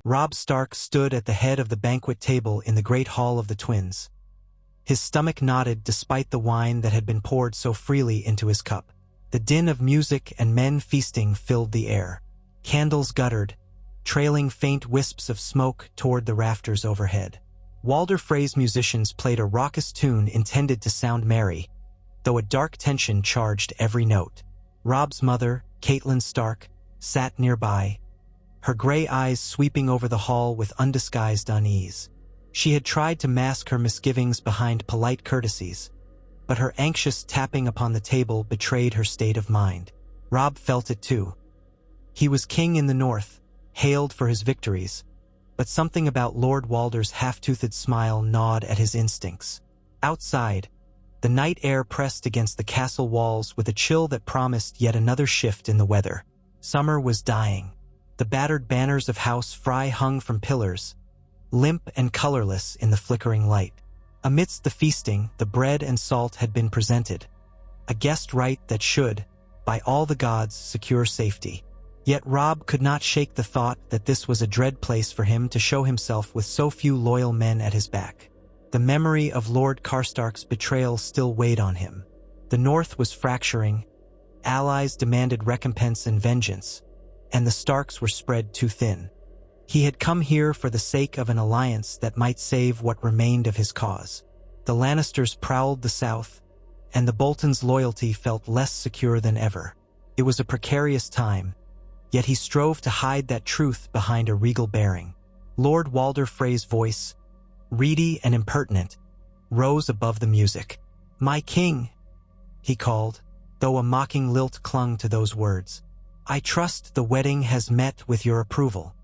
Robb Stark stood at the head of the banquet table in the great hall of the twins. His stomach knotted despite the wine that had been poured so freely into his cup. The din of music and men feasting filled the air. Candles guttered, trailing faint wisps of smoke toward the rafters overhead. Walder Frey's musicians played a raucous tune intended to sound merry, though a dark tension charged every note. Robb's mother, Catelyn Stark, sat nearby, her gray eyes sweeping over the hall with undisguised unease. She had tried to mask her misgivings behind polite courtesies, but her anxious tapping upon the table betrayed her state of mind. Robb felt it too. He was king in the north, hailed for his victories, but something about Lord Walder's half-toothed smile gnawed at his instincts. Outside, the night air pressed against the castle walls with a chill that promised yet another shift in the weather. Summer was dying. The battered banners of House Frey hung from pillars, limp and colorless in the flickering light. Amidst the feasting, the bread and salt had been presented, a guest rite that should, by all the gods, secure safety. Yet Robb could not shake the thought that this was a dread place for him to show himself with so few loyal men at his back. The memory of Lord Karstark's betrayal still weighed on him. The North was fracturing, allies demanded recompense and vengeance, and the Starks were spread too thin. He had come here for the sake of an alliance that might save what remained of his cause. The Lannisters prowled the south, and the Boltons' loyalty felt less secure than ever. It was a precarious time, yet he strove to hide that truth behind a regal bearing. Lord Walder Frey's voice, reedy and impertinent, rose above the music. "My king," he called, though a mocking lilt clung to those words. "I trust the wedding has met with your approval."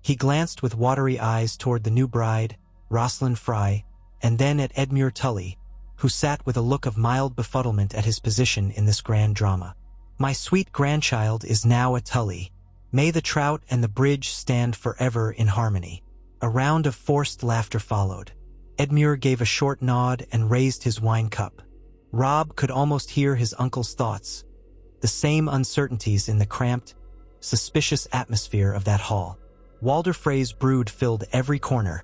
He glanced with watery eyes toward the new bride, Rosalind Frey, and then at Edmure Tully, who sat with a look of mild befuddlement at his position in this grand drama. "My sweet grandchild is now a Tully. May the trout and the bridge stand forever in harmony." A round of forced laughter followed. Edmure gave a short nod and raised his wine cup. Robb could almost hear his uncle's thoughts, the same uncertainties in the cramped, suspicious atmosphere of that hall. Walder Frey's brood filled every corner,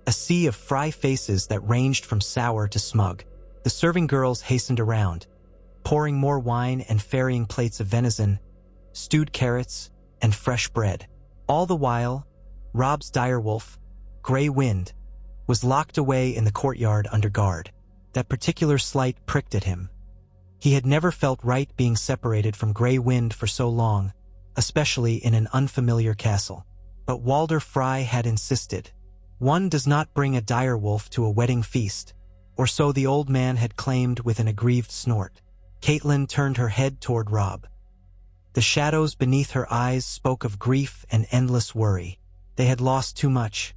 a sea of Frey faces that ranged from sour to smug. The serving girls hastened around, pouring more wine and ferrying plates of venison, stewed carrots, and fresh bread. All the while, Robb's direwolf, Grey Wind, was locked away in the courtyard under guard. That particular slight pricked at him. He had never felt right being separated from Grey Wind for so long, especially in an unfamiliar castle. But Walder Frey had insisted. One does not bring a direwolf to a wedding feast, or so the old man had claimed with an aggrieved snort. Catelyn turned her head toward Robb. The shadows beneath her eyes spoke of grief and endless worry. They had lost too much.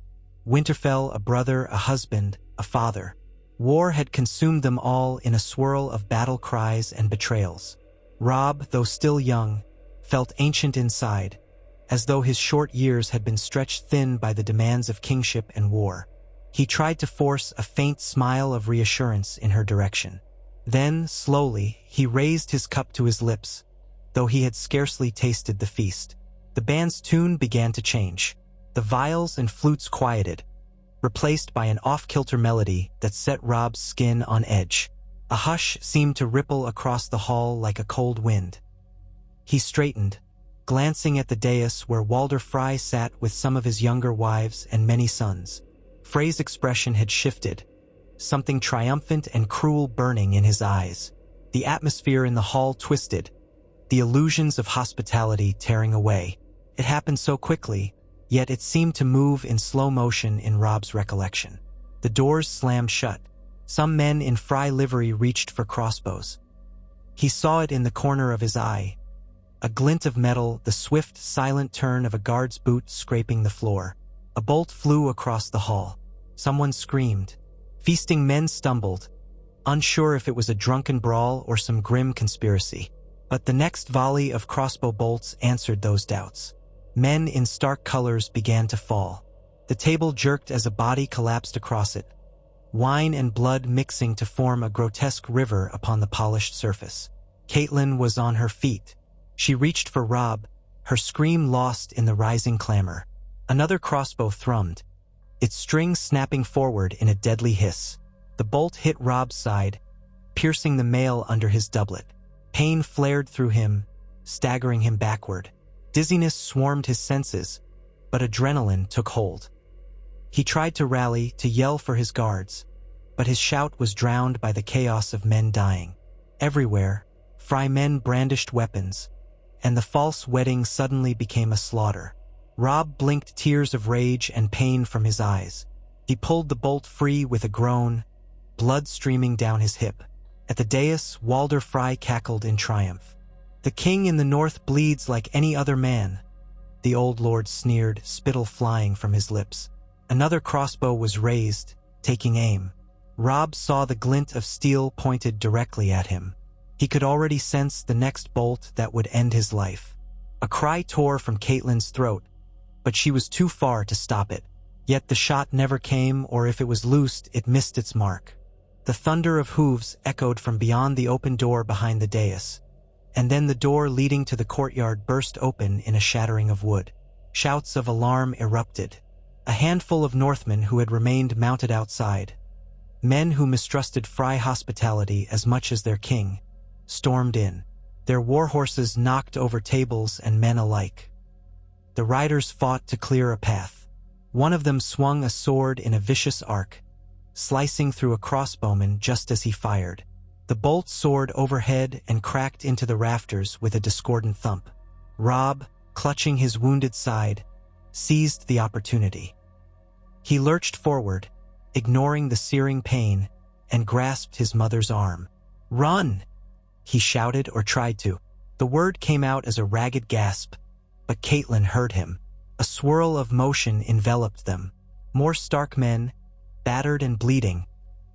Winterfell, a brother, a husband, a father. War had consumed them all in a swirl of battle cries and betrayals. Robb, though still young, felt ancient inside, as though his short years had been stretched thin by the demands of kingship and war. He tried to force a faint smile of reassurance in her direction. Then, slowly, he raised his cup to his lips, though he had scarcely tasted the feast. The band's tune began to change. The viols and flutes quieted, replaced by an off-kilter melody that set Robb's skin on edge. A hush seemed to ripple across the hall like a cold wind. He straightened, glancing at the dais where Walder Frey sat with some of his younger wives and many sons. Frey's expression had shifted, something triumphant and cruel burning in his eyes. The atmosphere in the hall twisted, the illusions of hospitality tearing away. It happened so quickly, yet it seemed to move in slow motion in Robb's recollection. The doors slammed shut. Some men in Frey livery reached for crossbows. He saw it in the corner of his eye. A glint of metal, the swift, silent turn of a guard's boot scraping the floor. A bolt flew across the hall. Someone screamed. Feasting men stumbled, unsure if it was a drunken brawl or some grim conspiracy. But the next volley of crossbow bolts answered those doubts. Men in stark colors began to fall. The table jerked as a body collapsed across it, wine and blood mixing to form a grotesque river upon the polished surface. Catelyn was on her feet. She reached for Robb, her scream lost in the rising clamor. Another crossbow thrummed, its string snapping forward in a deadly hiss. The bolt hit Robb's side, piercing the mail under his doublet. Pain flared through him, staggering him backward. Dizziness swarmed his senses, but adrenaline took hold. He tried to rally, to yell for his guards, but his shout was drowned by the chaos of men dying. Everywhere, Fry men brandished weapons, and the false wedding suddenly became a slaughter. Robb blinked tears of rage and pain from his eyes. He pulled the bolt free with a groan, blood streaming down his hip. At the dais, Walder Fry cackled in triumph. "The king in the north bleeds like any other man," the old lord sneered, spittle flying from his lips. Another crossbow was raised, taking aim. Robb saw the glint of steel pointed directly at him. He could already sense the next bolt that would end his life. A cry tore from Caitlyn's throat, but she was too far to stop it. Yet the shot never came, or if it was loosed, it missed its mark. The thunder of hooves echoed from beyond the open door behind the dais, and then the door leading to the courtyard burst open in a shattering of wood. Shouts of alarm erupted. A handful of Northmen who had remained mounted outside, men who mistrusted Fry hospitality as much as their king, stormed in. Their war horses knocked over tables and men alike. The riders fought to clear a path. One of them swung a sword in a vicious arc, slicing through a crossbowman just as he fired. The bolt soared overhead and cracked into the rafters with a discordant thump. Robb, clutching his wounded side, seized the opportunity. He lurched forward, ignoring the searing pain, and grasped his mother's arm. "Run!" he shouted, or tried to. The word came out as a ragged gasp, but Caitlyn heard him. A swirl of motion enveloped them. More Stark men, battered and bleeding,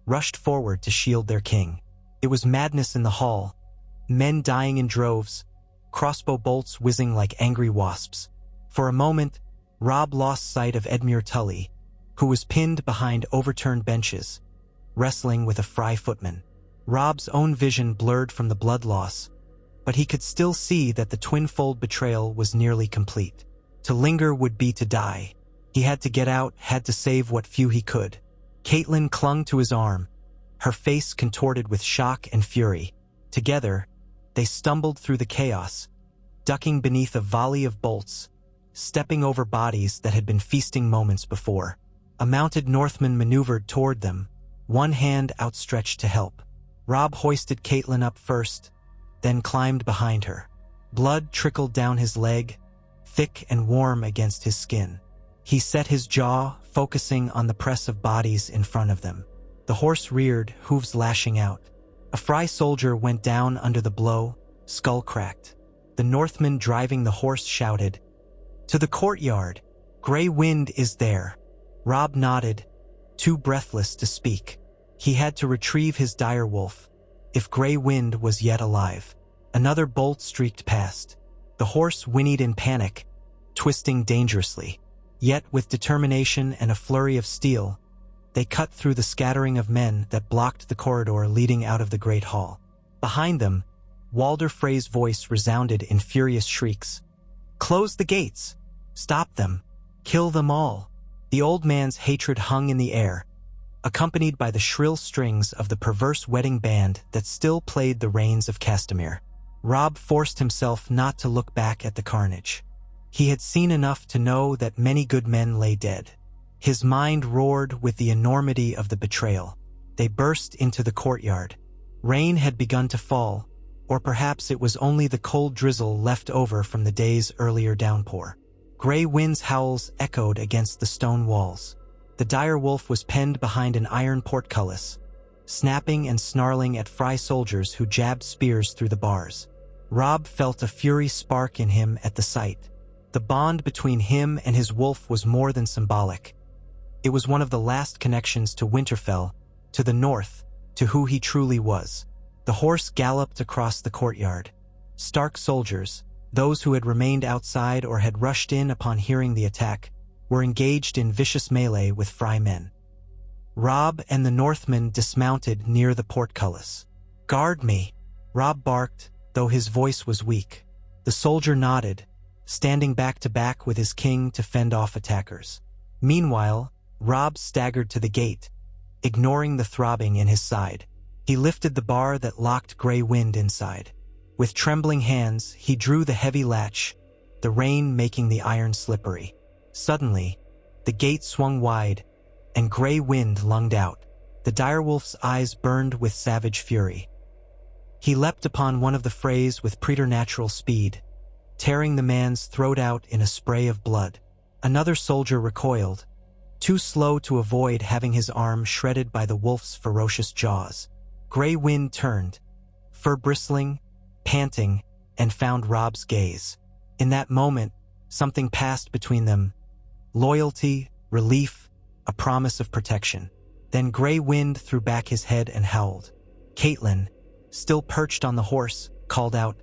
rushed forward to shield their king. It was madness in the hall, men dying in droves, crossbow bolts whizzing like angry wasps. For a moment, Robb lost sight of Edmure Tully, who was pinned behind overturned benches, wrestling with a Fry footman. Robb's own vision blurred from the blood loss, but he could still see that the twinfold betrayal was nearly complete. To linger would be to die. He had to get out, had to save what few he could. Caitlyn clung to his arm, her face contorted with shock and fury. Together, they stumbled through the chaos, ducking beneath a volley of bolts, stepping over bodies that had been feasting moments before. A mounted Northman maneuvered toward them, one hand outstretched to help. Robb hoisted Caitlyn up first, then climbed behind her. Blood trickled down his leg, thick and warm against his skin. He set his jaw, focusing on the press of bodies in front of them. The horse reared, hooves lashing out. A Fry soldier went down under the blow, skull cracked. The Northman driving the horse shouted, "To the courtyard! Grey Wind is there!" Robb nodded, too breathless to speak. He had to retrieve his direwolf, if Grey Wind was yet alive. Another bolt streaked past. The horse whinnied in panic, twisting dangerously. Yet with determination and a flurry of steel, they cut through the scattering of men that blocked the corridor leading out of the great hall. Behind them, Walder Frey's voice resounded in furious shrieks. "Close the gates! Stop them! Kill them all!" The old man's hatred hung in the air, accompanied by the shrill strings of the perverse wedding band that still played the Rains of Castamere. Robb forced himself not to look back at the carnage. He had seen enough to know that many good men lay dead. His mind roared with the enormity of the betrayal. They burst into the courtyard. Rain had begun to fall, or perhaps it was only the cold drizzle left over from the day's earlier downpour. Grey Wind's howls echoed against the stone walls. The dire wolf was penned behind an iron portcullis, snapping and snarling at Fry soldiers who jabbed spears through the bars. Robb felt a fury spark in him at the sight. The bond between him and his wolf was more than symbolic. It was one of the last connections to Winterfell, to the north, to who he truly was. The horse galloped across the courtyard. Stark soldiers, those who had remained outside or had rushed in upon hearing the attack, were engaged in vicious melee with Fry men. Robb and the Northmen dismounted near the portcullis. "Guard me," Robb barked, though his voice was weak. The soldier nodded, standing back to back with his king to fend off attackers. Meanwhile, Robb staggered to the gate, ignoring the throbbing in his side. He lifted the bar that locked Grey Wind inside. With trembling hands, he drew the heavy latch, the rain making the iron slippery. Suddenly, the gate swung wide, and Grey Wind lunged out. The direwolf's eyes burned with savage fury. He leapt upon one of the frays with preternatural speed, tearing the man's throat out in a spray of blood. Another soldier recoiled, too slow to avoid having his arm shredded by the wolf's ferocious jaws. Grey Wind turned, fur bristling, panting, and found Robb's gaze. In that moment, something passed between them. Loyalty, relief, a promise of protection. Then Grey Wind threw back his head and howled. Caitlin, still perched on the horse, called out,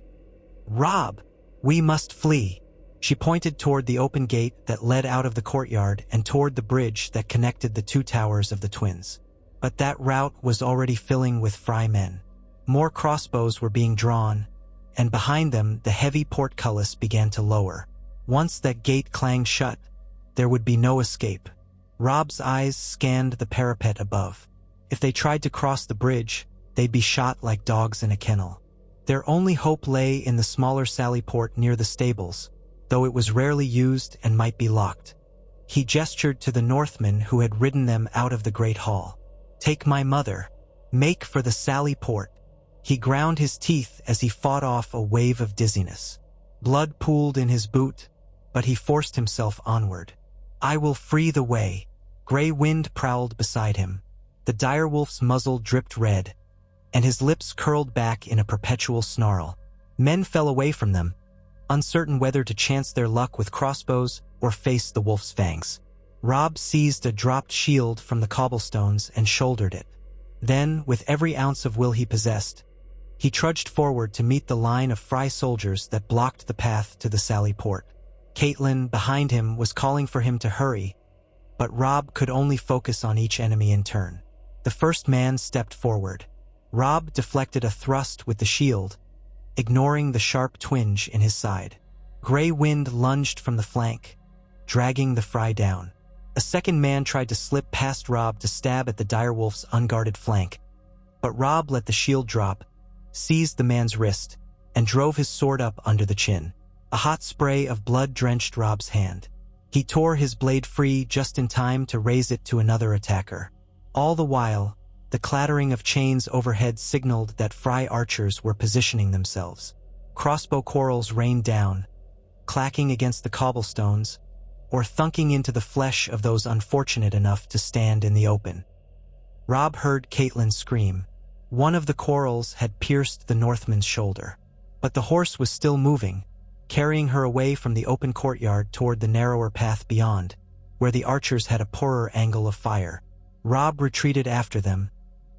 "Robb, we must flee." She pointed toward the open gate that led out of the courtyard and toward the bridge that connected the two towers of the twins. But that route was already filling with Fry men. More crossbows were being drawn, and behind them the heavy portcullis began to lower. Once that gate clanged shut, there would be no escape. Robb's eyes scanned the parapet above. If they tried to cross the bridge, they'd be shot like dogs in a kennel. Their only hope lay in the smaller sally port near the stables, though it was rarely used and might be locked. He gestured to the Northmen who had ridden them out of the great hall. "Take my mother. Make for the sally port." He ground his teeth as he fought off a wave of dizziness. Blood pooled in his boot, but he forced himself onward. "I will free the way." Grey Wind prowled beside him. The direwolf's muzzle dripped red, and his lips curled back in a perpetual snarl. Men fell away from them, uncertain whether to chance their luck with crossbows or face the wolf's fangs. Robb seized a dropped shield from the cobblestones and shouldered it. Then, with every ounce of will he possessed, he trudged forward to meet the line of Fry soldiers that blocked the path to the sally port. Caitlin, behind him, was calling for him to hurry, but Robb could only focus on each enemy in turn. The first man stepped forward. Robb deflected a thrust with the shield, ignoring the sharp twinge in his side. Grey Wind lunged from the flank, dragging the Fry down. A second man tried to slip past Robb to stab at the direwolf's unguarded flank, but Robb let the shield drop, seized the man's wrist, and drove his sword up under the chin. A hot spray of blood drenched Robb's hand. He tore his blade free just in time to raise it to another attacker. All the while, the clattering of chains overhead signaled that Fry archers were positioning themselves. Crossbow quarrels rained down, clacking against the cobblestones, or thunking into the flesh of those unfortunate enough to stand in the open. Robb heard Caitlin scream. One of the quarrels had pierced the Northman's shoulder, but the horse was still moving, carrying her away from the open courtyard toward the narrower path beyond, where the archers had a poorer angle of fire. Robb retreated after them,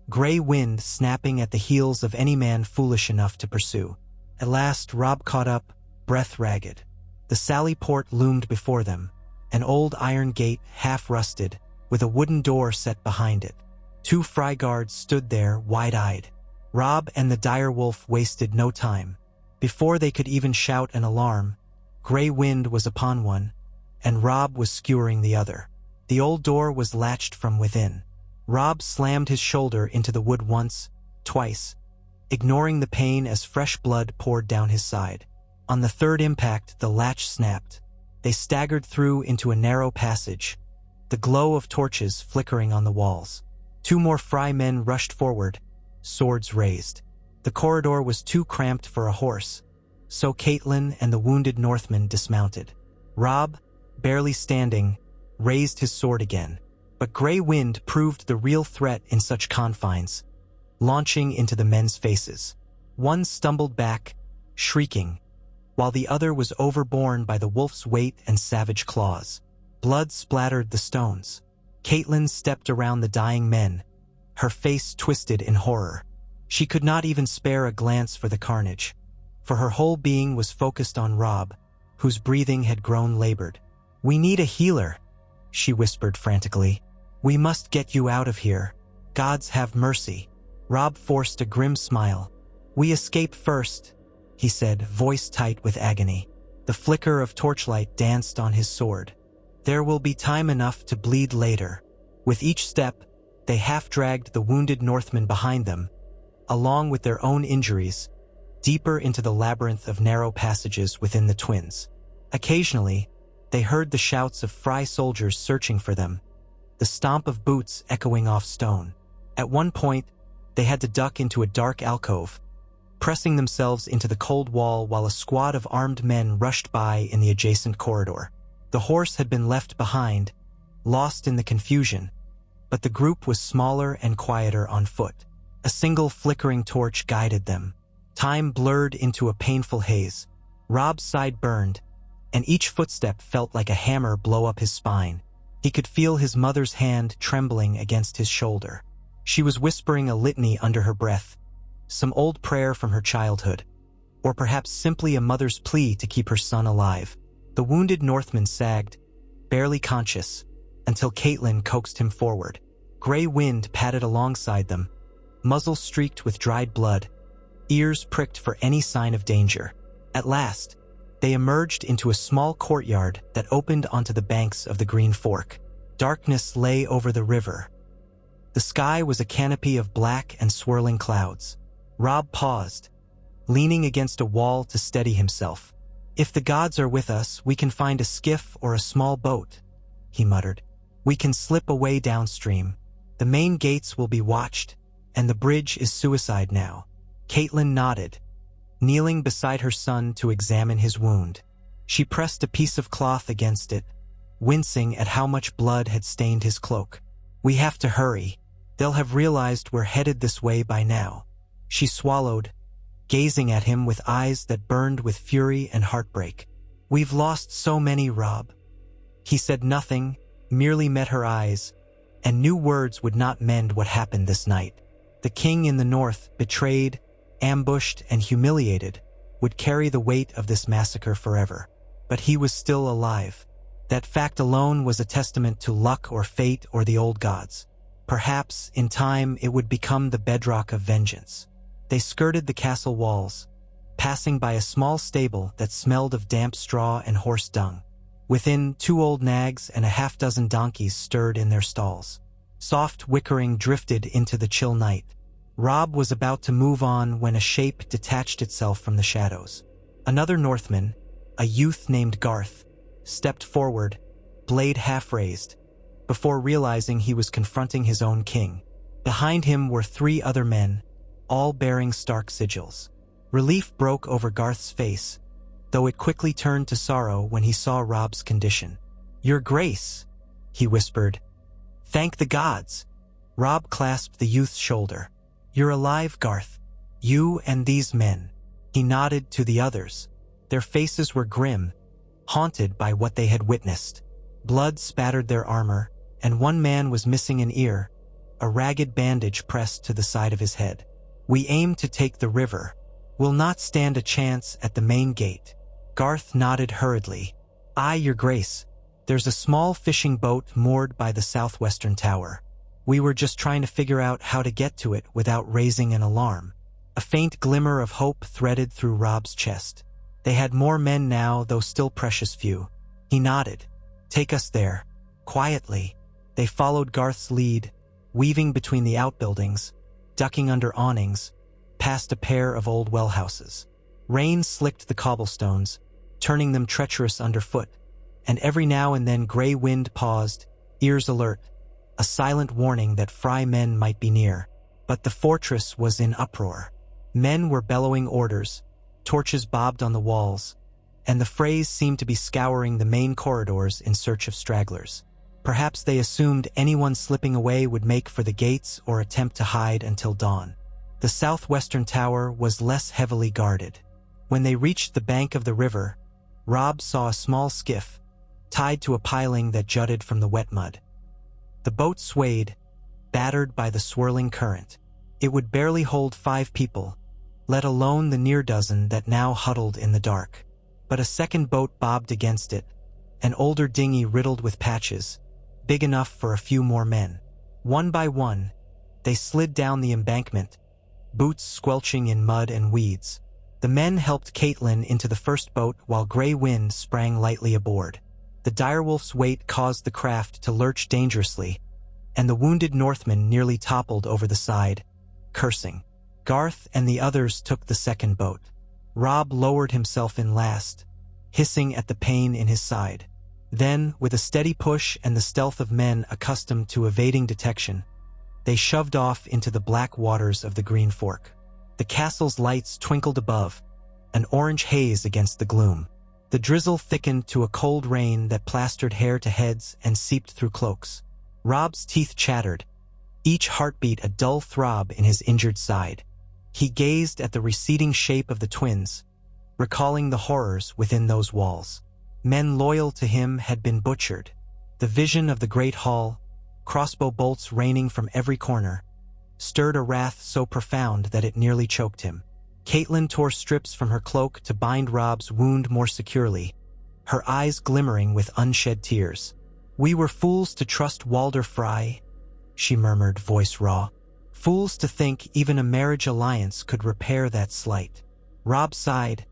Grey Wind snapping at the heels of any man foolish enough to pursue. At last, Robb caught up, breath ragged. The sally port loomed before them, an old iron gate half-rusted, with a wooden door set behind it. Two Fry guards stood there, wide-eyed. Robb and the direwolf wasted no time. Before they could even shout an alarm, Grey Wind was upon one, and Robb was skewering the other. The old door was latched from within. Robb slammed his shoulder into the wood once, twice, ignoring the pain as fresh blood poured down his side. On the third impact, the latch snapped. They staggered through into a narrow passage, the glow of torches flickering on the walls. Two more Fry men rushed forward, swords raised. The corridor was too cramped for a horse, so Caitlin and the wounded Northman dismounted. Robb, barely standing, raised his sword again. But Grey Wind proved the real threat in such confines, launching into the men's faces. One stumbled back, shrieking, while the other was overborne by the wolf's weight and savage claws. Blood splattered the stones. Caitlin stepped around the dying men, her face twisted in horror. She could not even spare a glance for the carnage, for her whole being was focused on Robb, whose breathing had grown labored. "We need a healer," she whispered frantically. "We must get you out of here. Gods have mercy." Robb forced a grim smile. "We escape first," he said, voice tight with agony. The flicker of torchlight danced on his sword. There will be time enough to bleed later. With each step, they half-dragged the wounded Northmen behind them, along with their own injuries, deeper into the labyrinth of narrow passages within the twins. Occasionally, they heard the shouts of Fry soldiers searching for them, the stomp of boots echoing off stone. At one point, they had to duck into a dark alcove, pressing themselves into the cold wall while a squad of armed men rushed by in the adjacent corridor. The horse had been left behind, lost in the confusion, but the group was smaller and quieter on foot. A single flickering torch guided them. Time blurred into a painful haze. Robb's side burned, and each footstep felt like a hammer blow up his spine. He could feel his mother's hand trembling against his shoulder. She was whispering a litany under her breath, some old prayer from her childhood, or perhaps simply a mother's plea to keep her son alive. The wounded Northman sagged, barely conscious, until Caitlin coaxed him forward. Gray wind padded alongside them, muzzle streaked with dried blood, ears pricked for any sign of danger. At last, they emerged into a small courtyard that opened onto the banks of the Green Fork. Darkness lay over the river. The sky was a canopy of black and swirling clouds. Robb paused, leaning against a wall to steady himself. "If the gods are with us, we can find a skiff or a small boat," he muttered. "We can slip away downstream. The main gates will be watched, and the bridge is suicide now." Caitlin nodded, kneeling beside her son to examine his wound. She pressed a piece of cloth against it, wincing at how much blood had stained his cloak. "We have to hurry. They'll have realized we're headed this way by now." She swallowed, gazing at him with eyes that burned with fury and heartbreak. "We've lost so many, Robb." He said nothing, merely met her eyes, and knew words would not mend what happened this night. The king in the north, betrayed, ambushed, and humiliated, would carry the weight of this massacre forever. But he was still alive. That fact alone was a testament to luck or fate or the old gods. Perhaps, in time, it would become the bedrock of vengeance. They skirted the castle walls, passing by a small stable that smelled of damp straw and horse dung. Within, 2 old nags and a half-dozen donkeys stirred in their stalls. Soft whickering drifted into the chill night. Robb was about to move on when a shape detached itself from the shadows. Another Northman, a youth named Garth, stepped forward, blade half-raised, before realizing he was confronting his own king. Behind him were 3 other men, all bearing stark sigils. Relief broke over Garth's face, though it quickly turned to sorrow when he saw Robb's condition. "Your Grace," he whispered. "Thank the gods." Robb clasped the youth's shoulder. "You're alive, Garth. You and these men." He nodded to the others. Their faces were grim, haunted by what they had witnessed. Blood spattered their armor, and one man was missing an ear, a ragged bandage pressed to the side of his head. "We aim to take the river. We'll not stand a chance at the main gate." Garth nodded hurriedly. "Aye, Your Grace. There's a small fishing boat moored by the southwestern tower. We were just trying to figure out how to get to it without raising an alarm." A faint glimmer of hope threaded through Robb's chest. They had more men now, though still precious few. He nodded. "Take us there." Quietly, they followed Garth's lead, weaving between the outbuildings, ducking under awnings, past a pair of old well houses. Rain slicked the cobblestones, turning them treacherous underfoot, and every now and then gray wind paused, ears alert, a silent warning that Fry men might be near. But the fortress was in uproar. Men were bellowing orders, torches bobbed on the walls, and the Freys seemed to be scouring the main corridors in search of stragglers. Perhaps they assumed anyone slipping away would make for the gates or attempt to hide until dawn. The southwestern tower was less heavily guarded. When they reached the bank of the river, Robb saw a small skiff, tied to a piling that jutted from the wet mud. The boat swayed, battered by the swirling current. It would barely hold 5 people, let alone the near dozen that now huddled in the dark. But a second boat bobbed against it, an older dinghy riddled with patches, big enough for a few more men. One by one, they slid down the embankment, boots squelching in mud and weeds. The men helped Caitlin into the first boat while Grey Wind sprang lightly aboard. The direwolf's weight caused the craft to lurch dangerously, and the wounded Northman nearly toppled over the side, cursing. Garth and the others took the second boat. Robb lowered himself in last, hissing at the pain in his side. Then, with a steady push and the stealth of men accustomed to evading detection, they shoved off into the black waters of the Green Fork. The castle's lights twinkled above, an orange haze against the gloom. The drizzle thickened to a cold rain that plastered hair to heads and seeped through cloaks. Robb's teeth chattered, each heartbeat a dull throb in his injured side. He gazed at the receding shape of the twins, recalling the horrors within those walls. Men loyal to him had been butchered. The vision of the great hall, crossbow bolts raining from every corner, stirred a wrath so profound that it nearly choked him. Caitlin tore strips from her cloak to bind Robb's wound more securely, her eyes glimmering with unshed tears. "We were fools to trust Walder Frye," she murmured, voice raw. "Fools to think even a marriage alliance could repair that slight." Robb sighed,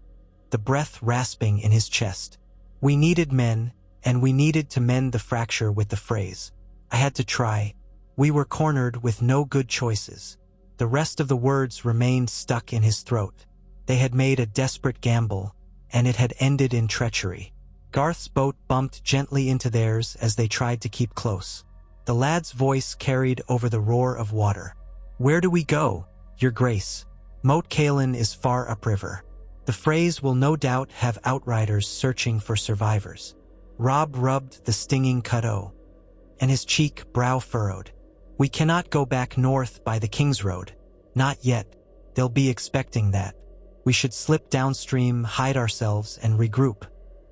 the breath rasping in his chest. "We needed men, and we needed to mend the fracture with the phrase. I had to try. We were cornered with no good choices." The rest of the words remained stuck in his throat. They had made a desperate gamble, and it had ended in treachery. Garth's boat bumped gently into theirs as they tried to keep close. The lad's voice carried over the roar of water. "Where do we go, Your Grace? Moat Cailin is far upriver. The phrase will no doubt have outriders searching for survivors." Robb rubbed the stinging cut-o, and his cheek brow furrowed. "We cannot go back north by the King's Road. Not yet. They'll be expecting that. We should slip downstream, hide ourselves, and regroup.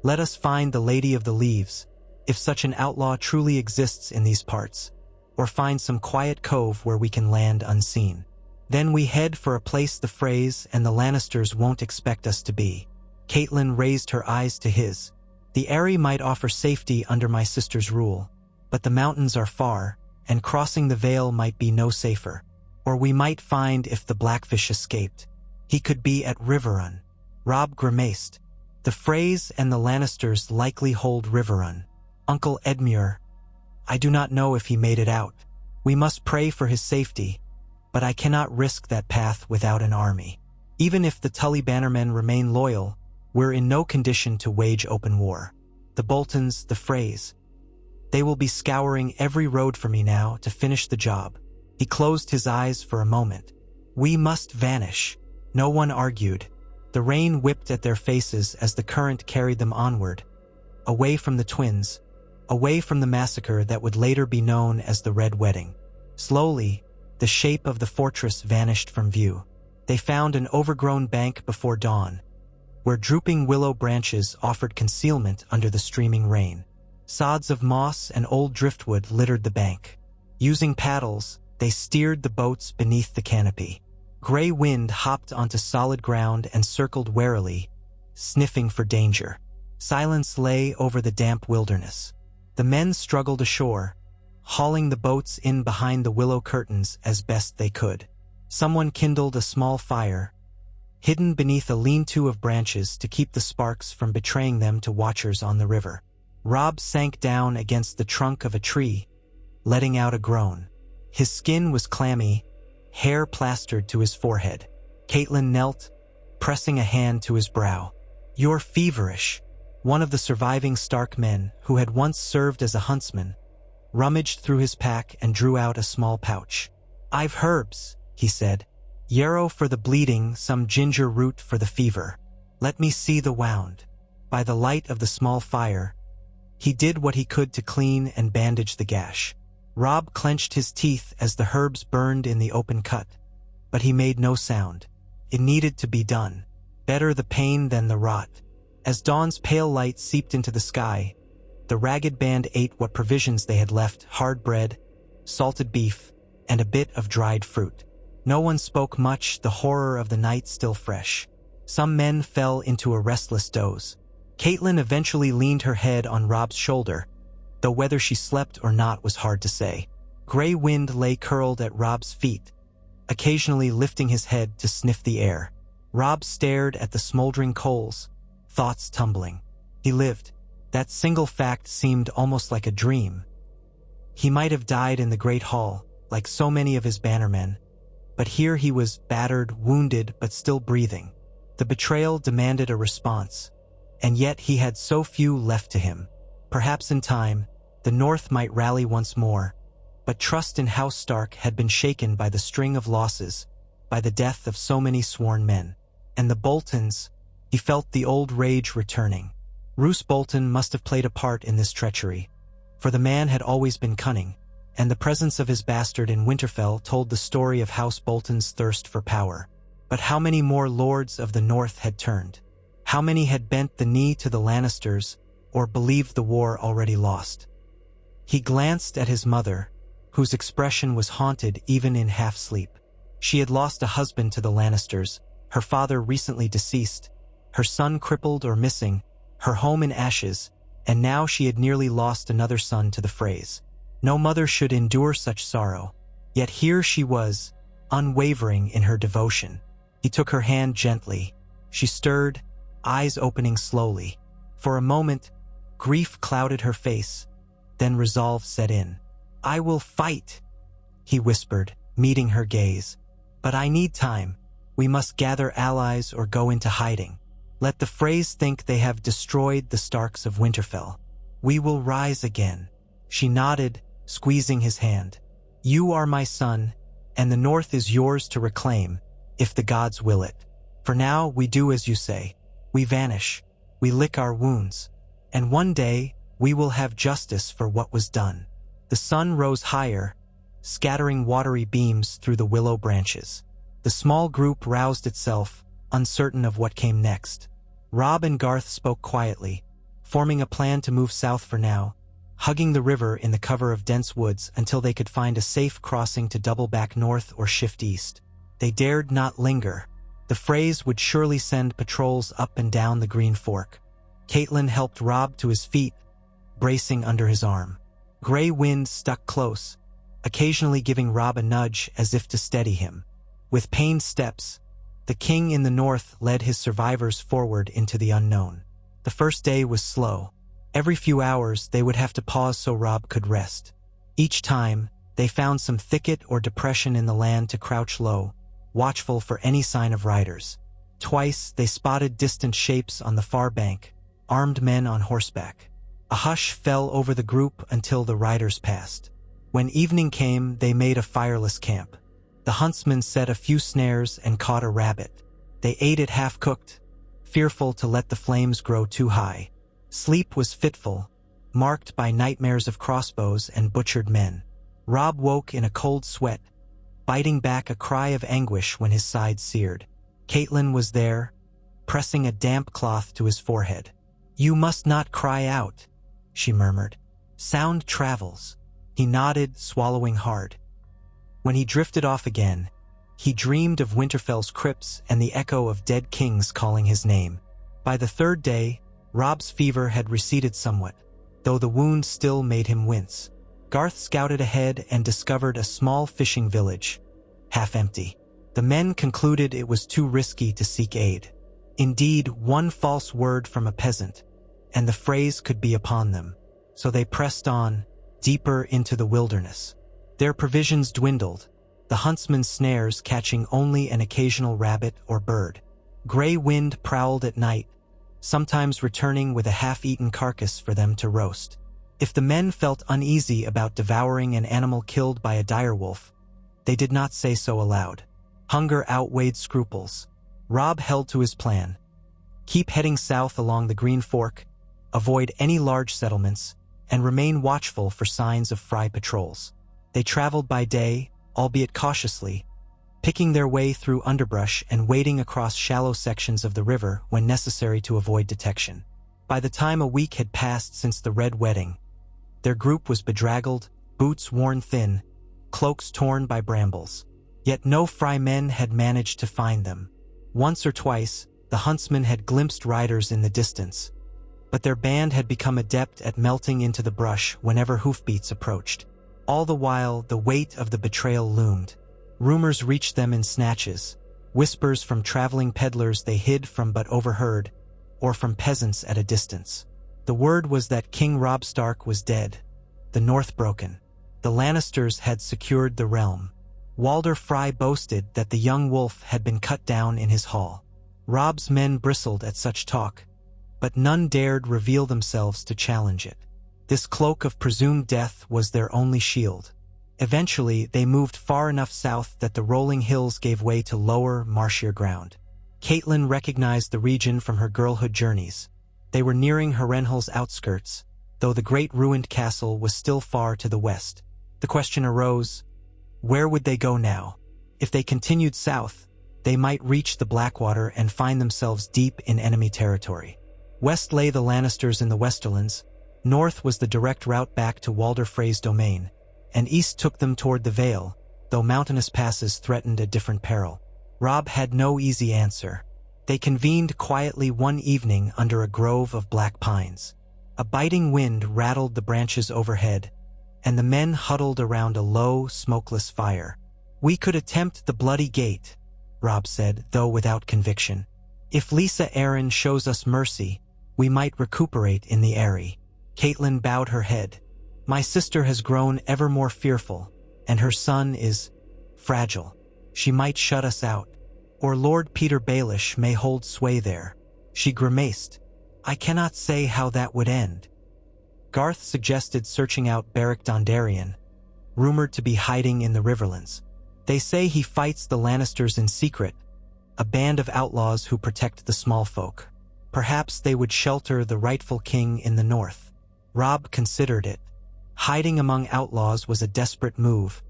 Let us find the Lady of the Leaves, if such an outlaw truly exists in these parts, or find some quiet cove where we can land unseen. Then we head for a place the Freys and the Lannisters won't expect us to be." Caitlin raised her eyes to his. "The Eyrie might offer safety under my sister's rule, but the mountains are far, and crossing the Vale might be no safer. Or we might find if the Blackfish escaped. He could be at Riverrun." Robb grimaced. "The Freys and the Lannisters likely hold Riverrun. Uncle Edmure, I do not know if he made it out. We must pray for his safety, but I cannot risk that path without an army. Even if the Tully Bannermen remain loyal, we're in no condition to wage open war. The Boltons, the Freys, they will be scouring every road for me now to finish the job." He closed his eyes for a moment. "We must vanish." No one argued. The rain whipped at their faces as the current carried them onward, away from the twins, away from the massacre that would later be known as the Red Wedding. Slowly, the shape of the fortress vanished from view. They found an overgrown bank before dawn, where drooping willow branches offered concealment under the streaming rain. Sods of moss and old driftwood littered the bank. Using paddles, they steered the boats beneath the canopy. Grey Wind hopped onto solid ground and circled warily, sniffing for danger. Silence lay over the damp wilderness. The men struggled ashore, hauling the boats in behind the willow curtains as best they could. Someone kindled a small fire, hidden beneath a lean-to of branches to keep the sparks from betraying them to watchers on the river. Robb sank down against the trunk of a tree, letting out a groan. His skin was clammy, hair plastered to his forehead. Caitlin knelt, pressing a hand to his brow. "You're feverish." One of the surviving Stark men, who had once served as a huntsman, rummaged through his pack and drew out a small pouch. "I've herbs," he said. "Yarrow for the bleeding, some ginger root for the fever. Let me see the wound." By the light of the small fire, he did what he could to clean and bandage the gash. Robb clenched his teeth as the herbs burned in the open cut, but he made no sound. It needed to be done. Better the pain than the rot. As dawn's pale light seeped into the sky, the ragged band ate what provisions they had left: hard bread, salted beef, and a bit of dried fruit. No one spoke much, the horror of the night still fresh. Some men fell into a restless doze. Caitlin eventually leaned her head on Robb's shoulder, though whether she slept or not was hard to say. Grey Wind lay curled at Robb's feet, occasionally lifting his head to sniff the air. Robb stared at the smoldering coals, thoughts tumbling. He lived. That single fact seemed almost like a dream. He might have died in the Great Hall, like so many of his bannermen, but here he was battered, wounded, but still breathing. The betrayal demanded a response, and yet he had so few left to him. Perhaps in time, the North might rally once more, but trust in House Stark had been shaken by the string of losses, by the death of so many sworn men. And the Boltons, he felt the old rage returning. Roose Bolton must have played a part in this treachery, for the man had always been cunning, and the presence of his bastard in Winterfell told the story of House Bolton's thirst for power. But how many more lords of the North had turned? How many had bent the knee to the Lannisters, or believed the war already lost? He glanced at his mother, whose expression was haunted even in half-sleep. She had lost a husband to the Lannisters, her father recently deceased, her son crippled or missing, her home in ashes, and now she had nearly lost another son to the Freys. No mother should endure such sorrow, yet here she was, unwavering in her devotion. He took her hand gently. She stirred, eyes opening slowly. For a moment, grief clouded her face, then resolve set in. "I will fight," he whispered, meeting her gaze. "But I need time. We must gather allies or go into hiding. Let the Freys think they have destroyed the Starks of Winterfell. We will rise again." She nodded, squeezing his hand. "You are my son, and the North is yours to reclaim, if the gods will it. For now, we do as you say. We vanish, we lick our wounds, and one day we will have justice for what was done." The sun rose higher, scattering watery beams through the willow branches. The small group roused itself, uncertain of what came next. Robb and Garth spoke quietly, forming a plan to move south for now, hugging the river in the cover of dense woods until they could find a safe crossing to double back north or shift east. They dared not linger. The Freys would surely send patrols up and down the Green Fork. Catelyn helped Robb to his feet, bracing under his arm. Grey Wind stuck close, occasionally giving Robb a nudge as if to steady him. With pained steps, the king in the north led his survivors forward into the unknown. The first day was slow. Every few hours they would have to pause so Robb could rest. Each time, they found some thicket or depression in the land to crouch low, watchful for any sign of riders. Twice they spotted distant shapes on the far bank, armed men on horseback. A hush fell over the group until the riders passed. When evening came, they made a fireless camp. The huntsmen set a few snares and caught a rabbit. They ate it half-cooked, fearful to let the flames grow too high. Sleep was fitful, marked by nightmares of crossbows and butchered men. Robb woke in a cold sweat, biting back a cry of anguish when his side seared. Catelyn was there, pressing a damp cloth to his forehead. "You must not cry out," she murmured. "Sound travels." He nodded, swallowing hard. When he drifted off again, he dreamed of Winterfell's crypts and the echo of dead kings calling his name. By the third day, Robb's fever had receded somewhat, though the wound still made him wince. Garth scouted ahead and discovered a small fishing village, half empty. The men concluded it was too risky to seek aid. Indeed, one false word from a peasant, and the Freys could be upon them. So they pressed on, deeper into the wilderness. Their provisions dwindled, the huntsmen's snares catching only an occasional rabbit or bird. Grey Wind prowled at night, sometimes returning with a half-eaten carcass for them to roast. If the men felt uneasy about devouring an animal killed by a direwolf, they did not say so aloud. Hunger outweighed scruples. Robb held to his plan. Keep heading south along the Green Fork, avoid any large settlements, and remain watchful for signs of Frey patrols. They traveled by day, albeit cautiously, picking their way through underbrush and wading across shallow sections of the river when necessary to avoid detection. By the time a week had passed since the Red Wedding, their group was bedraggled, boots worn thin, cloaks torn by brambles. Yet no Frey men had managed to find them. Once or twice, the huntsmen had glimpsed riders in the distance, but their band had become adept at melting into the brush whenever hoofbeats approached. All the while, the weight of the betrayal loomed. Rumors reached them in snatches. whispers from traveling peddlers they hid from but overheard, or from peasants at a distance. The word was that King Robb Stark was dead, the North broken. The Lannisters had secured the realm. Walder Frey boasted that the young wolf had been cut down in his hall. Robb's men bristled at such talk, but none dared reveal themselves to challenge it. This cloak of presumed death was their only shield. Eventually, they moved far enough south that the rolling hills gave way to lower, marshier ground. Catelyn recognized the region from her girlhood journeys. They were nearing Harrenhal's outskirts, though the great ruined castle was still far to the west. The question arose, where would they go now? If they continued south, they might reach the Blackwater and find themselves deep in enemy territory. West lay the Lannisters in the Westerlands, north was the direct route back to Walder Frey's domain, and east took them toward the Vale, though mountainous passes threatened a different peril. Robb had no easy answer. They convened quietly one evening under a grove of black pines. A biting wind rattled the branches overhead, and the men huddled around a low, smokeless fire. "We could attempt the Bloody Gate," Robb said, though without conviction. "If Lisa Arryn shows us mercy, we might recuperate in the Eyrie." Catelyn bowed her head. "My sister has grown ever more fearful, and her son is fragile. She might shut us out, or Lord Peter Baelish may hold sway there." She grimaced. "I cannot say how that would end." Garth suggested searching out Beric Dondarrion, rumored to be hiding in the Riverlands. "They say he fights the Lannisters in secret, a band of outlaws who protect the small folk. Perhaps they would shelter the rightful king in the north." Robb considered it. Hiding among outlaws was a desperate move,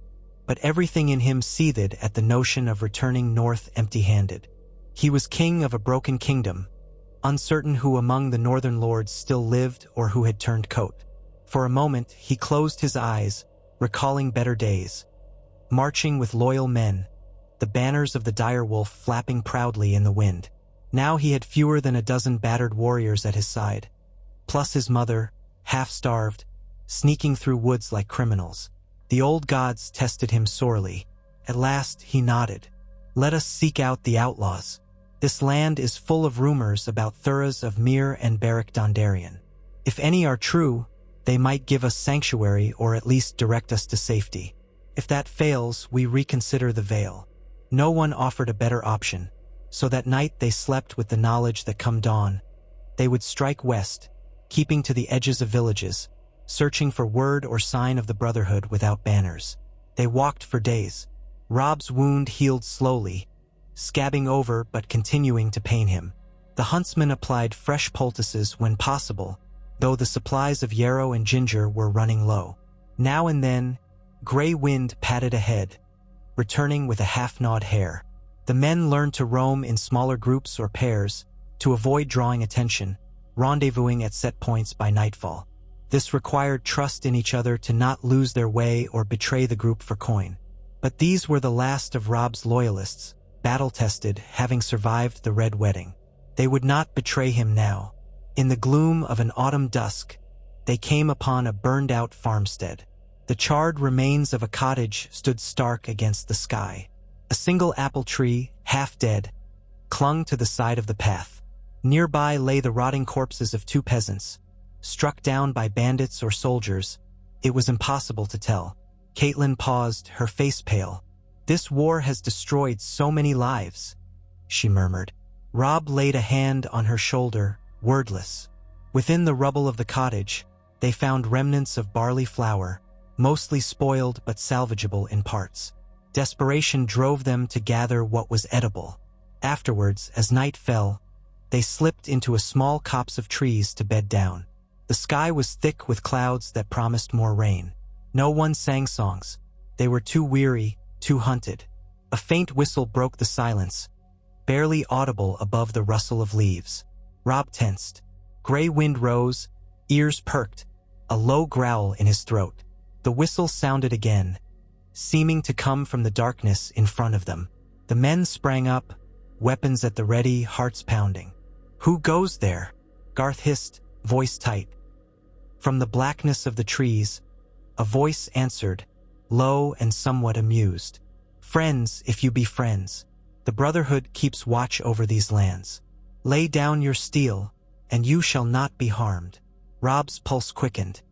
but everything in him seethed at the notion of returning north empty-handed. He was king of a broken kingdom, uncertain who among the northern lords still lived or who had turned coat. For a moment, he closed his eyes, recalling better days. Marching with loyal men, the banners of the direwolf flapping proudly in the wind. Now he had fewer than a dozen battered warriors at his side, plus his mother, half-starved, sneaking through woods like criminals. The old gods tested him sorely. At last he nodded. "Let us seek out the outlaws. This land is full of rumors about Thuras of Myr and Beric Dondarrion. If any are true, they might give us sanctuary or at least direct us to safety. If that fails, we reconsider the Vale." No one offered a better option, so that night they slept with the knowledge that come dawn, they would strike west, keeping to the edges of villages, searching for word or sign of the Brotherhood without banners. They walked for days. Robb's wound healed slowly, scabbing over but continuing to pain him. The huntsman applied fresh poultices when possible, though the supplies of yarrow and ginger were running low. Now and then, gray wind patted ahead, returning with a half-gnawed hair. The men learned to roam in smaller groups or pairs, to avoid drawing attention, rendezvousing at set points by nightfall. This required trust in each other to not lose their way or betray the group for coin. But these were the last of Robb's loyalists, battle-tested, having survived the Red Wedding. They would not betray him now. In the gloom of an autumn dusk, they came upon a burned-out farmstead. The charred remains of a cottage stood stark against the sky. A single apple tree, half dead, clung to the side of the path. Nearby lay the rotting corpses of two peasants, struck down by bandits or soldiers. It was impossible to tell. Catelyn paused, her face pale. "This war has destroyed so many lives," she murmured. Robb laid a hand on her shoulder, wordless. Within the rubble of the cottage, they found remnants of barley flour, mostly spoiled but salvageable in parts. Desperation drove them to gather what was edible. Afterwards, as night fell, they slipped into a small copse of trees to bed down. The sky was thick with clouds that promised more rain. No one sang songs. They were too weary, too hunted. A faint whistle broke the silence, barely audible above the rustle of leaves. Robb tensed. Gray wind rose, ears perked, a low growl in his throat. The whistle sounded again, seeming to come from the darkness in front of them. The men sprang up, weapons at the ready, hearts pounding. "Who goes there?" Garth hissed, voice tight. From the blackness of the trees, a voice answered, low and somewhat amused. "Friends, if you be friends." The Brotherhood keeps watch over these lands. Lay down your steel, and you shall not be harmed." Robb's pulse quickened.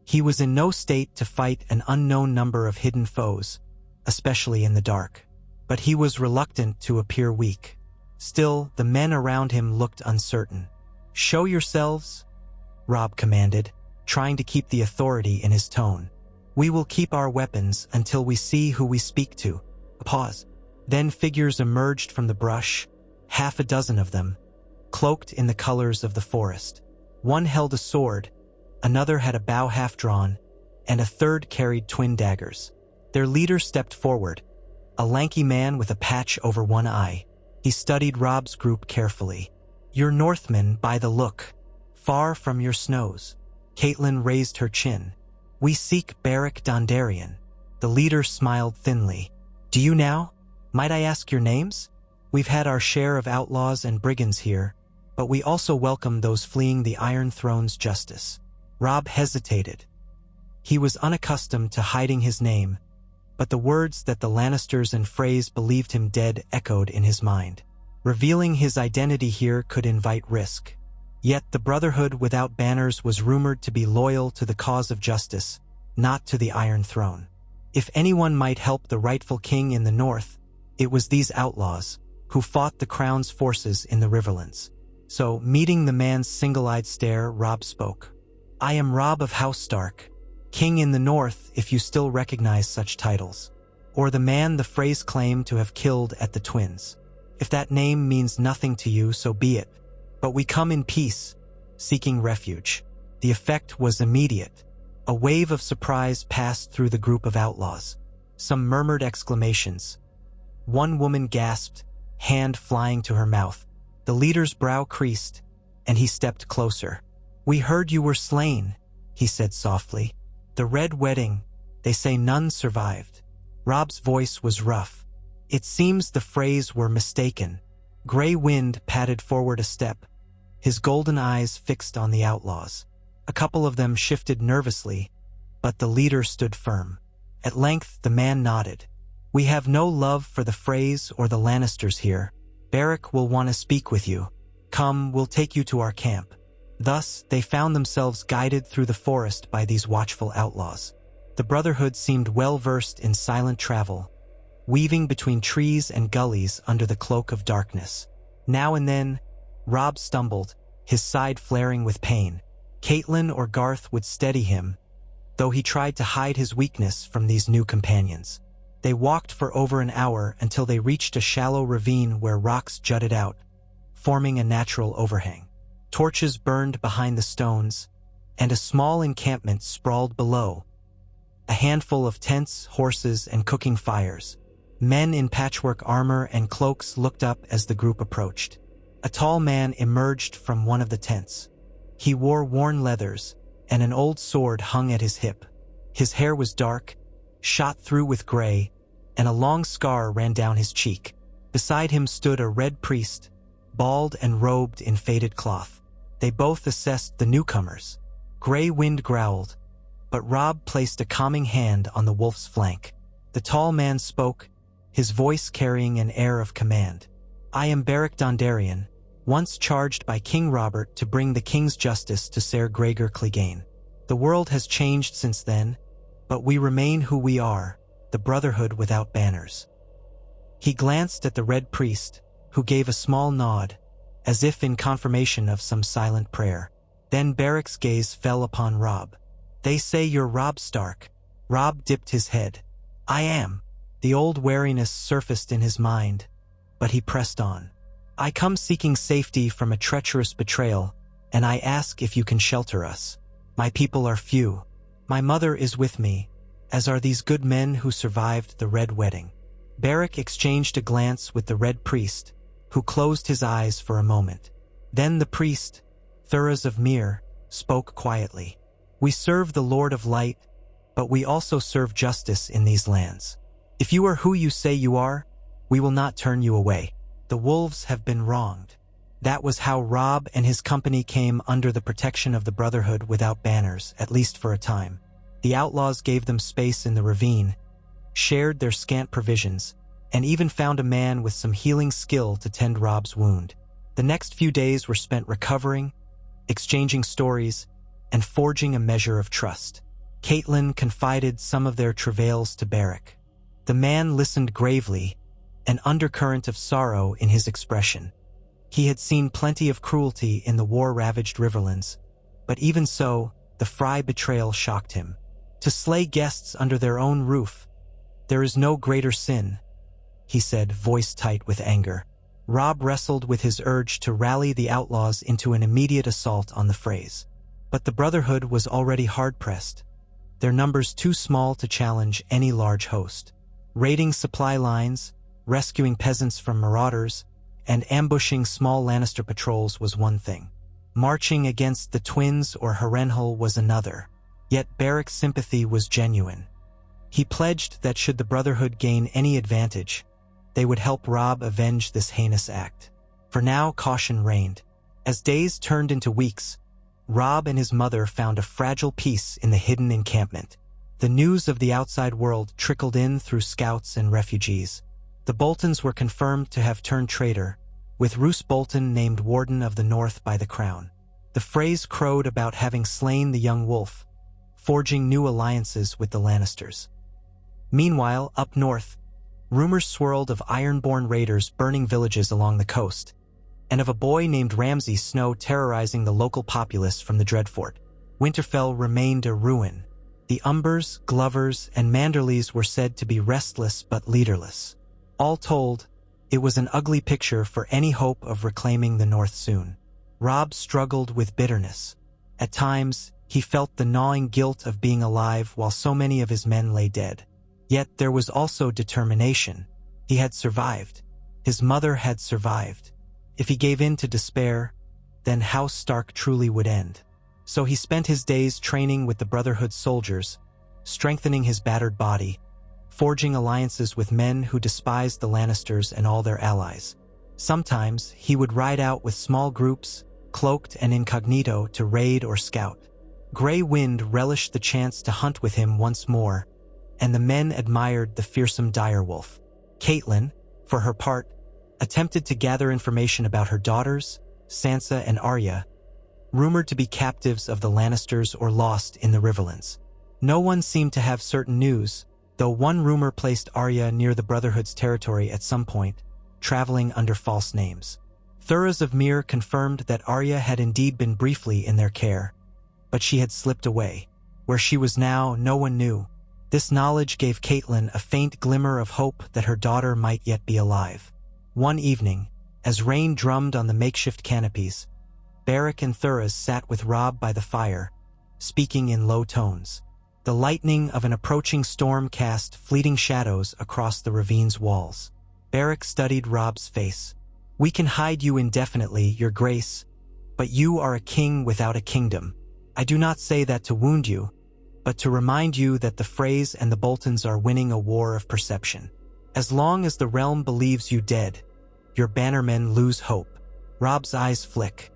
He was in no state to fight an unknown number of hidden foes, especially in the dark. But he was reluctant to appear weak. Still, the men around him looked uncertain. "Show yourselves," Robb commanded, trying to keep the authority in his tone. "We will keep our weapons until we see who we speak to." A pause. Then figures emerged from the brush, half a dozen of them, cloaked in the colors of the forest. One held a sword, another had a bow half drawn, and a third carried twin daggers. Their leader stepped forward, a lanky man with a patch over one eye. He studied Robb's group carefully. "You're Northmen by the look, far from your snows." Caitlin raised her chin. "We seek Beric Dondarrion." The leader smiled thinly. "Do you now? Might I ask your names? We've had our share of outlaws and brigands here, but we also welcome those fleeing the Iron Throne's justice." Robb hesitated. He was unaccustomed to hiding his name, but the words that the Lannisters and Freys believed him dead echoed in his mind. Revealing his identity here could invite risk. Yet the Brotherhood without banners was rumored to be loyal to the cause of justice, not to the Iron Throne. If anyone might help the rightful king in the north, it was these outlaws, who fought the crown's forces in the Riverlands. So, meeting the man's single-eyed stare, Robb spoke. "I am Robb of House Stark, king in the north if you still recognize such titles, or the man the Freys claim to have killed at the Twins. If that name means nothing to you, so be it. But we come in peace, seeking refuge." The effect was immediate. A wave of surprise passed through the group of outlaws. Some murmured exclamations. One woman gasped, hand flying to her mouth. The leader's brow creased, and he stepped closer. "We heard you were slain," he said softly. "The Red Wedding, they say none survived." Robb's voice was rough. It seems the Freys were mistaken. Grey Wind padded forward a step, his golden eyes fixed on the outlaws. A couple of them shifted nervously, but the leader stood firm. At length the man nodded. "We have no love for the Freys or the Lannisters here. Beric will want to speak with you. Come, we'll take you to our camp." Thus, they found themselves guided through the forest by these watchful outlaws. The Brotherhood seemed well-versed in silent travel, weaving between trees and gullies under the cloak of darkness. Now and then, Robb stumbled, his side flaring with pain. Caitlin or Garth would steady him, though he tried to hide his weakness from these new companions. They walked for over an hour until they reached a shallow ravine where rocks jutted out, forming a natural overhang. Torches burned behind the stones, and a small encampment sprawled below. A handful of tents, horses, and cooking fires. Men in patchwork armor and cloaks looked up as the group approached. A tall man emerged from one of the tents. He wore worn leathers, and an old sword hung at his hip. His hair was dark, shot through with gray, and a long scar ran down his cheek. Beside him stood a red priest, bald and robed in faded cloth. They both assessed the newcomers. Grey Wind growled, but Robb placed a calming hand on the wolf's flank. The tall man spoke, his voice carrying an air of command. "I am Beric Dondarrion, once charged by King Robert to bring the king's justice to Ser Gregor Clegane. The world has changed since then, but we remain who we are, the Brotherhood without banners." He glanced at the red priest, who gave a small nod, as if in confirmation of some silent prayer. Then Beric's gaze fell upon Robb. "They say you're Robb Stark." Robb dipped his head. "I am." The old wariness surfaced in his mind, but he pressed on. "I come seeking safety from a treacherous betrayal, and I ask if you can shelter us. My people are few. My mother is with me, as are these good men who survived the Red Wedding." Beric exchanged a glance with the red priest, who closed his eyes for a moment. Then the priest, Thuras of Myr, spoke quietly. "We serve the Lord of Light, but we also serve justice in these lands. If you are who you say you are, we will not turn you away. The wolves have been wronged." That was how Robb and his company came under the protection of the Brotherhood without banners, at least for a time. The outlaws gave them space in the ravine, shared their scant provisions, and even found a man with some healing skill to tend Robb's wound. The next few days were spent recovering, exchanging stories, and forging a measure of trust. Caitlin confided some of their travails to Beric. The man listened gravely, an undercurrent of sorrow in his expression. He had seen plenty of cruelty in the war-ravaged Riverlands, but even so, the Frey betrayal shocked him. To slay guests under their own roof, there is no greater sin, he said, voice tight with anger. Robb wrestled with his urge to rally the outlaws into an immediate assault on the Freys. But the Brotherhood was already hard-pressed, their numbers too small to challenge any large host. Raiding supply lines, rescuing peasants from marauders, and ambushing small Lannister patrols was one thing. Marching against the twins or Harrenhal was another. Yet Beric's sympathy was genuine. He pledged that should the Brotherhood gain any advantage, they would help Robb avenge this heinous act. For now, caution reigned. As days turned into weeks, Robb and his mother found a fragile peace in the hidden encampment. The news of the outside world trickled in through scouts and refugees. The Boltons were confirmed to have turned traitor, with Roose Bolton named Warden of the North by the Crown. The Freys crowed about having slain the young wolf, forging new alliances with the Lannisters. Meanwhile, up north, rumors swirled of Ironborn raiders burning villages along the coast, and of a boy named Ramsay Snow terrorizing the local populace from the Dreadfort. Winterfell remained a ruin. The Umbers, Glovers, and Manderleys were said to be restless but leaderless. All told, it was an ugly picture for any hope of reclaiming the North soon. Robb struggled with bitterness. At times, he felt the gnawing guilt of being alive while so many of his men lay dead. Yet there was also determination. He had survived. His mother had survived. If he gave in to despair, then House Stark truly would end. So he spent his days training with the Brotherhood soldiers, strengthening his battered body, forging alliances with men who despised the Lannisters and all their allies. Sometimes he would ride out with small groups, cloaked and incognito, to raid or scout. Grey Wind relished the chance to hunt with him once more, and the men admired the fearsome direwolf. Caitlin, for her part, attempted to gather information about her daughters, Sansa and Arya, rumored to be captives of the Lannisters or lost in the Riverlands. No one seemed to have certain news, though one rumor placed Arya near the Brotherhood's territory at some point, traveling under false names. Thuras of Myr confirmed that Arya had indeed been briefly in their care, but she had slipped away. Where she was now, no one knew. This knowledge gave Caitlin a faint glimmer of hope that her daughter might yet be alive. One evening, as rain drummed on the makeshift canopies, Beric and Thuras sat with Robb by the fire, speaking in low tones. The lightning of an approaching storm cast fleeting shadows across the ravine's walls. Beric studied Robb's face. "We can hide you indefinitely, your grace, but you are a king without a kingdom. I do not say that to wound you, but to remind you that the Freys and the Boltons are winning a war of perception. As long as the realm believes you dead, your bannermen lose hope." Robb's eyes flick.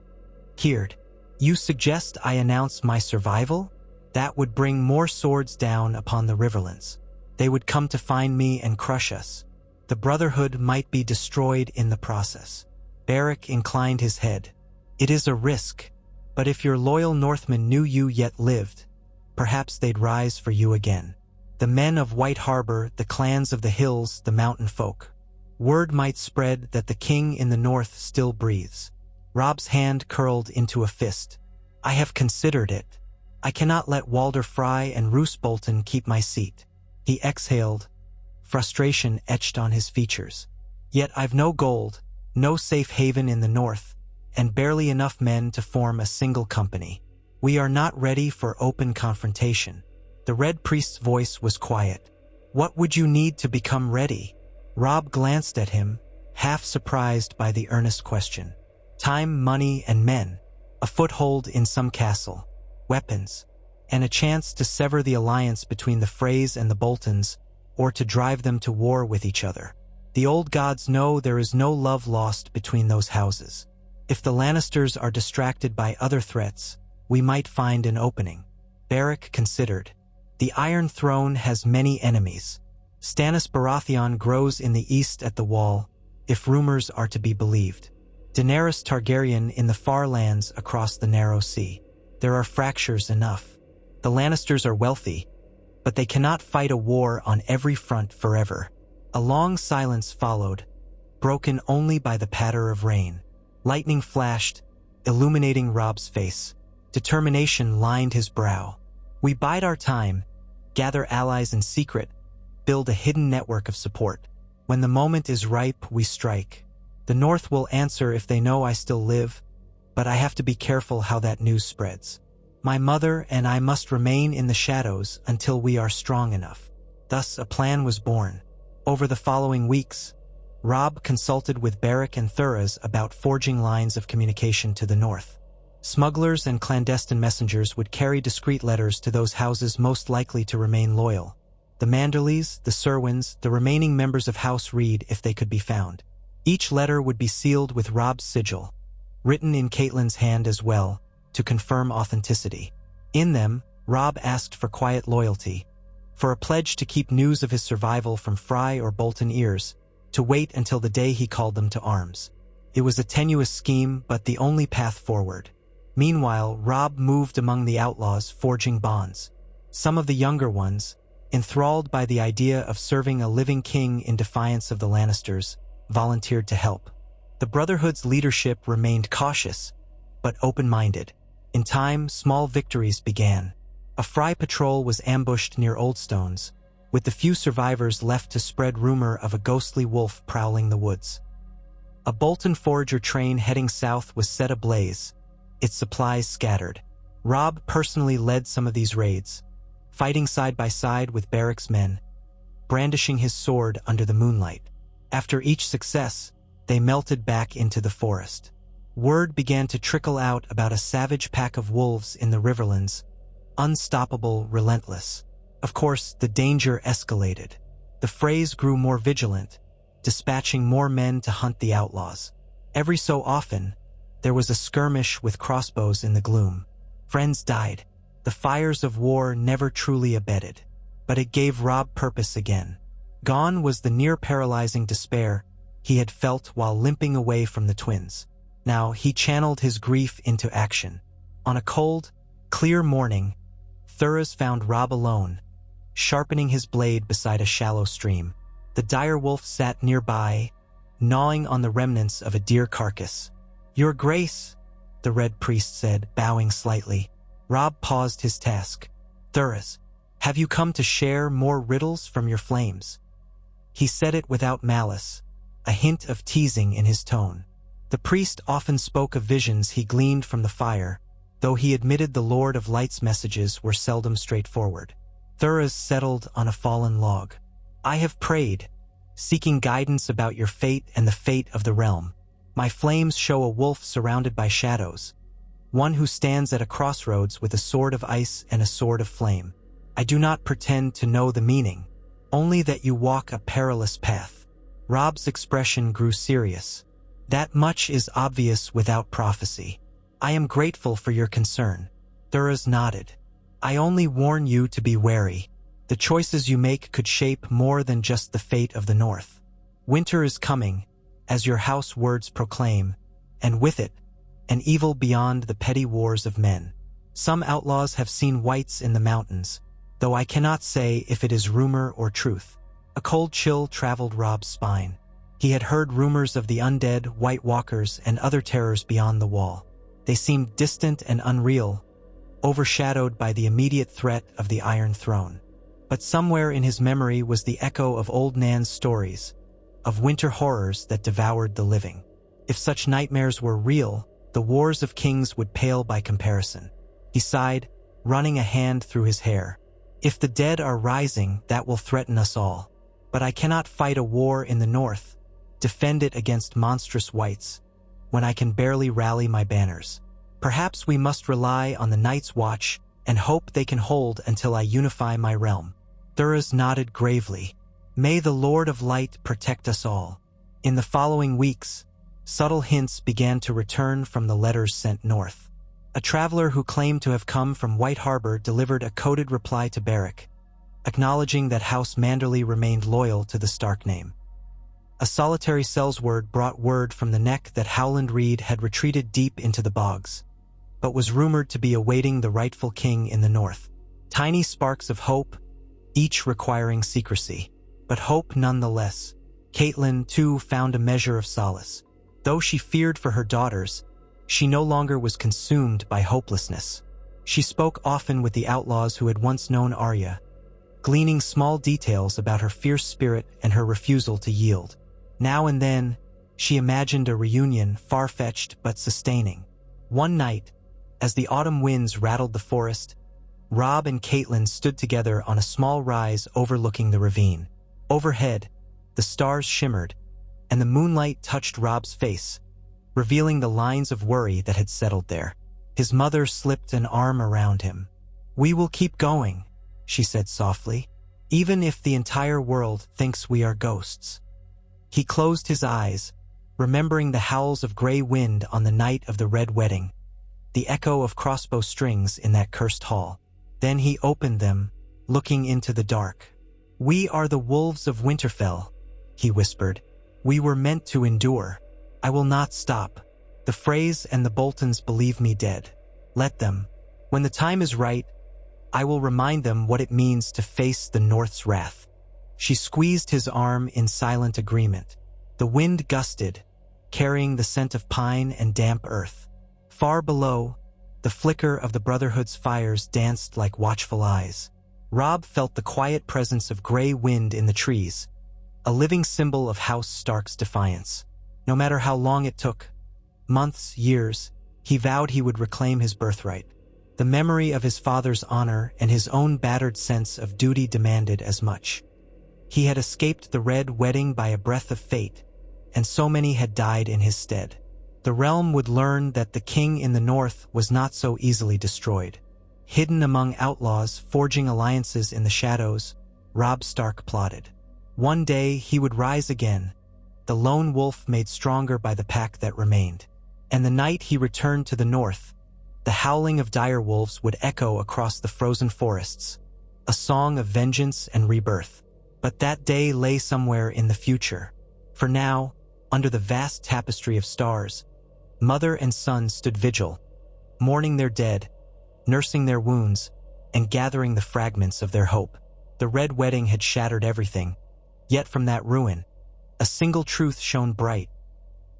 "Kyrd, you suggest I announce my survival? That would bring more swords down upon the Riverlands. They would come to find me and crush us. The Brotherhood might be destroyed in the process." Beric inclined his head. "It is a risk, but if your loyal Northmen knew you yet lived, perhaps they'd rise for you again. The men of White Harbor, the clans of the hills, the mountain folk. Word might spread that the king in the north still breathes." Robb's hand curled into a fist. "I have considered it. I cannot let Walder Frey and Roose Bolton keep my seat." He exhaled, frustration etched on his features. "Yet I've no gold, no safe haven in the north, and barely enough men to form a single company. We are not ready for open confrontation." The Red Priest's voice was quiet. "What would you need to become ready?" Robb glanced at him, half surprised by the earnest question. "Time, money, and men. A foothold in some castle. Weapons. And a chance to sever the alliance between the Freys and the Boltons, or to drive them to war with each other. The old gods know there is no love lost between those houses. If the Lannisters are distracted by other threats, we might find an opening." Beric considered. "The Iron Throne has many enemies. Stannis Baratheon grows in the east at the Wall, if rumors are to be believed. Daenerys Targaryen in the far lands across the narrow sea. There are fractures enough. The Lannisters are wealthy, but they cannot fight a war on every front forever. A long silence followed, broken only by the patter of rain. Lightning flashed, illuminating Robb's face. Determination lined his brow. We bide our time, gather allies in secret, build a hidden network of support. When the moment is ripe, we strike. The North will answer if they know I still live, but I have to be careful how that news spreads. My mother and I must remain in the shadows until we are strong enough. Thus, a plan was born. Over the following weeks, Robb consulted with Beric and Thuras about forging lines of communication to the north. Smugglers and clandestine messengers would carry discreet letters to those houses most likely to remain loyal. The Manderleys, the Serwins, the remaining members of House Reed if they could be found. Each letter would be sealed with Robb's sigil, written in Catelyn's hand as well, to confirm authenticity. In them, Robb asked for quiet loyalty, for a pledge to keep news of his survival from Fry or Bolton ears, to wait until the day he called them to arms. It was a tenuous scheme, but the only path forward. Meanwhile, Robb moved among the outlaws, forging bonds. Some of the younger ones, enthralled by the idea of serving a living king in defiance of the Lannisters, volunteered to help. The Brotherhood's leadership remained cautious, but open-minded. In time, small victories began. A Fry patrol was ambushed near Oldstones, with the few survivors left to spread rumor of a ghostly wolf prowling the woods. A Bolton forager train heading south was set ablaze, its supplies scattered. Robb personally led some of these raids, fighting side by side with Beric's men, brandishing his sword under the moonlight. After each success, they melted back into the forest. Word began to trickle out about a savage pack of wolves in the Riverlands, unstoppable, relentless. Of course, the danger escalated. The Freys grew more vigilant, dispatching more men to hunt the outlaws. Every so often, there was a skirmish with crossbows in the gloom. Friends died. The fires of war never truly abated, but it gave Robb purpose again. Gone was the near-paralyzing despair he had felt while limping away from the twins. Now he channeled his grief into action. On a cold, clear morning, Thuras found Robb alone, sharpening his blade beside a shallow stream. The direwolf sat nearby, gnawing on the remnants of a deer carcass. "Your Grace," the Red Priest said, bowing slightly. Robb paused his task. "Thuras, have you come to share more riddles from your flames?" He said it without malice, a hint of teasing in his tone. The priest often spoke of visions he gleaned from the fire, though he admitted the Lord of Light's messages were seldom straightforward. Thuras settled on a fallen log. "I have prayed, seeking guidance about your fate and the fate of the realm. My flames show a wolf surrounded by shadows, one who stands at a crossroads with a sword of ice and a sword of flame. I do not pretend to know the meaning, only that you walk a perilous path." Robb's expression grew serious. "That much is obvious without prophecy. I am grateful for your concern." Thuras nodded. "I only warn you to be wary. The choices you make could shape more than just the fate of the North. Winter is coming, as your house words proclaim, and with it, an evil beyond the petty wars of men. Some outlaws have seen whites in the mountains, though I cannot say if it is rumor or truth." A cold chill traveled Robb's spine. He had heard rumors of the undead, White Walkers, and other terrors beyond the Wall. They seemed distant and unreal, overshadowed by the immediate threat of the Iron Throne. But somewhere in his memory was the echo of old Nan's stories, of winter horrors that devoured the living. If such nightmares were real, the wars of kings would pale by comparison. He sighed, running a hand through his hair. "If the dead are rising, that will threaten us all. But I cannot fight a war in the North, defend it against monstrous whites, when I can barely rally my banners. Perhaps we must rely on the Night's Watch and hope they can hold until I unify my realm." Thuras nodded gravely. "May the Lord of Light protect us all." In the following weeks, subtle hints began to return from the letters sent north. A traveler who claimed to have come from White Harbor delivered a coded reply to Beric, acknowledging that House Manderley remained loyal to the Stark name. A solitary Sellsword brought word from the Neck that Howland Reed had retreated deep into the bogs, but was rumored to be awaiting the rightful king in the north. Tiny sparks of hope, each requiring secrecy, but hope nonetheless. Catelyn, too, found a measure of solace. Though she feared for her daughters, she no longer was consumed by hopelessness. She spoke often with the outlaws who had once known Arya, gleaning small details about her fierce spirit and her refusal to yield. Now and then, she imagined a reunion far-fetched but sustaining. One night, as the autumn winds rattled the forest, Robb and Catelyn stood together on a small rise overlooking the ravine. Overhead, the stars shimmered, and the moonlight touched Robb's face, revealing the lines of worry that had settled there. His mother slipped an arm around him. "We will keep going," she said softly, "even if the entire world thinks we are ghosts." He closed his eyes, remembering the howls of gray wind on the night of the Red Wedding, the echo of crossbow strings in that cursed hall. Then he opened them, looking into the dark. "We are the wolves of Winterfell," he whispered. "We were meant to endure. I will not stop. The Freys and the Boltons believe me dead. Let them. When the time is right, I will remind them what it means to face the North's wrath." She squeezed his arm in silent agreement. The wind gusted, carrying the scent of pine and damp earth. Far below, the flicker of the Brotherhood's fires danced like watchful eyes. Robb felt the quiet presence of gray wind in the trees, a living symbol of House Stark's defiance. No matter how long it took, months, years, he vowed he would reclaim his birthright. The memory of his father's honor and his own battered sense of duty demanded as much. He had escaped the Red Wedding by a breath of fate, and so many had died in his stead. The realm would learn that the king in the north was not so easily destroyed. Hidden among outlaws forging alliances in the shadows, Robb Stark plotted. One day he would rise again, the lone wolf made stronger by the pack that remained. And the night he returned to the north, the howling of direwolves would echo across the frozen forests, a song of vengeance and rebirth. But that day lay somewhere in the future. For now, under the vast tapestry of stars, mother and son stood vigil, mourning their dead, nursing their wounds, and gathering the fragments of their hope. The Red Wedding had shattered everything, yet from that ruin, a single truth shone bright.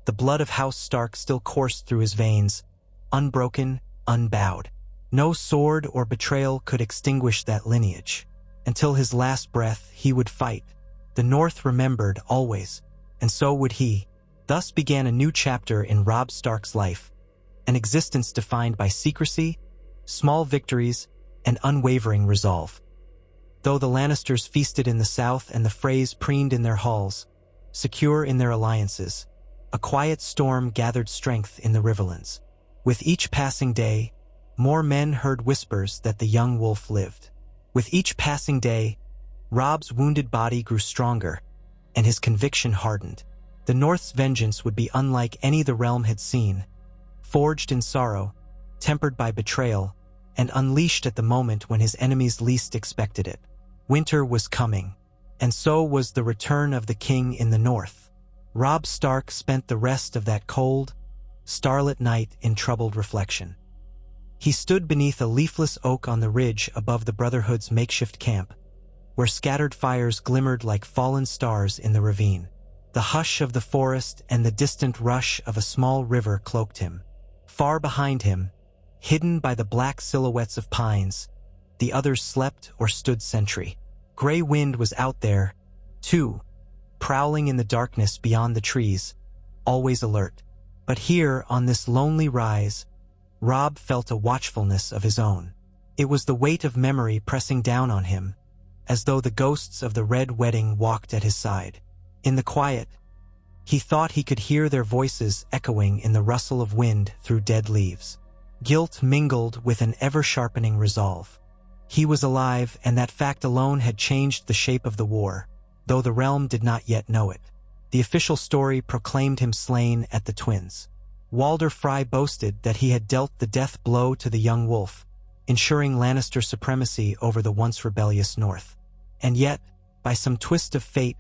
The blood of House Stark still coursed through his veins, unbroken, unbowed. No sword or betrayal could extinguish that lineage. Until his last breath, he would fight. The North remembered always, and so would he. Thus began a new chapter in Robb Stark's life, an existence defined by secrecy, small victories, and unwavering resolve. Though the Lannisters feasted in the south and the Freys preened in their halls, secure in their alliances, a quiet storm gathered strength in the Riverlands. With each passing day, more men heard whispers that the young wolf lived. With each passing day, Robb's wounded body grew stronger, and his conviction hardened. The North's vengeance would be unlike any the realm had seen, forged in sorrow, tempered by betrayal, and unleashed at the moment when his enemies least expected it. Winter was coming, and so was the return of the king in the North. Robb Stark spent the rest of that cold, starlit night in troubled reflection. He stood beneath a leafless oak on the ridge above the Brotherhood's makeshift camp, where scattered fires glimmered like fallen stars in the ravine. The hush of the forest and the distant rush of a small river cloaked him. Far behind him, hidden by the black silhouettes of pines, the others slept or stood sentry. Gray Wind was out there, too, prowling in the darkness beyond the trees, always alert. But here, on this lonely rise, Robb felt a watchfulness of his own. It was the weight of memory pressing down on him, as though the ghosts of the Red Wedding walked at his side. In the quiet, he thought he could hear their voices echoing in the rustle of wind through dead leaves. Guilt mingled with an ever-sharpening resolve. He was alive, and that fact alone had changed the shape of the war, though the realm did not yet know it. The official story proclaimed him slain at the Twins. Walder Frey boasted that he had dealt the death blow to the young wolf, ensuring Lannister supremacy over the once rebellious North. And yet, by some twist of fate,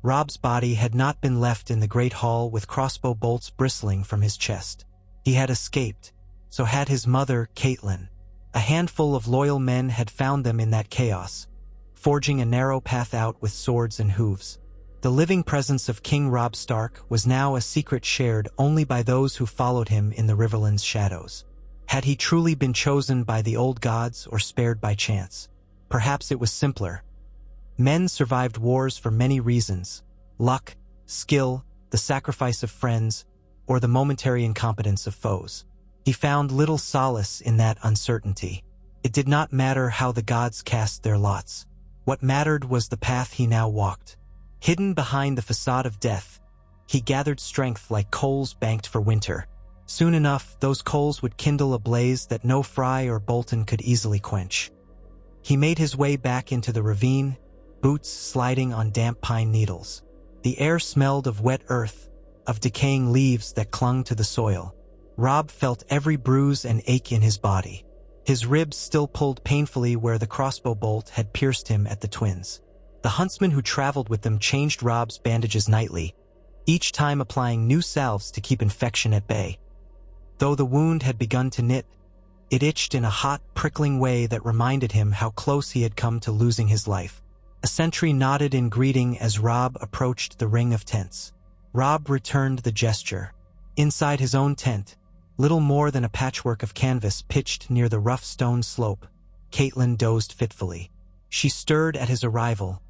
Robb's body had not been left in the great hall with crossbow bolts bristling from his chest. He had escaped, so had his mother, Caitlin. A handful of loyal men had found them in that chaos, forging a narrow path out with swords and hooves. The living presence of King Robb Stark was now a secret shared only by those who followed him in the Riverland's shadows. Had he truly been chosen by the old gods or spared by chance? Perhaps it was simpler. Men survived wars for many reasons: luck, skill, the sacrifice of friends, or the momentary incompetence of foes. He found little solace in that uncertainty. It did not matter how the gods cast their lots. What mattered was the path he now walked. Hidden behind the facade of death, he gathered strength like coals banked for winter. Soon enough, those coals would kindle a blaze that no Fry or Bolton could easily quench. He made his way back into the ravine, boots sliding on damp pine needles. The air smelled of wet earth, of decaying leaves that clung to the soil. Robb felt every bruise and ache in his body. His ribs still pulled painfully where the crossbow bolt had pierced him at the twins. The huntsman who traveled with them changed Robb's bandages nightly, each time applying new salves to keep infection at bay. Though the wound had begun to knit, it itched in a hot, prickling way that reminded him how close he had come to losing his life. A sentry nodded in greeting as Robb approached the ring of tents. Robb returned the gesture. Inside his own tent, little more than a patchwork of canvas pitched near the rough stone slope, Caitlin dozed fitfully. She stirred at his arrival,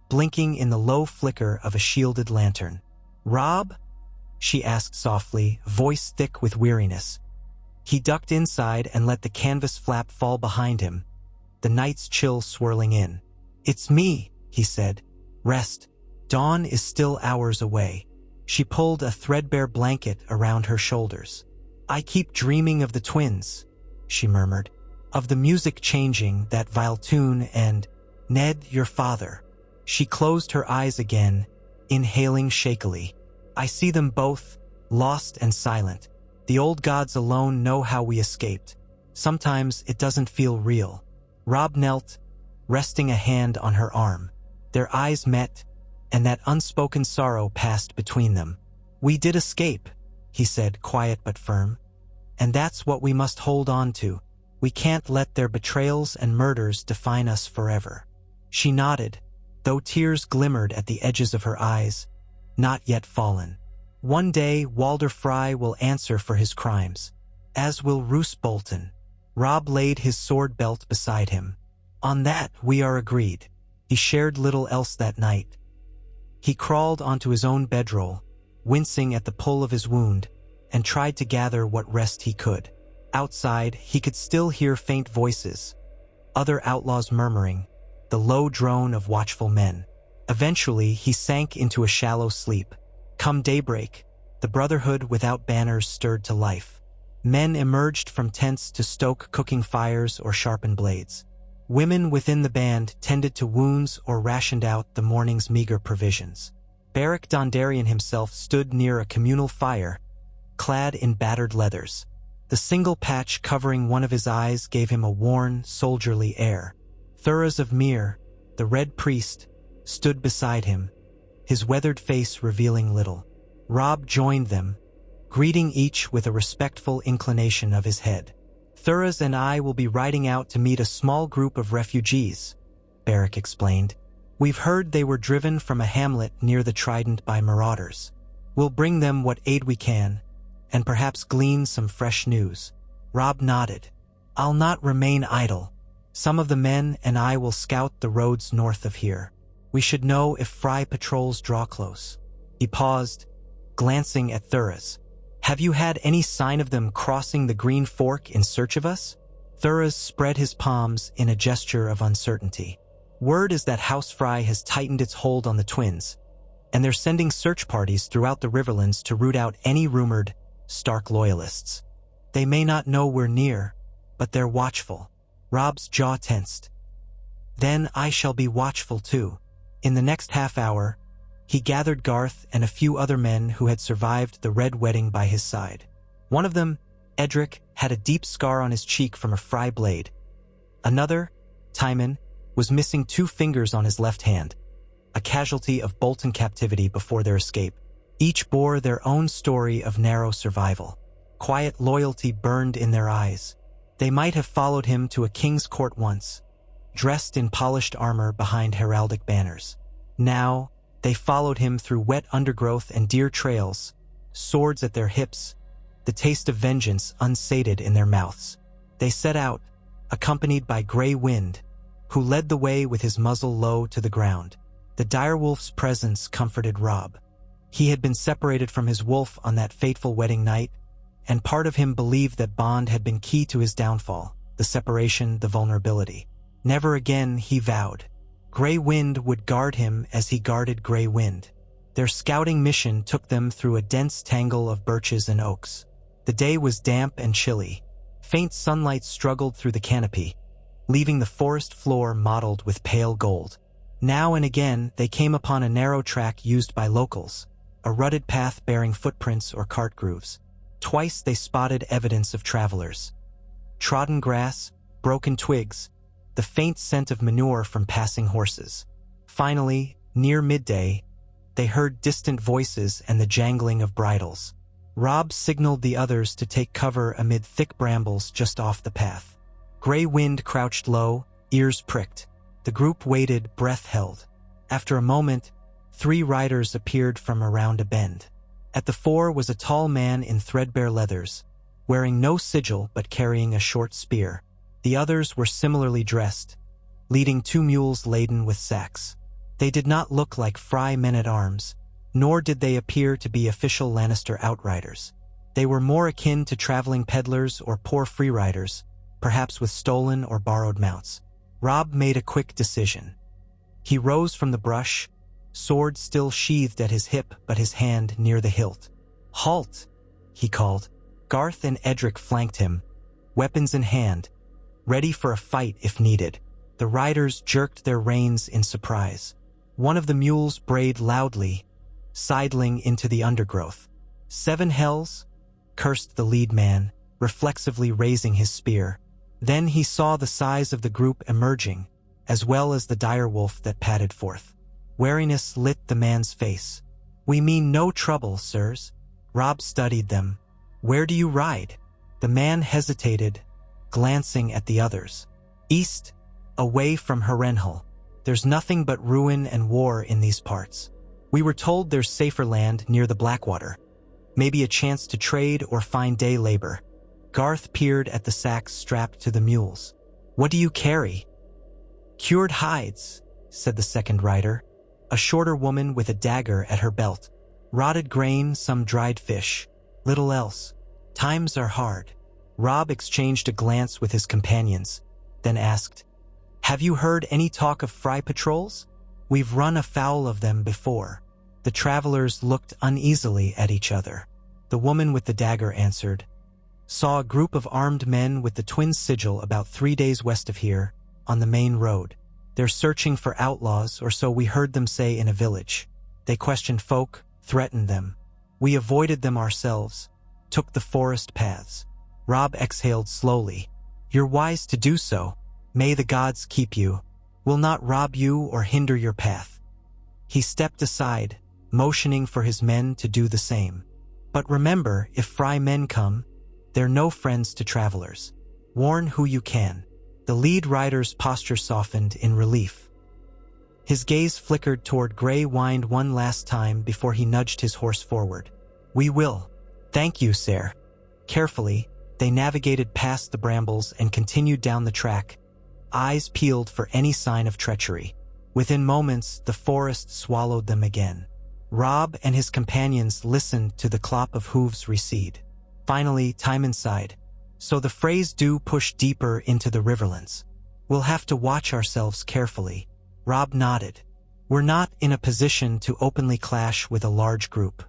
blinking in the low flicker of a shielded lantern. "Robb?" she asked softly, voice thick with weariness. He ducked inside and let the canvas flap fall behind him, the night's chill swirling in. "It's me," he said. "Rest. Dawn is still hours away." She pulled a threadbare blanket around her shoulders. "I keep dreaming of the twins," she murmured. "Of the music changing, that vile tune, and Ned, your father." She closed her eyes again, inhaling shakily. "I see them both, lost and silent. The old gods alone know how we escaped. Sometimes it doesn't feel real." Robb knelt, resting a hand on her arm. Their eyes met, and that unspoken sorrow passed between them. "We did escape," he said, quiet but firm. "And that's what we must hold on to. We can't let their betrayals and murders define us forever." She nodded, though tears glimmered at the edges of her eyes, not yet fallen. "One day Walder Frye will answer for his crimes, as will Roose Bolton." Robb laid his sword belt beside him. "On that we are agreed." He shared little else that night. He crawled onto his own bedroll, wincing at the pull of his wound, and tried to gather what rest he could. Outside, he could still hear faint voices, other outlaws murmuring, the low drone of watchful men. Eventually, he sank into a shallow sleep. Come daybreak, the Brotherhood without banners stirred to life. Men emerged from tents to stoke cooking fires or sharpen blades. Women within the band tended to wounds or rationed out the morning's meager provisions. Beric Dondarrion himself stood near a communal fire, clad in battered leathers. The single patch covering one of his eyes gave him a worn, soldierly air. Thuras of Myr, the Red Priest, stood beside him, his weathered face revealing little. Robb joined them, greeting each with a respectful inclination of his head. "Thuras and I will be riding out to meet a small group of refugees," Beric explained. "We've heard they were driven from a hamlet near the Trident by marauders. We'll bring them what aid we can, and perhaps glean some fresh news." Robb nodded. "I'll not remain idle. Some of the men and I will scout the roads north of here. We should know if Frye patrols draw close." He paused, glancing at Thuras. "Have you had any sign of them crossing the Green Fork in search of us?" Thuras spread his palms in a gesture of uncertainty. "Word is that House Frye has tightened its hold on the twins, and they're sending search parties throughout the Riverlands to root out any rumored Stark loyalists. They may not know we're near, but they're watchful." Robb's jaw tensed. "Then I shall be watchful too." In the next half hour, he gathered Garth and a few other men who had survived the Red Wedding by his side. One of them, Edric, had a deep scar on his cheek from a Frye blade. Another, Timon, was missing 2 fingers on his left hand, a casualty of Bolton captivity before their escape. Each bore their own story of narrow survival. Quiet loyalty burned in their eyes. They might have followed him to a king's court once, dressed in polished armor behind heraldic banners. Now, they followed him through wet undergrowth and deer trails, swords at their hips, the taste of vengeance unsated in their mouths. They set out, accompanied by Grey Wind, who led the way with his muzzle low to the ground. The direwolf's presence comforted Robb. He had been separated from his wolf on that fateful wedding night, and part of him believed that bond had been key to his downfall, the separation, the vulnerability. Never again, he vowed. Grey Wind would guard him as he guarded Grey Wind. Their scouting mission took them through a dense tangle of birches and oaks. The day was damp and chilly. Faint sunlight struggled through the canopy, leaving the forest floor mottled with pale gold. Now and again, they came upon a narrow track used by locals, a rutted path bearing footprints or cart grooves. Twice they spotted evidence of travelers. Trodden grass, broken twigs, the faint scent of manure from passing horses. Finally, near midday, they heard distant voices and the jangling of bridles. Robb signaled the others to take cover amid thick brambles just off the path. Grey Wind crouched low, ears pricked. The group waited, breath held. After a moment, 3 riders appeared from around a bend. At the fore was a tall man in threadbare leathers, wearing no sigil but carrying a short spear. The others were similarly dressed, leading 2 mules laden with sacks. They did not look like Frey men-at-arms, nor did they appear to be official Lannister outriders. They were more akin to traveling peddlers or poor freeriders, perhaps with stolen or borrowed mounts. Robb made a quick decision. He rose from the brush, sword still sheathed at his hip but his hand near the hilt. "Halt!" he called. Garth and Edric flanked him, weapons in hand, ready for a fight if needed. The riders jerked their reins in surprise. One of the mules brayed loudly, sidling into the undergrowth. "7 hells?" cursed the lead man, reflexively raising his spear. Then he saw the size of the group emerging, as well as the direwolf that padded forth. Wariness lit the man's face. "We mean no trouble, sirs." Robb studied them. "Where do you ride?" The man hesitated, glancing at the others. "East, away from Harrenhal. There's nothing but ruin and war in these parts. We were told there's safer land near the Blackwater. Maybe a chance to trade or find day labor." Garth peered at the sacks strapped to the mules. "What do you carry?" "Cured hides," said the second rider, a shorter woman with a dagger at her belt. "Rotted grain, some dried fish. Little else. Times are hard." Robb exchanged a glance with his companions, then asked, "Have you heard any talk of Frey patrols? We've run afoul of them before." The travelers looked uneasily at each other. The woman with the dagger answered, "Saw a group of armed men with the twin sigil about 3 days west of here, on the main road. They're searching for outlaws, or so we heard them say in a village. They questioned folk, threatened them. We avoided them ourselves, took the forest paths." Robb exhaled slowly. "You're wise to do so. May the gods keep you. Will not rob you or hinder your path." He stepped aside, motioning for his men to do the same. "But remember, if Frey men come, they're no friends to travelers. Warn who you can." The lead rider's posture softened in relief. His gaze flickered toward Grey Wind one last time before he nudged his horse forward. "We will." "Thank you, sir." Carefully, they navigated past the brambles and continued down the track, eyes peeled for any sign of treachery. Within moments, the forest swallowed them again. Robb and his companions listened to the clop of hooves recede. Finally, Timon sighed. "So the Freys do push deeper into the riverlands. We'll have to watch ourselves carefully." Robb nodded. "We're not in a position to openly clash with a large group.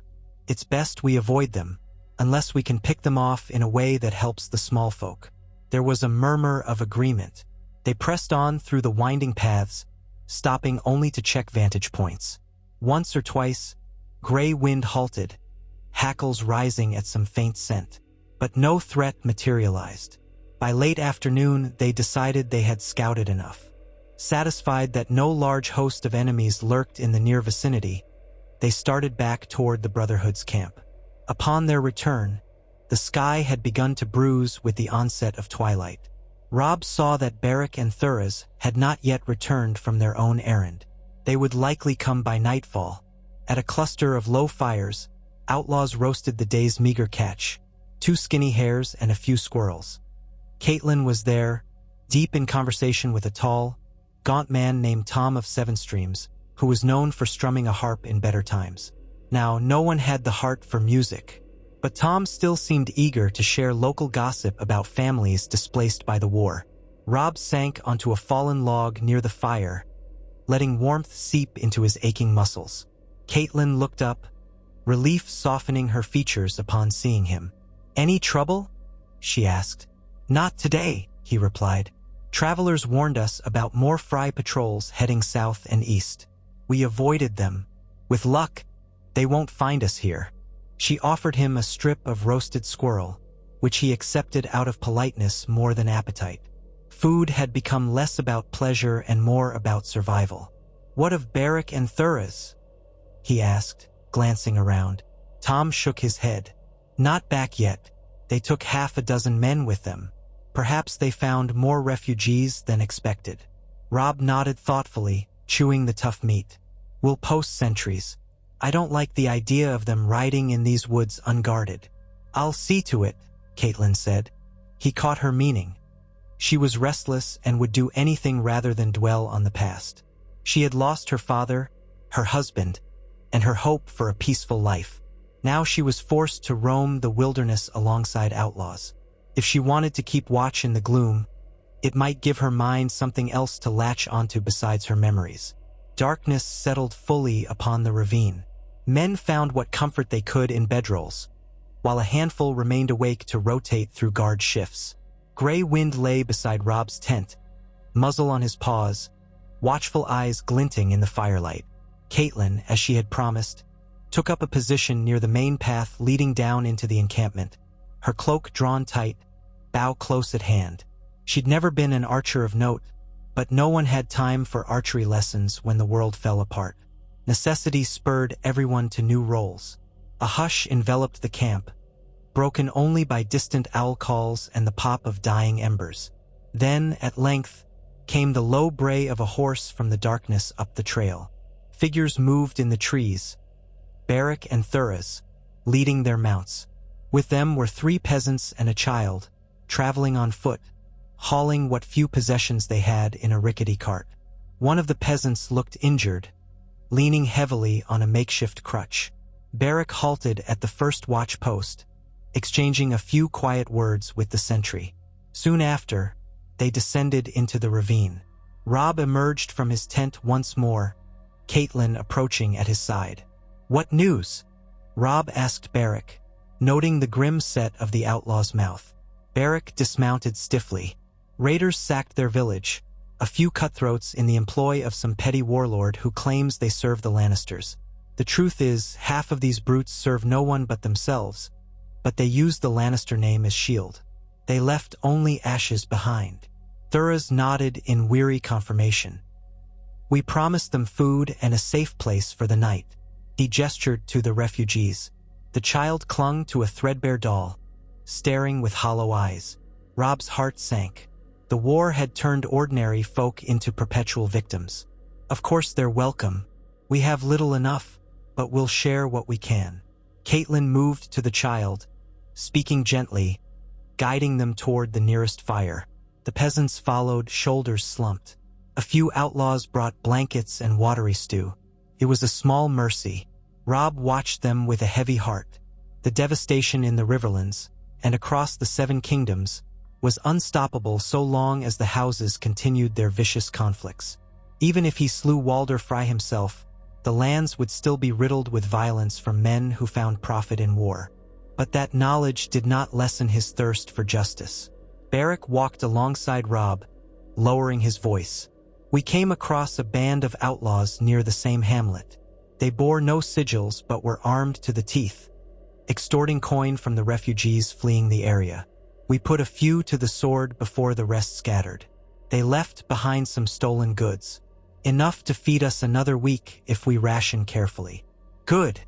It's best we avoid them, unless we can pick them off in a way that helps the small folk." There was a murmur of agreement. They pressed on through the winding paths, stopping only to check vantage points. Once or twice, Grey Wind halted, hackles rising at some faint scent. But no threat materialized. By late afternoon, they decided they had scouted enough. Satisfied that no large host of enemies lurked in the near vicinity, they started back toward the Brotherhood's camp. Upon their return, the sky had begun to bruise with the onset of twilight. Robb saw that Beric and Thuras had not yet returned from their own errand. They would likely come by nightfall. At a cluster of low fires, outlaws roasted the day's meager catch, 2 skinny hares and a few squirrels. Caitlin was there, deep in conversation with a tall, gaunt man named Tom of Seven Streams, who was known for strumming a harp in better times. Now, no one had the heart for music, but Tom still seemed eager to share local gossip about families displaced by the war. Robb sank onto a fallen log near the fire, letting warmth seep into his aching muscles. Caitlin looked up, relief softening her features upon seeing him. "Any trouble?" she asked. "Not today," he replied. "Travelers warned us about more fry patrols heading south and east. We avoided them. With luck, they won't find us here." She offered him a strip of roasted squirrel, which he accepted out of politeness more than appetite. Food had become less about pleasure and more about survival. "What of Beric and Thuras?" he asked, glancing around. Tom shook his head. "Not back yet. They took 6 men with them. Perhaps they found more refugees than expected." Robb nodded thoughtfully, chewing the tough meat. "We'll post sentries. I don't like the idea of them riding in these woods unguarded." "I'll see to it," Caitlin said. He caught her meaning. She was restless and would do anything rather than dwell on the past. She had lost her father, her husband, and her hope for a peaceful life. Now she was forced to roam the wilderness alongside outlaws. If she wanted to keep watch in the gloom, it might give her mind something else to latch onto besides her memories. Darkness settled fully upon the ravine. Men found what comfort they could in bedrolls, while a handful remained awake to rotate through guard shifts. Gray Wind lay beside Robb's tent, muzzle on his paws, watchful eyes glinting in the firelight. Caitlin, as she had promised, took up a position near the main path leading down into the encampment, her cloak drawn tight, bow close at hand. She'd never been an archer of note, but no one had time for archery lessons when the world fell apart. Necessity spurred everyone to new roles. A hush enveloped the camp, broken only by distant owl calls and the pop of dying embers. Then, at length, came the low bray of a horse from the darkness up the trail. Figures moved in the trees, Beric and Thuras, leading their mounts. With them were 3 peasants and a child, traveling on foot, hauling what few possessions they had in a rickety cart. One of the peasants looked injured, leaning heavily on a makeshift crutch. Beric halted at the first watch post, exchanging a few quiet words with the sentry. Soon after, they descended into the ravine. Robb emerged from his tent once more, Caitlin approaching at his side. "What news?" Robb asked Beric, noting the grim set of the outlaw's mouth. Beric dismounted stiffly. "Raiders sacked their village, a few cutthroats in the employ of some petty warlord who claims they serve the Lannisters. The truth is, half of these brutes serve no one but themselves, but they used the Lannister name as shield. They left only ashes behind." Thuras nodded in weary confirmation. "We promised them food and a safe place for the night." He gestured to the refugees. The child clung to a threadbare doll, staring with hollow eyes. Robb's heart sank. The war had turned ordinary folk into perpetual victims. "Of course they're welcome. We have little enough, but we'll share what we can." Caitlin moved to the child, speaking gently, guiding them toward the nearest fire. The peasants followed, shoulders slumped. A few outlaws brought blankets and watery stew. It was a small mercy. Robb watched them with a heavy heart. The devastation in the Riverlands, and across the 7 kingdoms, was unstoppable so long as the houses continued their vicious conflicts. Even if he slew Walder Frey himself, the lands would still be riddled with violence from men who found profit in war. But that knowledge did not lessen his thirst for justice. Beric walked alongside Robb, lowering his voice. "We came across a band of outlaws near the same hamlet. They bore no sigils but were armed to the teeth, extorting coin from the refugees fleeing the area. We put a few to the sword before the rest scattered." They left behind some stolen goods. Enough to feed us another week if we ration carefully. Good,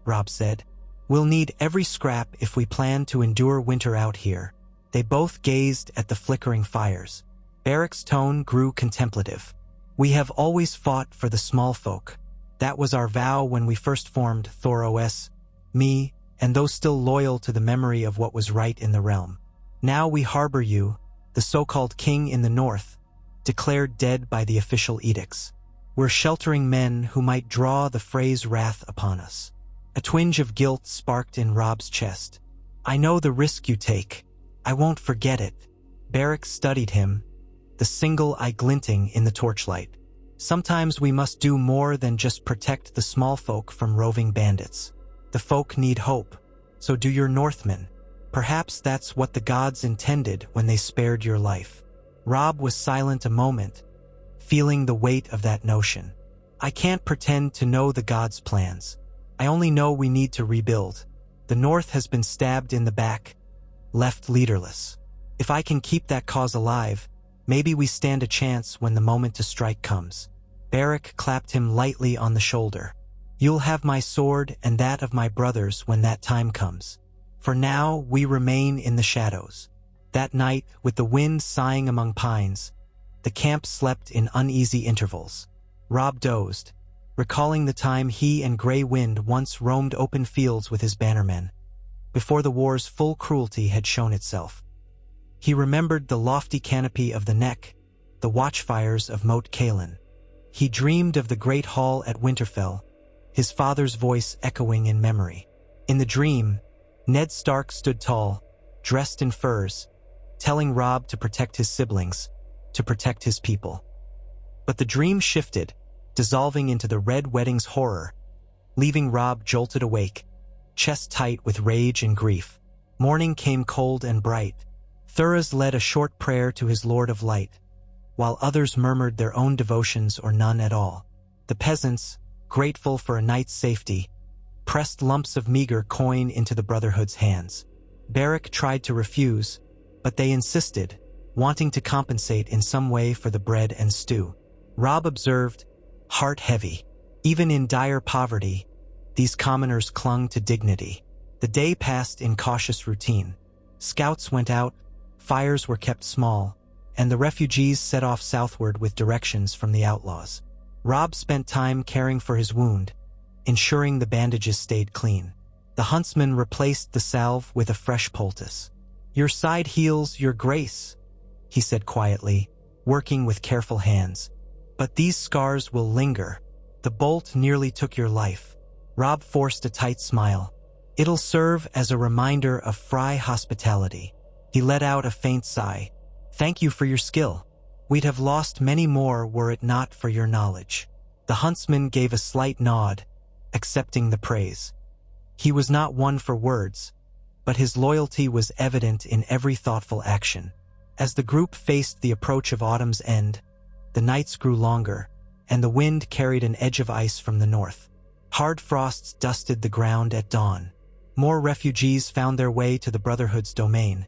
Robb said. We'll need every scrap if we plan to endure winter out here. They both gazed at the flickering fires. Barrick's tone grew contemplative. We have always fought for the small folk. That was our vow when we first formed Thor-OS, me, and those still loyal to the memory of what was right in the realm. Now we harbor you, the so-called king in the north, declared dead by the official edicts. We're sheltering men who might draw the Frey's wrath upon us. A twinge of guilt sparked in Robb's chest. I know the risk you take. I won't forget it. Barrick studied him, the single eye glinting in the torchlight. Sometimes we must do more than just protect the small folk from roving bandits. The folk need hope, so do your Northmen. Perhaps that's what the gods intended when they spared your life. Robb was silent a moment, feeling the weight of that notion. I can't pretend to know the gods' plans. I only know we need to rebuild. The North has been stabbed in the back, left leaderless. If I can keep that cause alive, maybe we stand a chance when the moment to strike comes. Barrick clapped him lightly on the shoulder. You'll have my sword and that of my brothers when that time comes. For now, we remain in the shadows. That night, with the wind sighing among pines, the camp slept in uneasy intervals. Robb dozed, recalling the time he and Grey Wind once roamed open fields with his bannermen, before the war's full cruelty had shown itself. He remembered the lofty canopy of the Neck, the watchfires of Moat Cailin. He dreamed of the great hall at Winterfell, his father's voice echoing in memory. In the dream, Ned Stark stood tall, dressed in furs, telling Robb to protect his siblings, to protect his people. But the dream shifted, dissolving into the Red Wedding's horror, leaving Robb jolted awake, chest tight with rage and grief. Morning came cold and bright. Thuras led a short prayer to his Lord of Light, while others murmured their own devotions or none at all. The peasants, grateful for a night's safety, pressed lumps of meager coin into the Brotherhood's hands. Barrick tried to refuse, but they insisted, wanting to compensate in some way for the bread and stew. Robb observed, heart heavy. Even in dire poverty, these commoners clung to dignity. The day passed in cautious routine. Scouts went out, fires were kept small, and the refugees set off southward with directions from the outlaws. Robb spent time caring for his wound, ensuring the bandages stayed clean. The huntsman replaced the salve with a fresh poultice. Your side heals, your grace, he said quietly, working with careful hands. But these scars will linger. The bolt nearly took your life. Robb forced a tight smile. It'll serve as a reminder of Frey hospitality. He let out a faint sigh. Thank you for your skill. We'd have lost many more were it not for your knowledge. The huntsman gave a slight nod, accepting the praise. He was not one for words, but his loyalty was evident in every thoughtful action. As the group faced the approach of autumn's end, the nights grew longer, and the wind carried an edge of ice from the north. Hard frosts dusted the ground at dawn. More refugees found their way to the Brotherhood's domain,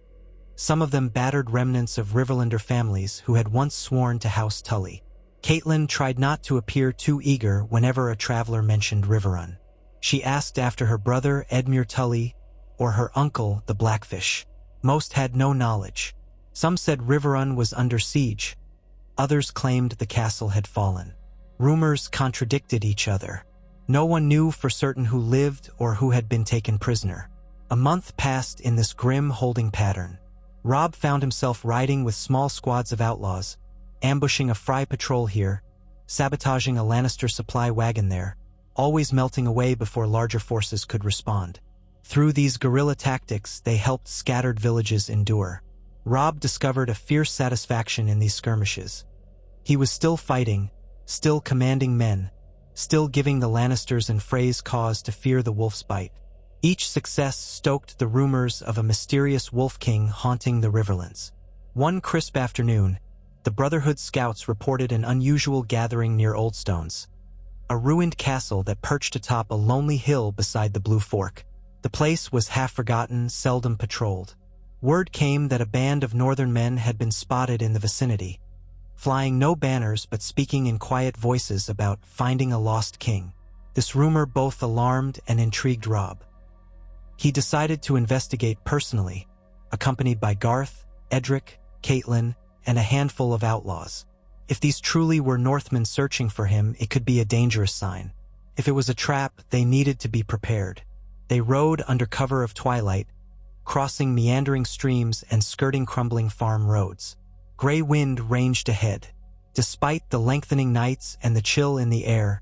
some of them battered remnants of Riverlander families who had once sworn to House Tully. Caitlin tried not to appear too eager whenever a traveler mentioned Riverrun. She asked after her brother Edmure Tully or her uncle the Blackfish. Most had no knowledge. Some said Riverrun was under siege. Others claimed the castle had fallen. Rumors contradicted each other. No one knew for certain who lived or who had been taken prisoner. A month passed in this grim holding pattern. Robb found himself riding with small squads of outlaws, ambushing a Frey patrol here, sabotaging a Lannister supply wagon there, always melting away before larger forces could respond. Through these guerrilla tactics, they helped scattered villages endure. Robb discovered a fierce satisfaction in these skirmishes. He was still fighting, still commanding men, still giving the Lannisters and Freys cause to fear the wolf's bite. Each success stoked the rumors of a mysterious wolf king haunting the Riverlands. One crisp afternoon, the Brotherhood scouts reported an unusual gathering near Oldstones, a ruined castle that perched atop a lonely hill beside the Blue Fork. The place was half-forgotten, seldom patrolled. Word came that a band of northern men had been spotted in the vicinity, flying no banners but speaking in quiet voices about finding a lost king. This rumor both alarmed and intrigued Robb. He decided to investigate personally, accompanied by Garth, Edric, Caitlin, and a handful of outlaws. If these truly were Northmen searching for him, it could be a dangerous sign. If it was a trap, they needed to be prepared. They rode under cover of twilight, crossing meandering streams and skirting crumbling farm roads. Gray wind ranged ahead. Despite the lengthening nights and the chill in the air,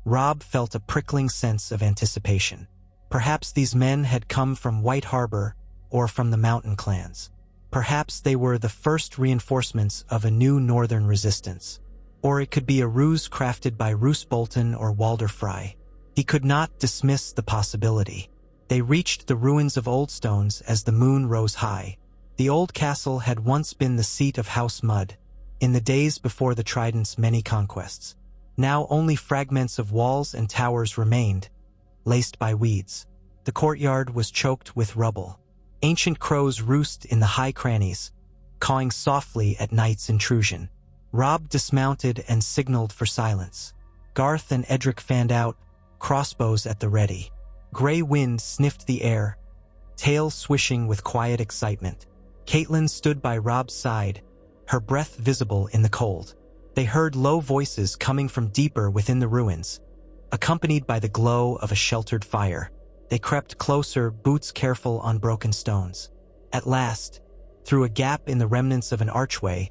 Robb felt a prickling sense of anticipation. Perhaps these men had come from White Harbor or from the mountain clans. Perhaps they were the first reinforcements of a new northern resistance. Or it could be a ruse crafted by Roose Bolton or Walder Frey. He could not dismiss the possibility. They reached the ruins of Oldstones as the moon rose high. The old castle had once been the seat of House Mud, in the days before the Trident's many conquests. Now only fragments of walls and towers remained, laced by weeds. The courtyard was choked with rubble. Ancient crows roost in the high crannies, cawing softly at night's intrusion. Robb dismounted and signaled for silence. Garth and Edric fanned out, crossbows at the ready. Gray wind sniffed the air, tail swishing with quiet excitement. Caitlin stood by Robb's side, her breath visible in the cold. They heard low voices coming from deeper within the ruins, accompanied by the glow of a sheltered fire. They crept closer, boots careful on broken stones. At last, through a gap in the remnants of an archway,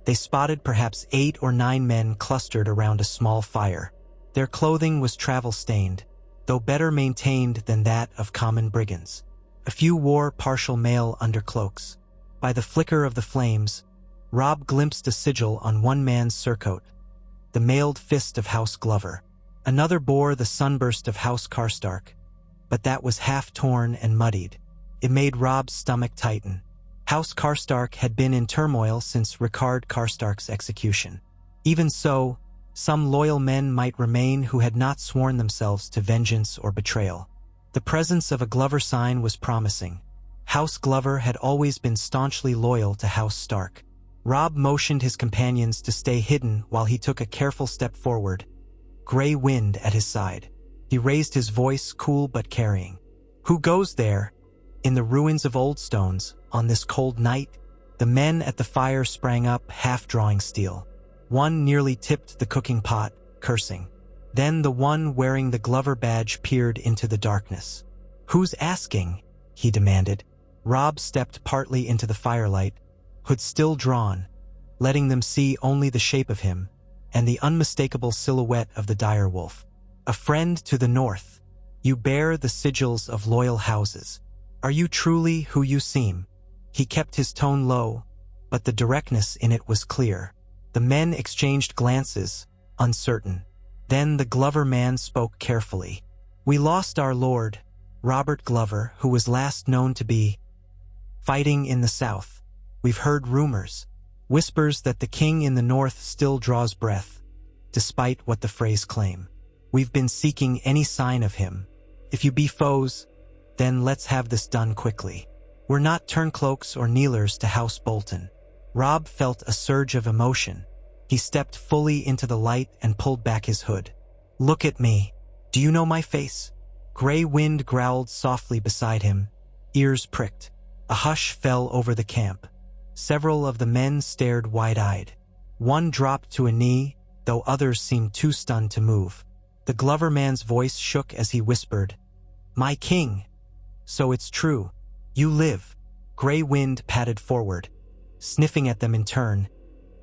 they spotted perhaps 8 or 9 men clustered around a small fire. Their clothing was travel-stained, though better maintained than that of common brigands. A few wore partial mail undercloaks. By the flicker of the flames, Robb glimpsed a sigil on one man's surcoat, the mailed fist of House Glover. Another bore the sunburst of House Karstark, but that was half-torn and muddied. It made Robb's stomach tighten. House Karstark had been in turmoil since Rickard Karstark's execution. Even so, some loyal men might remain who had not sworn themselves to vengeance or betrayal. The presence of a Glover sign was promising. House Glover had always been staunchly loyal to House Stark. Robb motioned his companions to stay hidden while he took a careful step forward, gray wind at his side. He raised his voice, cool but carrying. "Who goes there? In the ruins of Oldstones, on this cold night?" The men at the fire sprang up, half drawing steel. One nearly tipped the cooking pot, cursing. Then the one wearing the Glover badge peered into the darkness. "Who's asking?" he demanded. Robb stepped partly into the firelight, hood still drawn, letting them see only the shape of him and the unmistakable silhouette of the dire wolf. "A friend to the north. You bear the sigils of loyal houses. Are you truly who you seem?" He kept his tone low, but the directness in it was clear. The men exchanged glances, uncertain. Then the Glover man spoke carefully. "We lost our lord, Robert Glover, who was last known to be fighting in the south. We've heard rumors, whispers that the king in the north still draws breath, despite what the Freys claim. We've been seeking any sign of him. If you be foes, then let's have this done quickly. We're not turncloaks or kneelers to House Bolton." Robb felt a surge of emotion. He stepped fully into the light and pulled back his hood. "Look at me. Do you know my face?" Gray wind growled softly beside him, ears pricked. A hush fell over the camp. Several of the men stared wide-eyed. One dropped to a knee, though others seemed too stunned to move. The Glover man's voice shook as he whispered, "My king! So it's true. You live." Gray wind patted forward, sniffing at them in turn,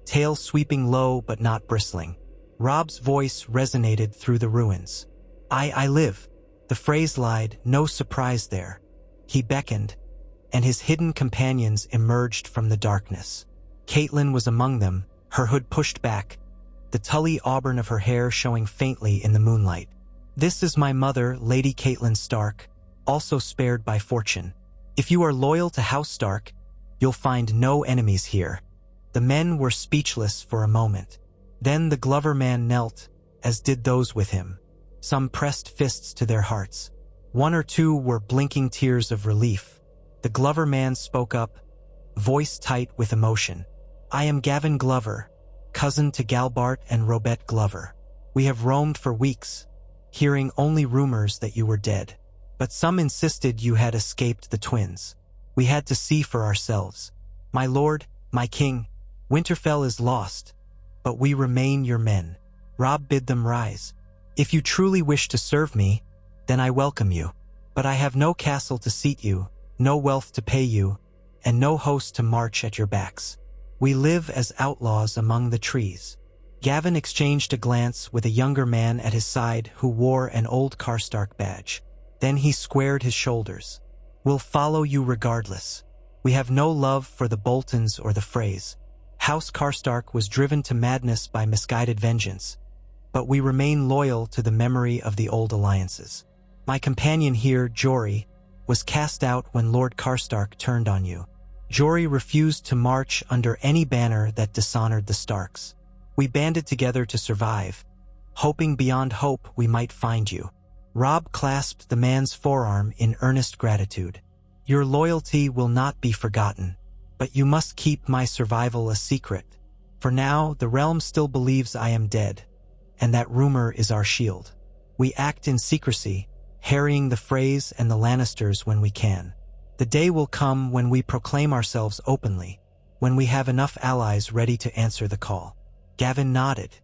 tail sweeping low but not bristling. Robb's voice resonated through the ruins. I live." The phrase lied, no surprise there. He beckoned, and his hidden companions emerged from the darkness. Caitlin was among them, her hood pushed back, the tully auburn of her hair showing faintly in the moonlight. "This is my mother, Lady Caitlin Stark, also spared by fortune. If you are loyal to House Stark, you'll find no enemies here." The men were speechless for a moment. Then the Glover man knelt, as did those with him. Some pressed fists to their hearts. One or two were blinking tears of relief. The Glover man spoke up, voice tight with emotion. "I am Gavin Glover, cousin to Galbart and Robert Glover. We have roamed for weeks, hearing only rumors that you were dead. But some insisted you had escaped the twins. We had to see for ourselves. My lord, my king, Winterfell is lost, but we remain your men. Robb bid them rise. If you truly wish to serve me, then I welcome you. But I have no castle to seat you, no wealth to pay you, and no host to march at your backs. We live as outlaws among the trees. Gavin exchanged a glance with a younger man at his side who wore an old Karstark badge. Then he squared his shoulders. We'll follow you regardless. We have no love for the Boltons or the Freys. House Karstark was driven to madness by misguided vengeance, but we remain loyal to the memory of the old alliances. My companion here, Jory, was cast out when Lord Karstark turned on you. Jory refused to march under any banner that dishonored the Starks. We banded together to survive, hoping beyond hope we might find you. Robb clasped the man's forearm in earnest gratitude. Your loyalty will not be forgotten, but you must keep my survival a secret. For now, the realm still believes I am dead, and that rumor is our shield. We act in secrecy, harrying the Freys and the Lannisters when we can. The day will come when we proclaim ourselves openly, when we have enough allies ready to answer the call. Gavin nodded.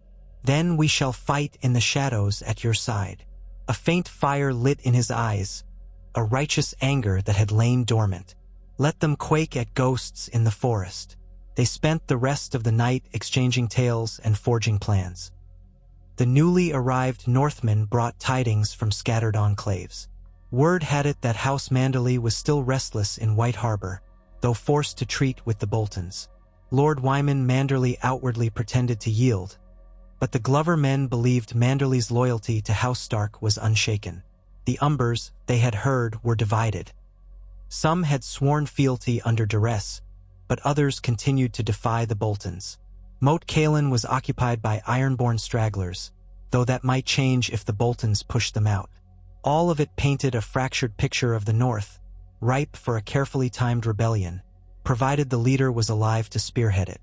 Then we shall fight in the shadows at your side. A faint fire lit in his eyes, a righteous anger that had lain dormant. Let them quake at ghosts in the forest. They spent the rest of the night exchanging tales and forging plans. The newly arrived Northmen brought tidings from scattered enclaves. Word had it that House Manderley was still restless in White Harbor, though forced to treat with the Boltons. Lord Wyman Manderley outwardly pretended to yield, but the Glover men believed Manderley's loyalty to House Stark was unshaken. The Umbers, they had heard, were divided. Some had sworn fealty under duress, but others continued to defy the Boltons. Moat Cailin was occupied by Ironborn stragglers, though that might change if the Boltons pushed them out. All of it painted a fractured picture of the North, ripe for a carefully timed rebellion, provided the leader was alive to spearhead it.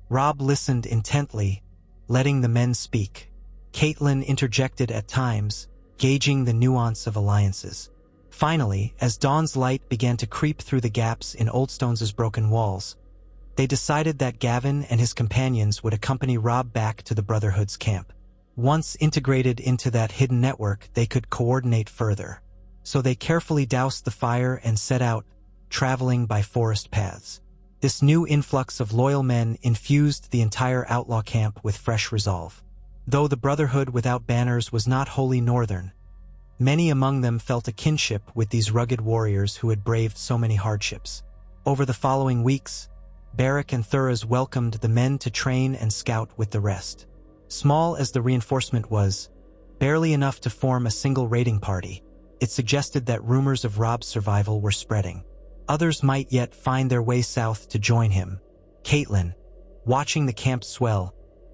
Robb listened intently, letting the men speak. Caitlin interjected at times, gauging the nuance of alliances. Finally, as dawn's light began to creep through the gaps in Oldstone's broken walls, they decided that Gavin and his companions would accompany Robb back to the Brotherhood's camp. Once integrated into that hidden network, they could coordinate further. So they carefully doused the fire and set out, traveling by forest paths. This new influx of loyal men infused the entire outlaw camp with fresh resolve. Though the Brotherhood without banners was not wholly northern, many among them felt a kinship with these rugged warriors who had braved so many hardships. Over the following weeks, Beric and Thuras welcomed the men to train and scout with the rest. Small as the reinforcement was, barely enough to form a single raiding party, it suggested that rumors of Robb's survival were spreading. Others might yet find their way south to join him. Caitlin, watching the camp swell,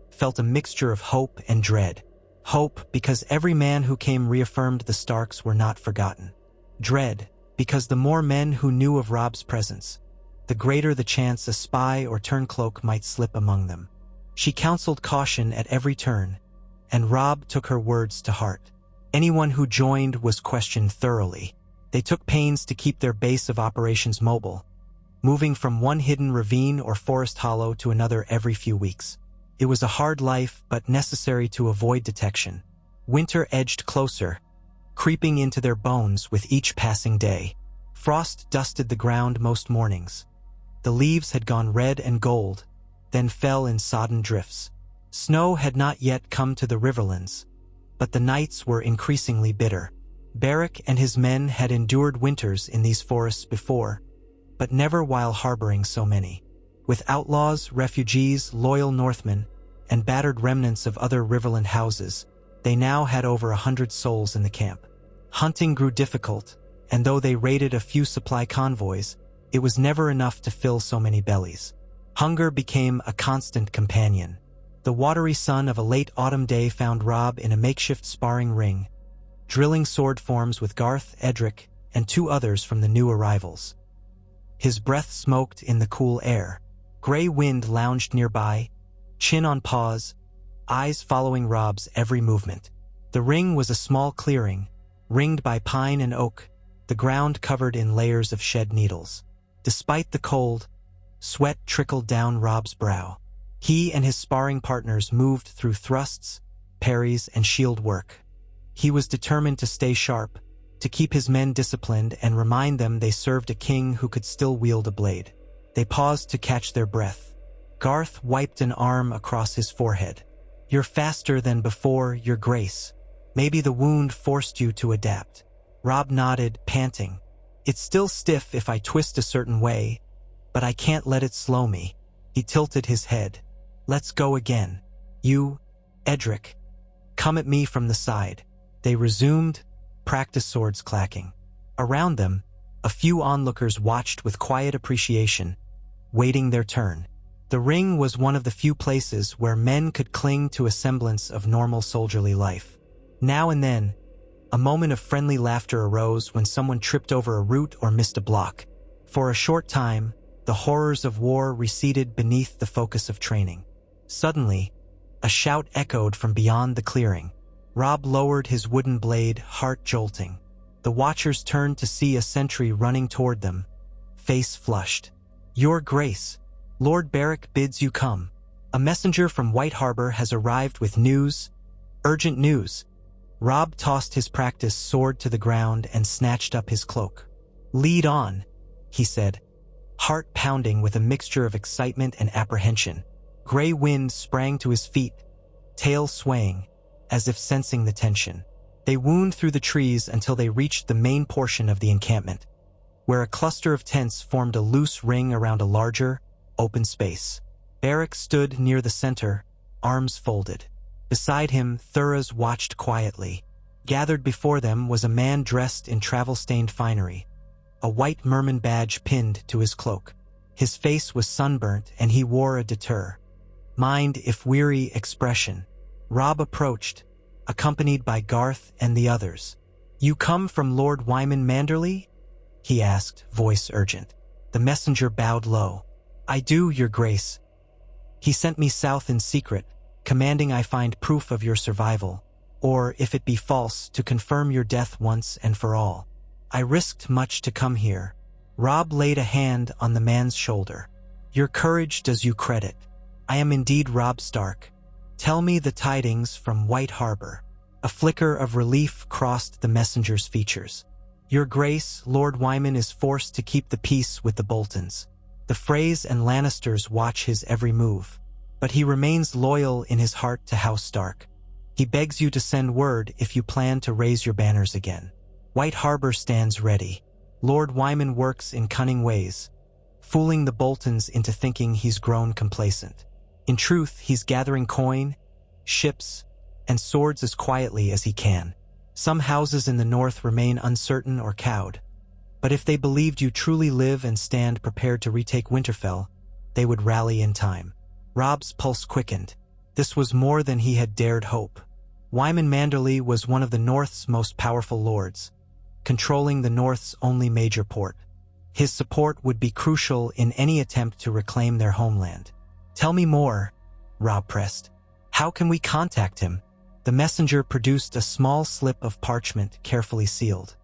felt a mixture of hope and dread. Hope because every man who came reaffirmed the Starks were not forgotten. Dread because the more men who knew of Robb's presence, the greater the chance a spy or turncloak might slip among them. She counseled caution at every turn, and Robb took her words to heart. Anyone who joined was questioned thoroughly. They took pains to keep their base of operations mobile, moving from one hidden ravine or forest hollow to another every few weeks. It was a hard life, but necessary to avoid detection. Winter edged closer, creeping into their bones with each passing day. Frost dusted the ground most mornings. The leaves had gone red and gold, then fell in sodden drifts. Snow had not yet come to the riverlands, but the nights were increasingly bitter. Beric and his men had endured winters in these forests before, but never while harboring so many. With outlaws, refugees, loyal Northmen, and battered remnants of other riverland houses, they now had over 100 souls in the camp. Hunting grew difficult, and though they raided a few supply convoys, it was never enough to fill so many bellies. Hunger became a constant companion. The watery sun of a late autumn day found Robb in a makeshift sparring ring, drilling sword forms with Garth, Edric, and 2 others from the new arrivals. His breath smoked in the cool air. Gray wind lounged nearby, chin on paws, eyes following Robb's every movement. The ring was a small clearing, ringed by pine and oak, the ground covered in layers of shed needles. Despite the cold, sweat trickled down Robb's brow. He and his sparring partners moved through thrusts, parries, and shield work. He was determined to stay sharp, to keep his men disciplined and remind them they served a king who could still wield a blade. They paused to catch their breath. Garth wiped an arm across his forehead. "You're faster than before, Your Grace. Maybe the wound forced you to adapt." Robb nodded, panting. "It's still stiff if I twist a certain way, but I can't let it slow me." He tilted his head. "Let's go again. You, Edric, come at me from the side." They resumed, practice swords clacking. Around them, a few onlookers watched with quiet appreciation, waiting their turn. The ring was one of the few places where men could cling to a semblance of normal soldierly life. Now and then, a moment of friendly laughter arose when someone tripped over a root or missed a block. For a short time, the horrors of war receded beneath the focus of training. Suddenly, a shout echoed from beyond the clearing. Robb lowered his wooden blade, heart jolting. The watchers turned to see a sentry running toward them, face flushed. "Your Grace, Lord Beric bids you come. A messenger from White Harbor has arrived with news. Urgent news." Robb tossed his practice sword to the ground and snatched up his cloak. "Lead on," he said, heart pounding with a mixture of excitement and apprehension. Gray Wind sprang to his feet, tail swaying, as if sensing the tension. They wound through the trees until they reached the main portion of the encampment, where a cluster of tents formed a loose ring around a larger, open space. Beric stood near the center, arms folded. Beside him, Thuras watched quietly. Gathered before them was a man dressed in travel-stained finery, a white merman badge pinned to his cloak. His face was sunburnt and he wore a deter, mind if weary expression. Robb approached, accompanied by Garth and the others. "You come from Lord Wyman Manderley?" he asked, voice urgent. The messenger bowed low. "I do, Your Grace. He sent me south in secret, commanding I find proof of your survival, or, if it be false, to confirm your death once and for all. I risked much to come here." Robb laid a hand on the man's shoulder. "Your courage does you credit. I am indeed Robb Stark. Tell me the tidings from White Harbor." A flicker of relief crossed the messenger's features. "Your Grace, Lord Wyman is forced to keep the peace with the Boltons. The Freys and Lannisters watch his every move, but he remains loyal in his heart to House Stark. He begs you to send word if you plan to raise your banners again. White Harbor stands ready. Lord Wyman works in cunning ways, fooling the Boltons into thinking he's grown complacent. In truth, he's gathering coin, ships, and swords as quietly as he can. Some houses in the north remain uncertain or cowed, but if they believed you truly live and stand prepared to retake Winterfell, they would rally in time." Robb's pulse quickened. This was more than he had dared hope. Wyman Manderley was one of the North's most powerful lords, controlling the North's only major port. His support would be crucial in any attempt to reclaim their homeland. "Tell me more," Robb pressed. "How can we contact him?" The messenger produced a small slip of parchment carefully sealed.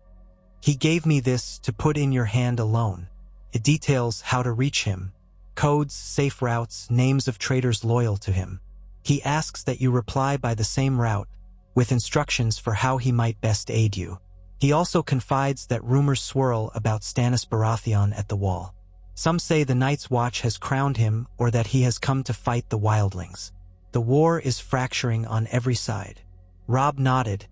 "He gave me this to put in your hand alone. It details how to reach him, codes, safe routes, names of traitors loyal to him. He asks that you reply by the same route, with instructions for how he might best aid you. He also confides that rumors swirl about Stannis Baratheon at the Wall. Some say the Night's Watch has crowned him or that he has come to fight the wildlings. The war is fracturing on every side." Robb nodded,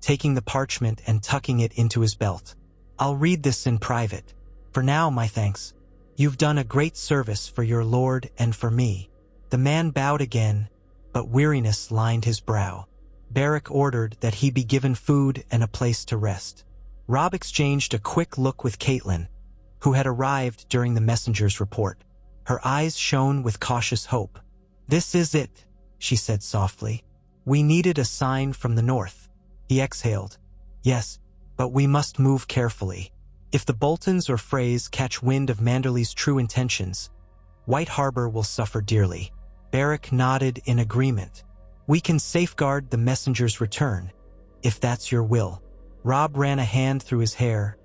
taking the parchment and tucking it into his belt. "I'll read this in private. For now, my thanks. You've done a great service for your lord and for me." The man bowed again, but weariness lined his brow. Beric ordered that he be given food and a place to rest. Robb exchanged a quick look with Catelyn, who had arrived during the messenger's report. Her eyes shone with cautious hope. "This is it," she said softly. "We needed a sign from the north." He exhaled. "Yes, but we must move carefully. If the Boltons or Freys catch wind of Manderley's true intentions, White Harbor will suffer dearly." Beric nodded in agreement. We can safeguard the messenger's return, if that's your will. Robb ran a hand through his hair,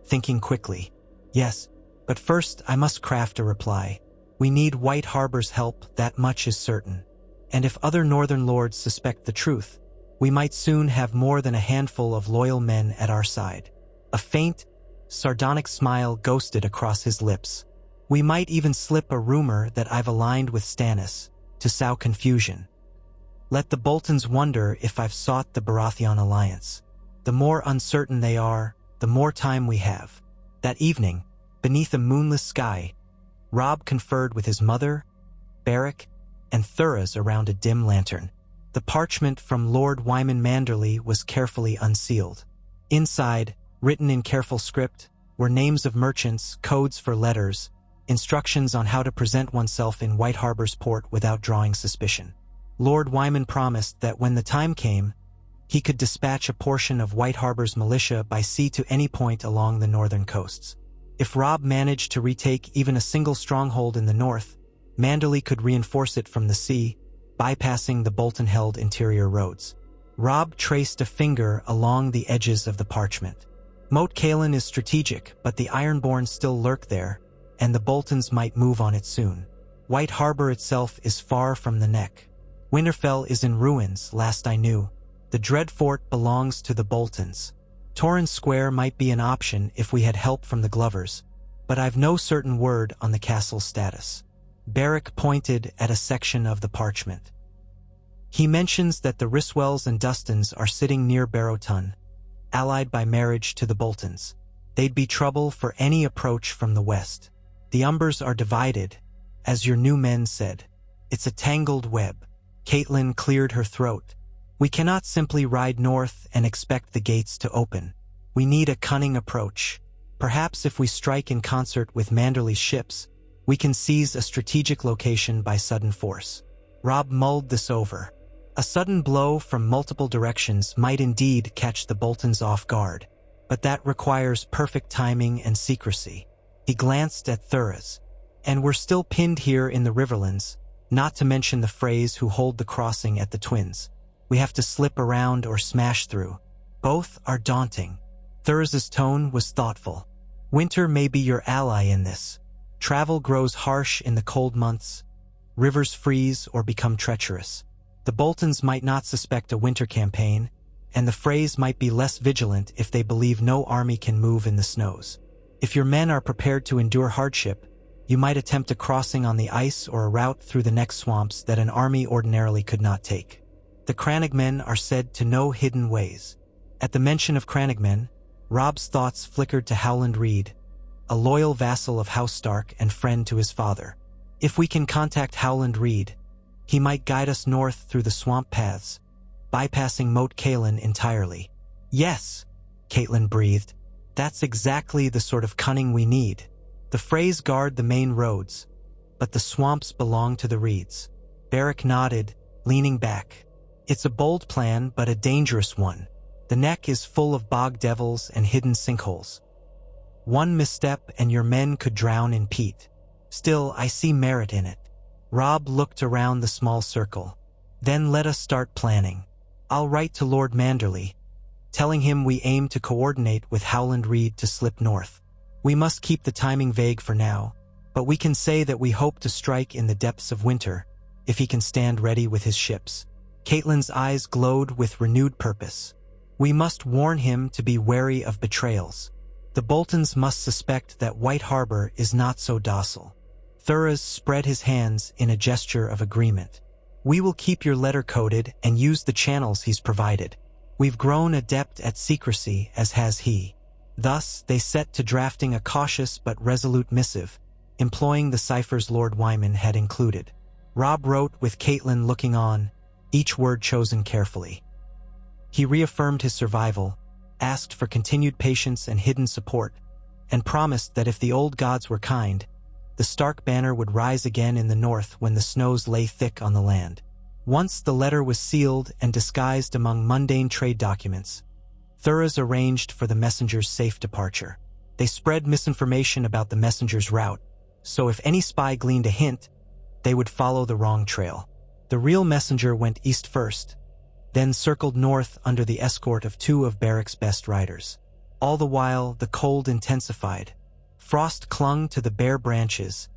thinking quickly. Yes, but first I must craft a reply. We need White Harbor's help, that much is certain. And if other northern lords suspect the truth, we might soon have more than a handful of loyal men at our side. A faint, sardonic smile ghosted across his lips. We might even slip a rumor that I've aligned with Stannis, to sow confusion. Let the Boltons wonder if I've sought the Baratheon alliance. The more uncertain they are, the more time we have. That evening, beneath a moonless sky, Robb conferred with his mother, Beric, and Thuras around a dim lantern. The parchment from Lord Wyman Manderley was carefully unsealed. Inside, written in careful script, were names of merchants, codes for letters, instructions on how to present oneself in White Harbor's port without drawing suspicion. Lord Wyman promised that when the time came, he could dispatch a portion of White Harbor's militia by sea to any point along the northern coasts. If Robb managed to retake even a single stronghold in the north, Manderley could reinforce it from the sea, bypassing the Bolton-held interior roads. Robb traced a finger along the edges of the parchment. Moat Cailin is strategic, but the Ironborn still lurk there, and the Boltons might move on it soon. White Harbor itself is far from the neck. Winterfell is in ruins, last I knew. The Dread Fort belongs to the Boltons. Torrens Square might be an option if we had help from the Glovers, but I've no certain word on the castle's status. Beric pointed at a section of the parchment. He mentions that the Riswells and Dustons are sitting near Barrowton, allied by marriage to the Boltons. They'd be trouble for any approach from the west. The Umbers are divided, as your new men said. It's a tangled web. Caitlin cleared her throat. We cannot simply ride north and expect the gates to open. We need a cunning approach. Perhaps if we strike in concert with Manderley's ships, we can seize a strategic location by sudden force. Robb mulled this over. A sudden blow from multiple directions might indeed catch the Boltons off guard, but that requires perfect timing and secrecy. He glanced at Thuras. And we're still pinned here in the Riverlands, not to mention the Freys who hold the crossing at the Twins. We have to slip around or smash through. Both are daunting. Thuras's tone was thoughtful. Winter may be your ally in this. Travel grows harsh in the cold months. Rivers freeze or become treacherous. The Boltons might not suspect a winter campaign, and the Freys might be less vigilant if they believe no army can move in the snows. If your men are prepared to endure hardship, you might attempt a crossing on the ice or a route through the next swamps that an army ordinarily could not take. The Crannogmen are said to know hidden ways. At the mention of Crannogmen, Robb's thoughts flickered to Howland Reed, a loyal vassal of House Stark and friend to his father. If we can contact Howland Reed, he might guide us north through the swamp paths, bypassing Moat Cailin entirely. Yes, Caitlin breathed. That's exactly the sort of cunning we need. The Freys guard the main roads, but the swamps belong to the Reeds. Beric nodded, leaning back. It's a bold plan, but a dangerous one. The neck is full of bog devils and hidden sinkholes. One misstep and your men could drown in peat. Still, I see merit in it. Robb looked around the small circle. Then let us start planning. I'll write to Lord Manderley, telling him we aim to coordinate with Howland Reed to slip north. We must keep the timing vague for now, but we can say that we hope to strike in the depths of winter, if he can stand ready with his ships. Caitlin's eyes glowed with renewed purpose. We must warn him to be wary of betrayals. The Boltons must suspect that White Harbor is not so docile. Thuras spread his hands in a gesture of agreement. We will keep your letter coded and use the channels he's provided. We've grown adept at secrecy, as has he. Thus, they set to drafting a cautious but resolute missive, employing the ciphers Lord Wyman had included. Robb wrote with Caitlin looking on, each word chosen carefully. He reaffirmed his survival, asked for continued patience and hidden support, and promised that if the old gods were kind, the Stark banner would rise again in the north when the snows lay thick on the land. Once the letter was sealed and disguised among mundane trade documents, Thuras arranged for the messenger's safe departure. They spread misinformation about the messenger's route, so if any spy gleaned a hint, they would follow the wrong trail. The real messenger went east first, then circled north under the escort of 2 of Barrick's best riders. All the while, the cold intensified. Frost clung to the bare branches,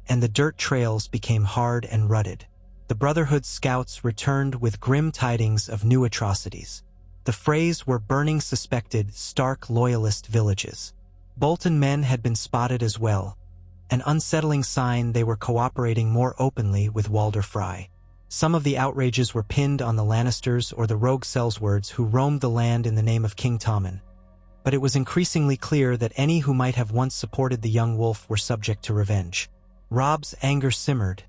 and the dirt trails became hard and rutted. The Brotherhood's scouts returned with grim tidings of new atrocities. The Freys were burning suspected Stark loyalist villages. Bolton men had been spotted as well, an unsettling sign they were cooperating more openly with Walder Frey. Some of the outrages were pinned on the Lannisters or the rogue Sellswords who roamed the land in the name of King Tommen. But it was increasingly clear that any who might have once supported the young wolf were subject to revenge. Robb's anger simmered,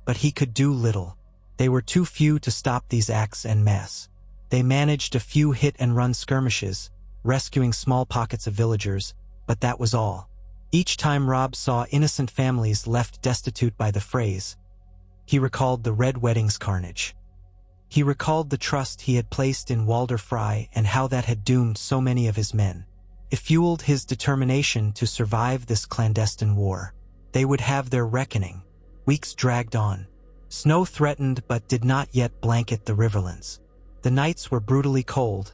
but he could do little. They were too few to stop these acts en masse. They managed a few hit-and-run skirmishes, rescuing small pockets of villagers, but that was all. Each time Robb saw innocent families left destitute by the Freys, he recalled the Red Wedding's carnage. He recalled the trust he had placed in Walder Frey and how that had doomed so many of his men. It fueled his determination to survive this clandestine war. They would have their reckoning. Weeks dragged on. Snow threatened but did not yet blanket the riverlands. The nights were brutally cold,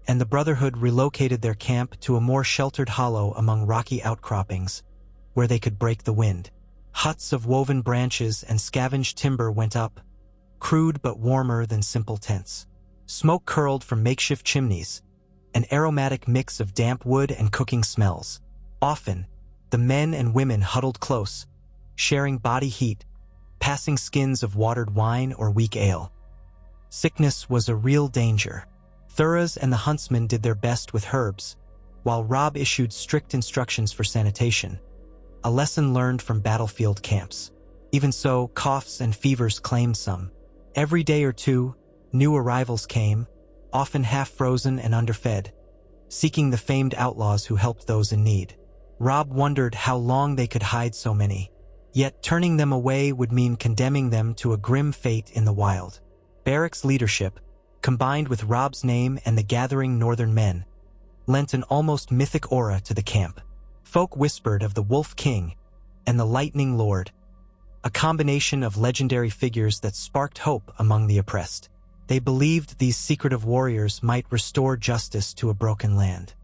and the Brotherhood relocated their camp to a more sheltered hollow among rocky outcroppings, where they could break the wind. Huts of woven branches and scavenged timber went up, crude but warmer than simple tents. Smoke curled from makeshift chimneys, an aromatic mix of damp wood and cooking smells. Often, the men and women huddled close, sharing body heat, passing skins of watered wine or weak ale. Sickness was a real danger. Thuras and the huntsmen did their best with herbs, while Robb issued strict instructions for sanitation, a lesson learned from battlefield camps. Even so, coughs and fevers claimed some. Every day or two, new arrivals came, often half-frozen and underfed, seeking the famed outlaws who helped those in need. Robb wondered how long they could hide so many. Yet turning them away would mean condemning them to a grim fate in the wild. Barrick's leadership, combined with Robb's name and the gathering northern men, lent an almost mythic aura to the camp. Folk whispered of the Wolf King and the Lightning Lord, a combination of legendary figures that sparked hope among the oppressed. They believed these secretive warriors might restore justice to a broken land.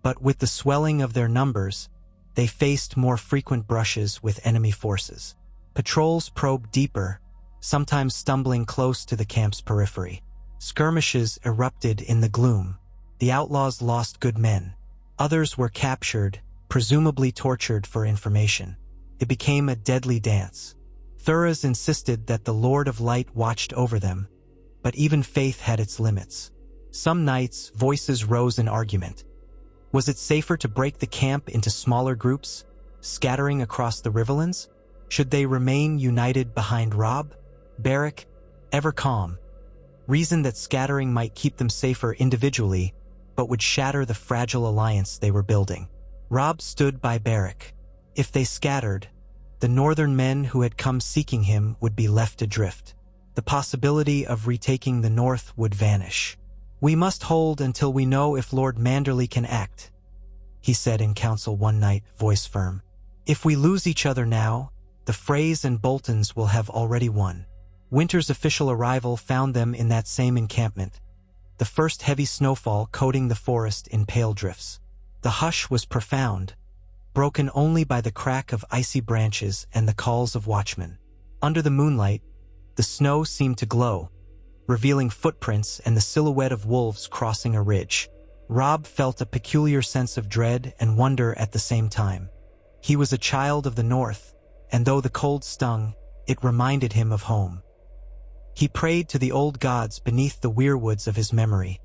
But with the swelling of their numbers, they faced more frequent brushes with enemy forces. Patrols probed deeper, sometimes stumbling close to the camp's periphery. Skirmishes erupted in the gloom. The outlaws lost good men. Others were captured, presumably tortured for information. It became a deadly dance. Thuras insisted that the Lord of Light watched over them, but even faith had its limits. Some nights, voices rose in argument. Was it safer to break the camp into smaller groups, scattering across the riverlands? Should they remain united behind Robb? Barrick, ever calm, reasoned that scattering might keep them safer individually, but would shatter the fragile alliance they were building. Robb stood by Barrick. If they scattered, the northern men who had come seeking him would be left adrift. The possibility of retaking the north would vanish. "We must hold until we know if Lord Manderley can act," he said in council one night, voice firm. "If we lose each other now, the Freys and Boltons will have already won." Winter's official arrival found them in that same encampment, the first heavy snowfall coating the forest in pale drifts. The hush was profound, broken only by the crack of icy branches and the calls of watchmen. Under the moonlight, the snow seemed to glow, revealing footprints and the silhouette of wolves crossing a ridge. Robb felt a peculiar sense of dread and wonder at the same time. He was a child of the north, and though the cold stung, it reminded him of home. He prayed to the old gods beneath the weirwoods of his memory,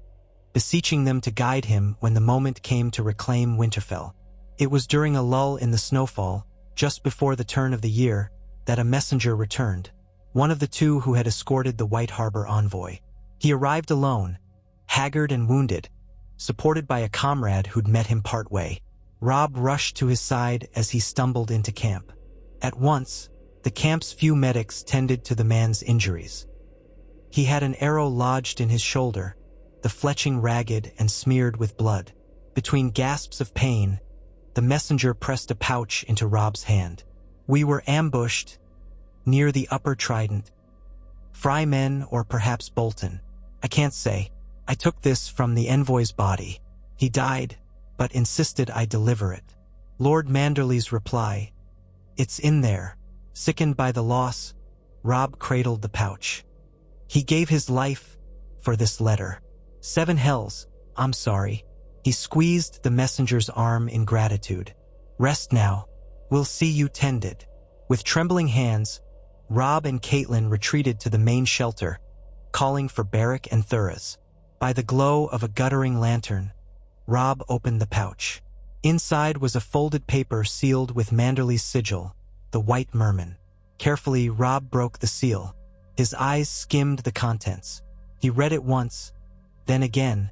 beseeching them to guide him when the moment came to reclaim Winterfell. It was during a lull in the snowfall, just before the turn of the year, that a messenger returned, one of the 2 who had escorted the White Harbor envoy. He arrived alone, haggard and wounded, supported by a comrade who'd met him partway. Robb rushed to his side as he stumbled into camp. At once, the camp's few medics tended to the man's injuries. He had an arrow lodged in his shoulder, the fletching ragged and smeared with blood. Between gasps of pain, the messenger pressed a pouch into Robb's hand. "We were ambushed," near the upper trident. Fry men or perhaps Bolton. I can't say. I took this from the envoy's body. He died, but insisted I deliver it. Lord Manderley's reply. It's in there. Sickened by the loss, Robb cradled the pouch. He gave his life for this letter. 7 hells, I'm sorry. He squeezed the messenger's arm in gratitude. Rest now. We'll see you tended. With trembling hands, Robb and Caitlin retreated to the main shelter, calling for Beric and Thuras. By the glow of a guttering lantern, Robb opened the pouch. Inside was a folded paper sealed with Manderley's sigil, the White Merman. Carefully, Robb broke the seal. His eyes skimmed the contents. He read it once, then again,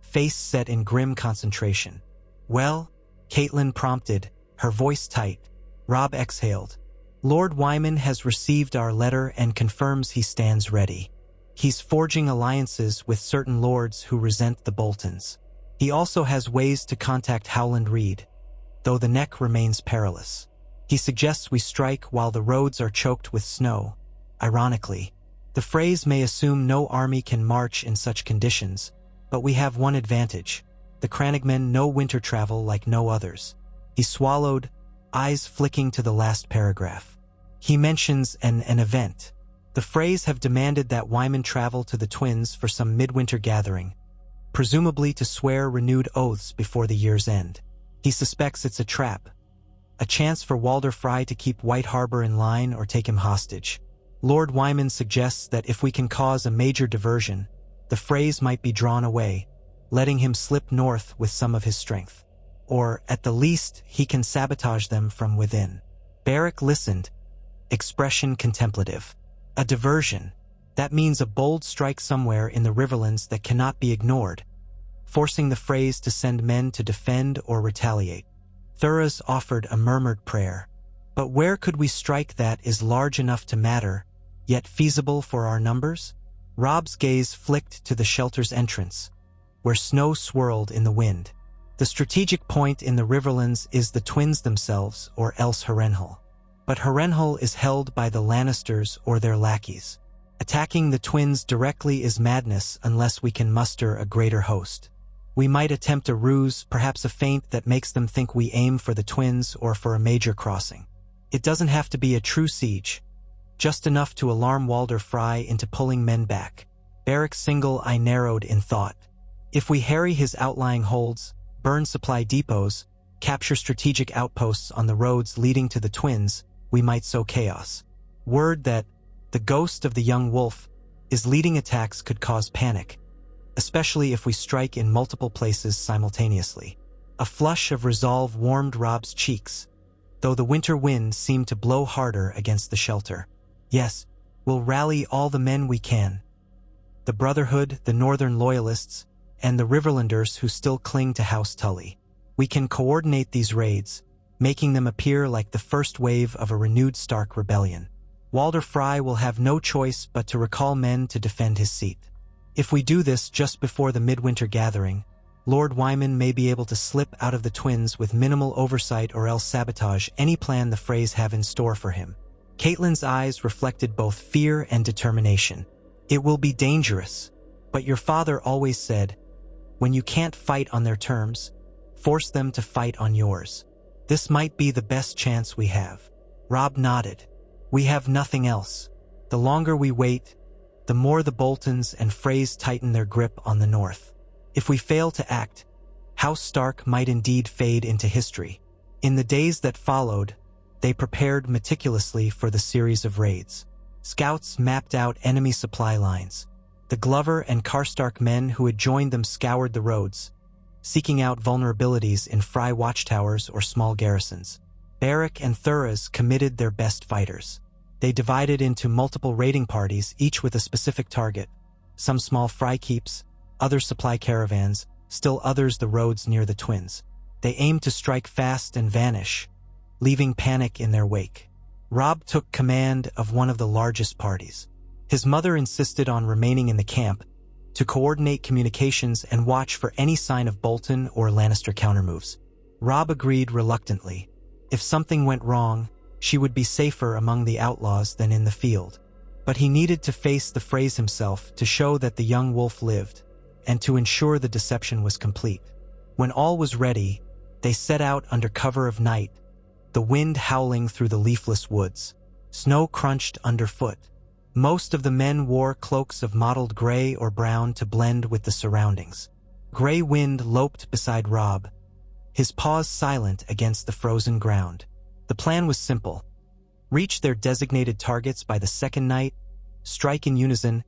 face set in grim concentration. Well? Caitlin prompted, her voice tight. Robb exhaled. Lord Wyman has received our letter and confirms he stands ready. He's forging alliances with certain lords who resent the Boltons. He also has ways to contact Howland Reed, though the neck remains perilous. He suggests we strike while the roads are choked with snow. Ironically, the phrase may assume no army can march in such conditions, but we have one advantage. The Crannogmen know winter travel like no others. He swallowed, eyes flicking to the last paragraph. He mentions an event. The phrase have demanded that Wyman travel to the Twins for some midwinter gathering, presumably to swear renewed oaths before the year's end. He suspects it's a trap, a chance for Walder Frye to keep White Harbor in line or take him hostage. Lord Wyman suggests that if we can cause a major diversion, the phrase might be drawn away, letting him slip north with some of his strength. Or, at the least, he can sabotage them from within. Beric listened, expression contemplative. A diversion. That means a bold strike somewhere in the Riverlands that cannot be ignored, forcing the phrase to send men to defend or retaliate. Thuras offered a murmured prayer. But where could we strike that is large enough to matter, yet feasible for our numbers? Robb's gaze flicked to the shelter's entrance, where snow swirled in the wind. The strategic point in the Riverlands is the Twins themselves, or else Harrenhal. But Harrenhal is held by the Lannisters or their lackeys. Attacking the Twins directly is madness unless we can muster a greater host. We might attempt a ruse, perhaps a feint that makes them think we aim for the Twins or for a major crossing. It doesn't have to be a true siege, just enough to alarm Walder Frye into pulling men back. Beric's single eye narrowed in thought. If we harry his outlying holds, burn supply depots, capture strategic outposts on the roads leading to the Twins, we might sow chaos. Word that the ghost of the young wolf is leading attacks could cause panic, especially if we strike in multiple places simultaneously. A flush of resolve warmed Robb's cheeks, though the winter wind seemed to blow harder against the shelter. Yes, we'll rally all the men we can. The Brotherhood, the Northern Loyalists, and the Riverlanders who still cling to House Tully. We can coordinate these raids, making them appear like the first wave of a renewed Stark rebellion. Walder Frye will have no choice but to recall men to defend his seat. If we do this just before the midwinter gathering, Lord Wyman may be able to slip out of the Twins with minimal oversight or else sabotage any plan the Freys have in store for him. Caitlin's eyes reflected both fear and determination. It will be dangerous, but your father always said, when you can't fight on their terms, force them to fight on yours. This might be the best chance we have. Robb nodded. We have nothing else. The longer we wait, the more the Boltons and Freys tighten their grip on the north. If we fail to act, House Stark might indeed fade into history. In the days that followed, they prepared meticulously for the series of raids. Scouts mapped out enemy supply lines. The Glover and Karstark men who had joined them scoured the roads, seeking out vulnerabilities in Frye watchtowers or small garrisons. Beric and Thuras committed their best fighters. They divided into multiple raiding parties, each with a specific target. Some small Frye keeps, others supply caravans, still others the roads near the Twins. They aimed to strike fast and vanish, leaving panic in their wake. Robb took command of one of the largest parties. His mother insisted on remaining in the camp to coordinate communications and watch for any sign of Bolton or Lannister countermoves. Robb agreed reluctantly. If something went wrong, she would be safer among the outlaws than in the field. But he needed to face the phrase himself to show that the young wolf lived, and to ensure the deception was complete. When all was ready, they set out under cover of night, the wind howling through the leafless woods. Snow crunched underfoot. Most of the men wore cloaks of mottled gray or brown to blend with the surroundings. Gray Wind loped beside Robb, his paws silent against the frozen ground. The plan was simple. Reach their designated targets by the second night, strike in unison,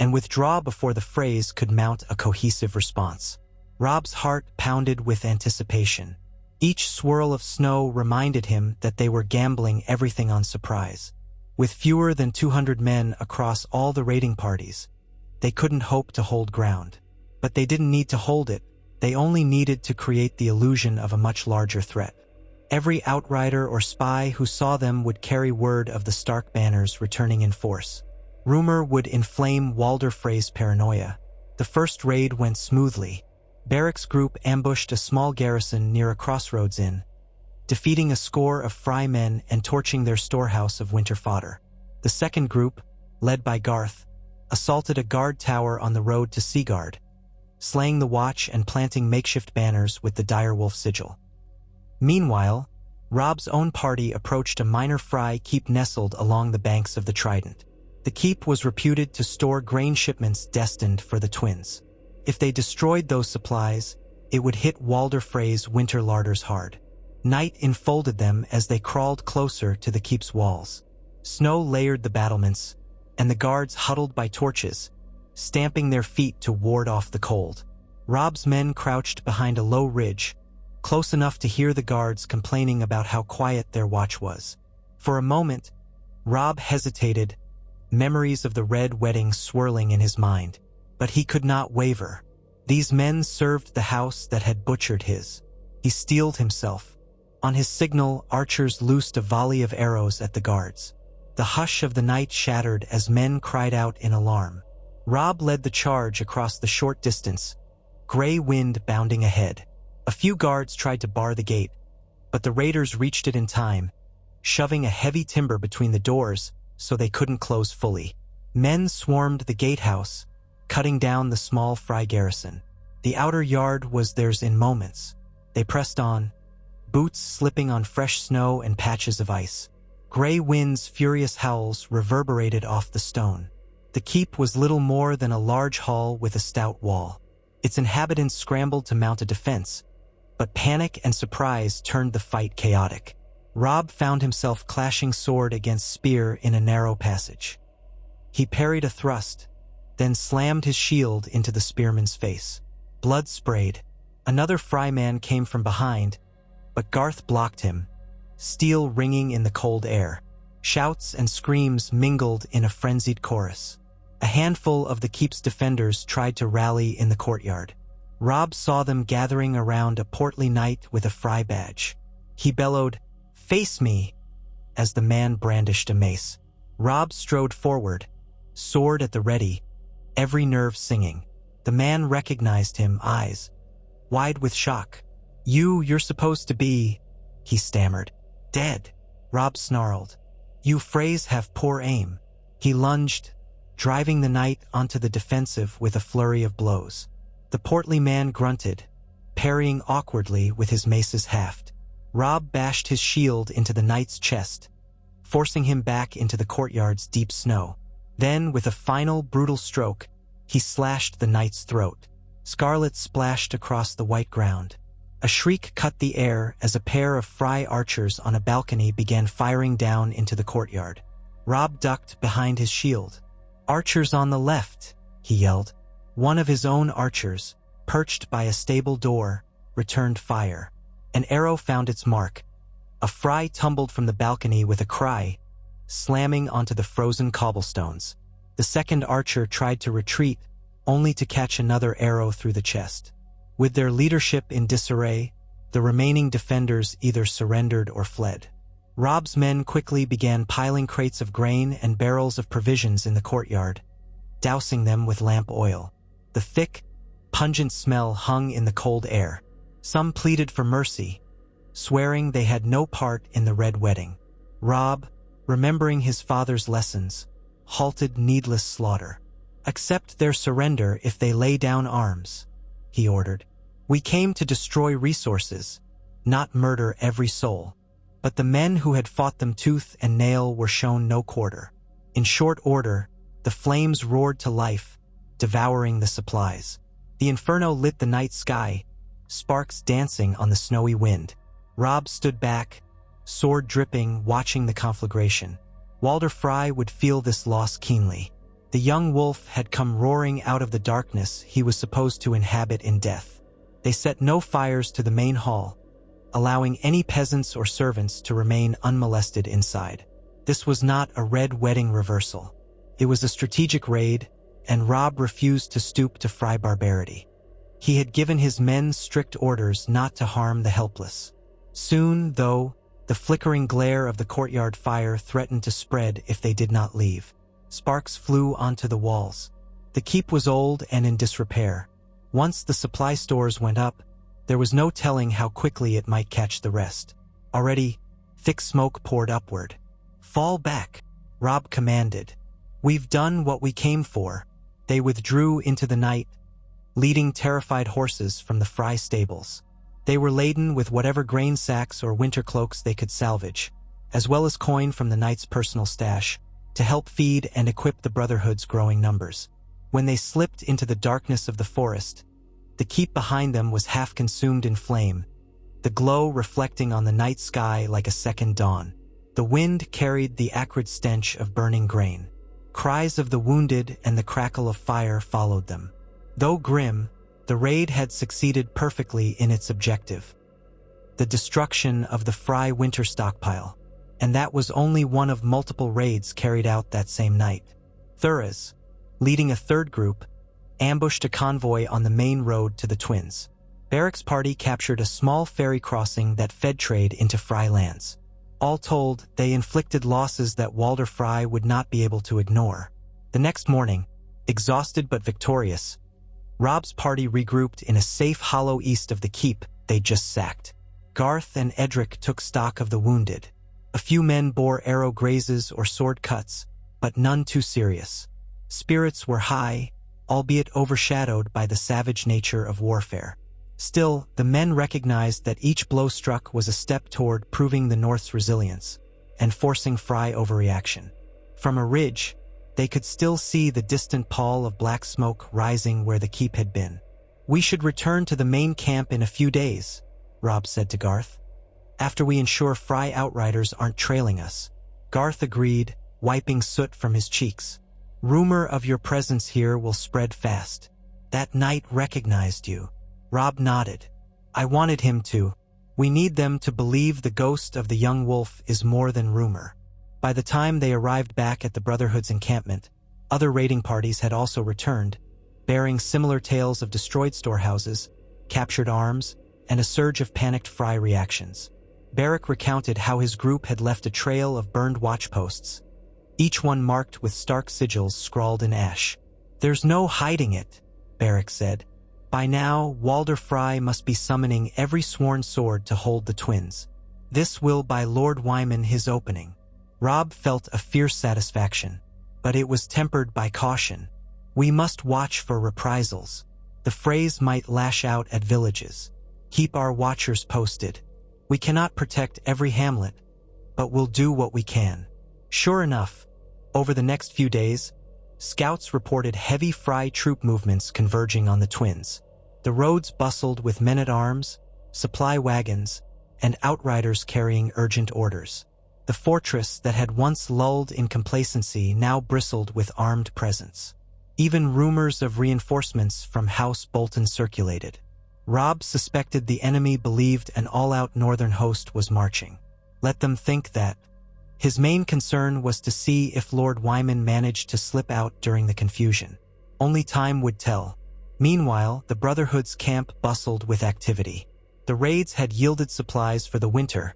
and withdraw before the phrase could mount a cohesive response. Robb's heart pounded with anticipation. Each swirl of snow reminded him that they were gambling everything on surprise. With fewer than 200 men across all the raiding parties, they couldn't hope to hold ground. But they didn't need to hold it, they only needed to create the illusion of a much larger threat. Every outrider or spy who saw them would carry word of the Stark banners returning in force. Rumor would inflame Walder Frey's paranoia. The first raid went smoothly. Barrack's group ambushed a small garrison near a crossroads inn, defeating a score of Frey men and torching their storehouse of winter fodder. The second group, led by Garth, assaulted a guard tower on the road to Seagard, slaying the watch and planting makeshift banners with the direwolf sigil. Meanwhile, Robb's own party approached a minor Frey keep nestled along the banks of the Trident. The keep was reputed to store grain shipments destined for the twins. If they destroyed those supplies, it would hit Walder Frey's winter larders hard. Night enfolded them as they crawled closer to the keep's walls. Snow layered the battlements, and the guards huddled by torches, stamping their feet to ward off the cold. Robb's men crouched behind a low ridge, close enough to hear the guards complaining about how quiet their watch was. For a moment, Robb hesitated, memories of the Red Wedding swirling in his mind. But he could not waver. These men served the house that had butchered his. He steeled himself. On his signal, archers loosed a volley of arrows at the guards. The hush of the night shattered as men cried out in alarm. Robb led the charge across the short distance, Gray Wind bounding ahead. A few guards tried to bar the gate, but the raiders reached it in time, shoving a heavy timber between the doors so they couldn't close fully. Men swarmed the gatehouse, cutting down the small Frey garrison. The outer yard was theirs in moments. They pressed on, boots slipping on fresh snow and patches of ice. Gray Wind's furious howls reverberated off the stone. The keep was little more than a large hall with a stout wall. Its inhabitants scrambled to mount a defense, but panic and surprise turned the fight chaotic. Robb found himself clashing sword against spear in a narrow passage. He parried a thrust, then slammed his shield into the spearman's face. Blood sprayed. Another Frey man came from behind, but Garth blocked him, steel ringing in the cold air. Shouts and screams mingled in a frenzied chorus. A handful of the keep's defenders tried to rally in the courtyard. Robb saw them gathering around a portly knight with a Frey badge. He bellowed, "Face me!" as the man brandished a mace. Robb strode forward, sword at the ready, every nerve singing. The man recognized him, eyes wide with shock. You're supposed to be," he stammered. "Dead," Robb snarled. "You Freys have poor aim." He lunged, driving the knight onto the defensive with a flurry of blows. The portly man grunted, parrying awkwardly with his mace's haft. Robb bashed his shield into the knight's chest, forcing him back into the courtyard's deep snow. Then, with a final brutal stroke, he slashed the knight's throat. Scarlet splashed across the white ground. A shriek cut the air as a pair of Frey archers on a balcony began firing down into the courtyard. Robb ducked behind his shield. "Archers on the left," he yelled. One of his own archers, perched by a stable door, returned fire. An arrow found its mark. A Frey tumbled from the balcony with a cry, slamming onto the frozen cobblestones. The second archer tried to retreat, only to catch another arrow through the chest. With their leadership in disarray, the remaining defenders either surrendered or fled. Robb's men quickly began piling crates of grain and barrels of provisions in the courtyard, dousing them with lamp oil. The thick, pungent smell hung in the cold air. Some pleaded for mercy, swearing they had no part in the Red Wedding. Robb, remembering his father's lessons, halted needless slaughter. "Accept their surrender if they lay down arms," he ordered. "We came to destroy resources, not murder every soul." But the men who had fought them tooth and nail were shown no quarter. In short order, the flames roared to life, devouring the supplies. The inferno lit the night sky, sparks dancing on the snowy wind. Robb stood back, sword dripping, watching the conflagration. Walder Frye would feel this loss keenly. The young wolf had come roaring out of the darkness he was supposed to inhabit in death. They set no fires to the main hall, allowing any peasants or servants to remain unmolested inside. This was not a red wedding reversal. It was a strategic raid, and Robb refused to stoop to Frye barbarity. He had given his men strict orders not to harm the helpless. Soon, though, the flickering glare of the courtyard fire threatened to spread if they did not leave. Sparks flew onto the walls. The keep was old and in disrepair. Once the supply stores went up, there was no telling how quickly it might catch the rest. Already, thick smoke poured upward. "Fall back," Robb commanded. "We've done what we came for." They withdrew into the night, leading terrified horses from the Frye stables. They were laden with whatever grain sacks or winter cloaks they could salvage, as well as coin from the knight's personal stash, to help feed and equip the Brotherhood's growing numbers. When they slipped into the darkness of the forest, the keep behind them was half consumed in flame, the glow reflecting on the night sky like a second dawn. The wind carried the acrid stench of burning grain. Cries of the wounded and the crackle of fire followed them. Though grim, the raid had succeeded perfectly in its objective, the destruction of the Frye winter stockpile, and that was only one of multiple raids carried out that same night. Thuras, leading a third group, ambushed a convoy on the main road to the Twins. Barrack's party captured a small ferry crossing that fed trade into Frye lands. All told, they inflicted losses that Walder Frye would not be able to ignore. The next morning, exhausted but victorious, Robb's party regrouped in a safe hollow east of the keep they'd just sacked. Garth and Edric took stock of the wounded. A few men bore arrow grazes or sword cuts, but none too serious. Spirits were high, albeit overshadowed by the savage nature of warfare. Still, the men recognized that each blow struck was a step toward proving the North's resilience and forcing Frye overreaction. From a ridge, they could still see the distant pall of black smoke rising where the keep had been. "We should return to the main camp in a few days," Robb said to Garth. "After we ensure Frye outriders aren't trailing us." Garth agreed, wiping soot from his cheeks. "Rumor of your presence here will spread fast. That knight recognized you." Robb nodded. "I wanted him to. We need them to believe the ghost of the young wolf is more than rumor." By the time they arrived back at the Brotherhood's encampment, other raiding parties had also returned, bearing similar tales of destroyed storehouses, captured arms, and a surge of panicked Frye reactions. Barrack recounted how his group had left a trail of burned watchposts, each one marked with stark sigils scrawled in ash. "There's no hiding it," Barrack said. "By now, Walder Frye must be summoning every sworn sword to hold the Twins. This will buy Lord Wyman his opening." Robb felt a fierce satisfaction, but it was tempered by caution. "We must watch for reprisals. The Freys might lash out at villages. Keep our watchers posted. We cannot protect every hamlet, but we'll do what we can." Sure enough, over the next few days, scouts reported heavy Frye troop movements converging on the Twins. The roads bustled with men-at-arms, supply wagons, and outriders carrying urgent orders. The fortress that had once lulled in complacency now bristled with armed presence. Even rumors of reinforcements from House Bolton circulated. Robb suspected the enemy believed an all-out northern host was marching. Let them think that. His main concern was to see if Lord Wyman managed to slip out during the confusion. Only time would tell. Meanwhile, the Brotherhood's camp bustled with activity. The raids had yielded supplies for the winter,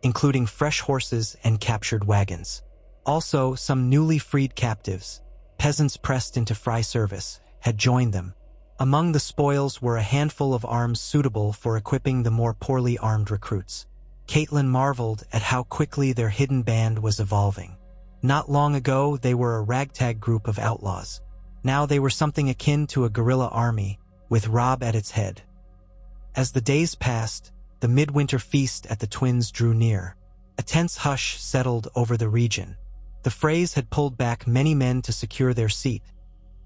including fresh horses and captured wagons. Also, some newly freed captives, peasants pressed into Frye service, had joined them. Among the spoils were a handful of arms suitable for equipping the more poorly armed recruits. Caitlin marveled at how quickly their hidden band was evolving. Not long ago, they were a ragtag group of outlaws. Now they were something akin to a guerrilla army, with Robb at its head. As the days passed, the midwinter feast at the twins drew near. A tense hush settled over the region. The Freys had pulled back many men to secure their seat,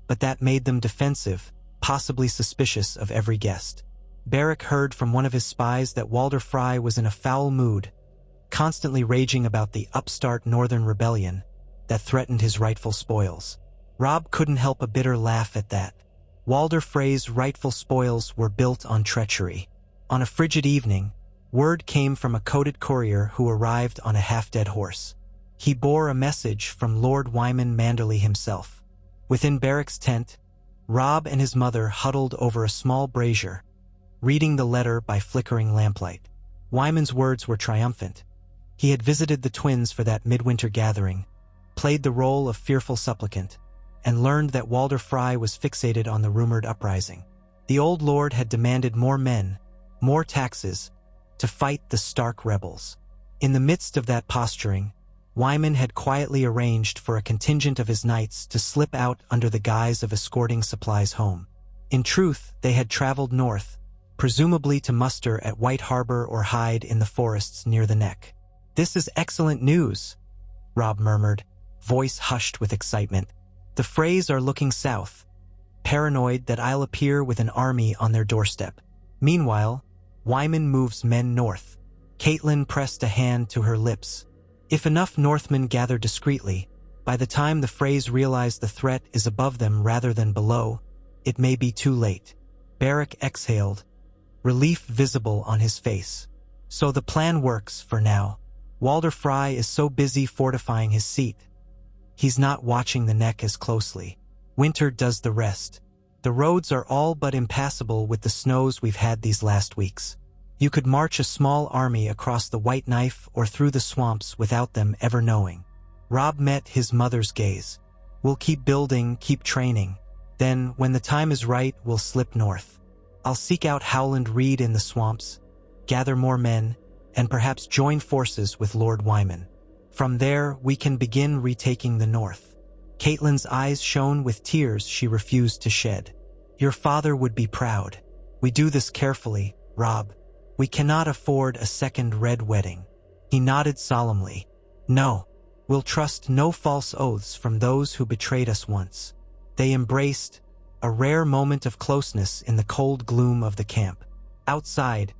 but that made them defensive, possibly suspicious of every guest. Beric heard from one of his spies that Walder Frey was in a foul mood, constantly raging about the upstart northern rebellion that threatened his rightful spoils. Robb couldn't help a bitter laugh at that. Walder Frey's rightful spoils were built on treachery. On a frigid evening, word came from a coated courier who arrived on a half-dead horse. He bore a message from Lord Wyman Manderley himself. Within Beric's tent, Robb and his mother huddled over a small brazier, reading the letter by flickering lamplight. Wyman's words were triumphant. He had visited the twins for that midwinter gathering, played the role of fearful supplicant, and learned that Walder Frey was fixated on the rumored uprising. The old lord had demanded more men, more taxes, to fight the Stark rebels. In the midst of that posturing, Wyman had quietly arranged for a contingent of his knights to slip out under the guise of escorting supplies home. In truth, they had traveled north, presumably to muster at White Harbor or hide in the forests near the Neck. "This is excellent news," Robb murmured, voice hushed with excitement. "The Freys are looking south, paranoid that I'll appear with an army on their doorstep." Meanwhile, Wyman moves men north. Caitlin pressed a hand to her lips. If enough Northmen gather discreetly, by the time the Freys realize the threat is above them rather than below, it may be too late. Beric exhaled, relief visible on his face. So the plan works for now. Walder Frey is so busy fortifying his seat, he's not watching the Neck as closely. Winter does the rest. The roads are all but impassable with the snows we've had these last weeks. You could march a small army across the White Knife or through the swamps without them ever knowing. Robb met his mother's gaze. "We'll keep building, keep training. Then, when the time is right, we'll slip north. I'll seek out Howland Reed in the swamps, gather more men, and perhaps join forces with Lord Wyman. From there, we can begin retaking the north." Caitlin's eyes shone with tears she refused to shed. "Your father would be proud. We do this carefully, Robb. We cannot afford a second red wedding." He nodded solemnly. "No, we'll trust no false oaths from those who betrayed us once." They embraced, a rare moment of closeness in the cold gloom of the camp. Outside,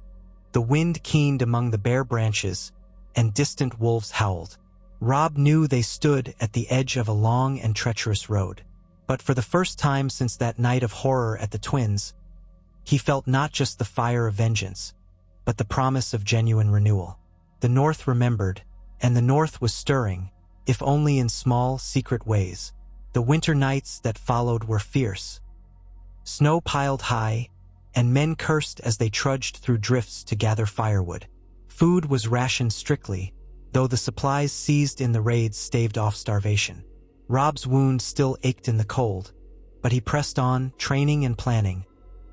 the wind keened among the bare branches, and distant wolves howled. Robb knew they stood at the edge of a long and treacherous road. But for the first time since that night of horror at the twins, he felt not just the fire of vengeance, but the promise of genuine renewal. The North remembered, and the North was stirring, if only in small, secret ways. The winter nights that followed were fierce. Snow piled high, and men cursed as they trudged through drifts to gather firewood. Food was rationed strictly, though the supplies seized in the raids staved off starvation. Robb's wound still ached in the cold, but he pressed on, training and planning,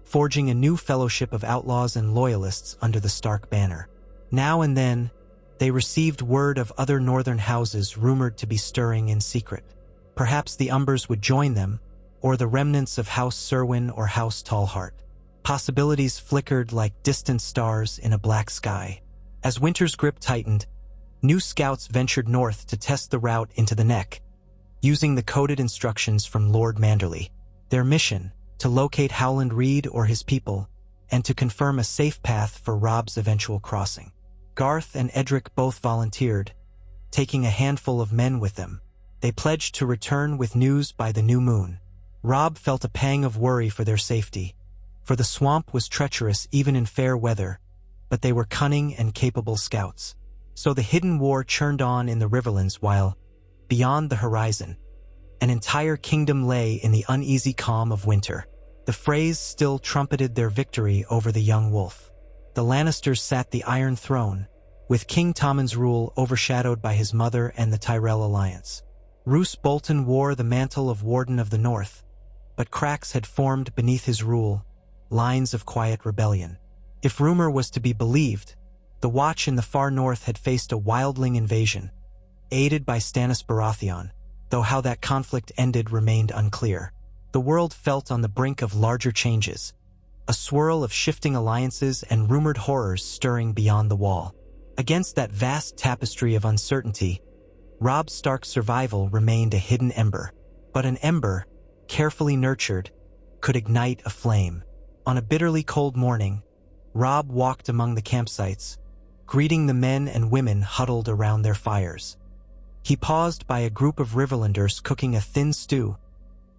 forging a new fellowship of outlaws and loyalists under the Stark banner. Now and then, they received word of other northern houses rumored to be stirring in secret. Perhaps the Umbers would join them, or the remnants of House Serwyn or House Tallheart. Possibilities flickered like distant stars in a black sky. As winter's grip tightened, new scouts ventured north to test the route into the Neck, using the coded instructions from Lord Manderley. Their mission, to locate Howland Reed or his people, and to confirm a safe path for Robb's eventual crossing. Garth and Edric both volunteered, taking a handful of men with them. They pledged to return with news by the new moon. Robb felt a pang of worry for their safety, for the swamp was treacherous even in fair weather, but they were cunning and capable scouts. So the hidden war churned on in the Riverlands while, beyond the horizon, an entire kingdom lay in the uneasy calm of winter. The Freys still trumpeted their victory over the young wolf. The Lannisters sat the Iron Throne, with King Tommen's rule overshadowed by his mother and the Tyrell alliance. Roose Bolton wore the mantle of Warden of the North, but cracks had formed beneath his rule, lines of quiet rebellion. If rumor was to be believed, The Watch in the far north had faced a wildling invasion, aided by Stannis Baratheon, though how that conflict ended remained unclear. The world felt on the brink of larger changes, a swirl of shifting alliances and rumored horrors stirring beyond the Wall. Against that vast tapestry of uncertainty, Robb Stark's survival remained a hidden ember. But an ember, carefully nurtured, could ignite a flame. On a bitterly cold morning, Robb walked among the campsites, greeting the men and women huddled around their fires. He paused by a group of Riverlanders cooking a thin stew,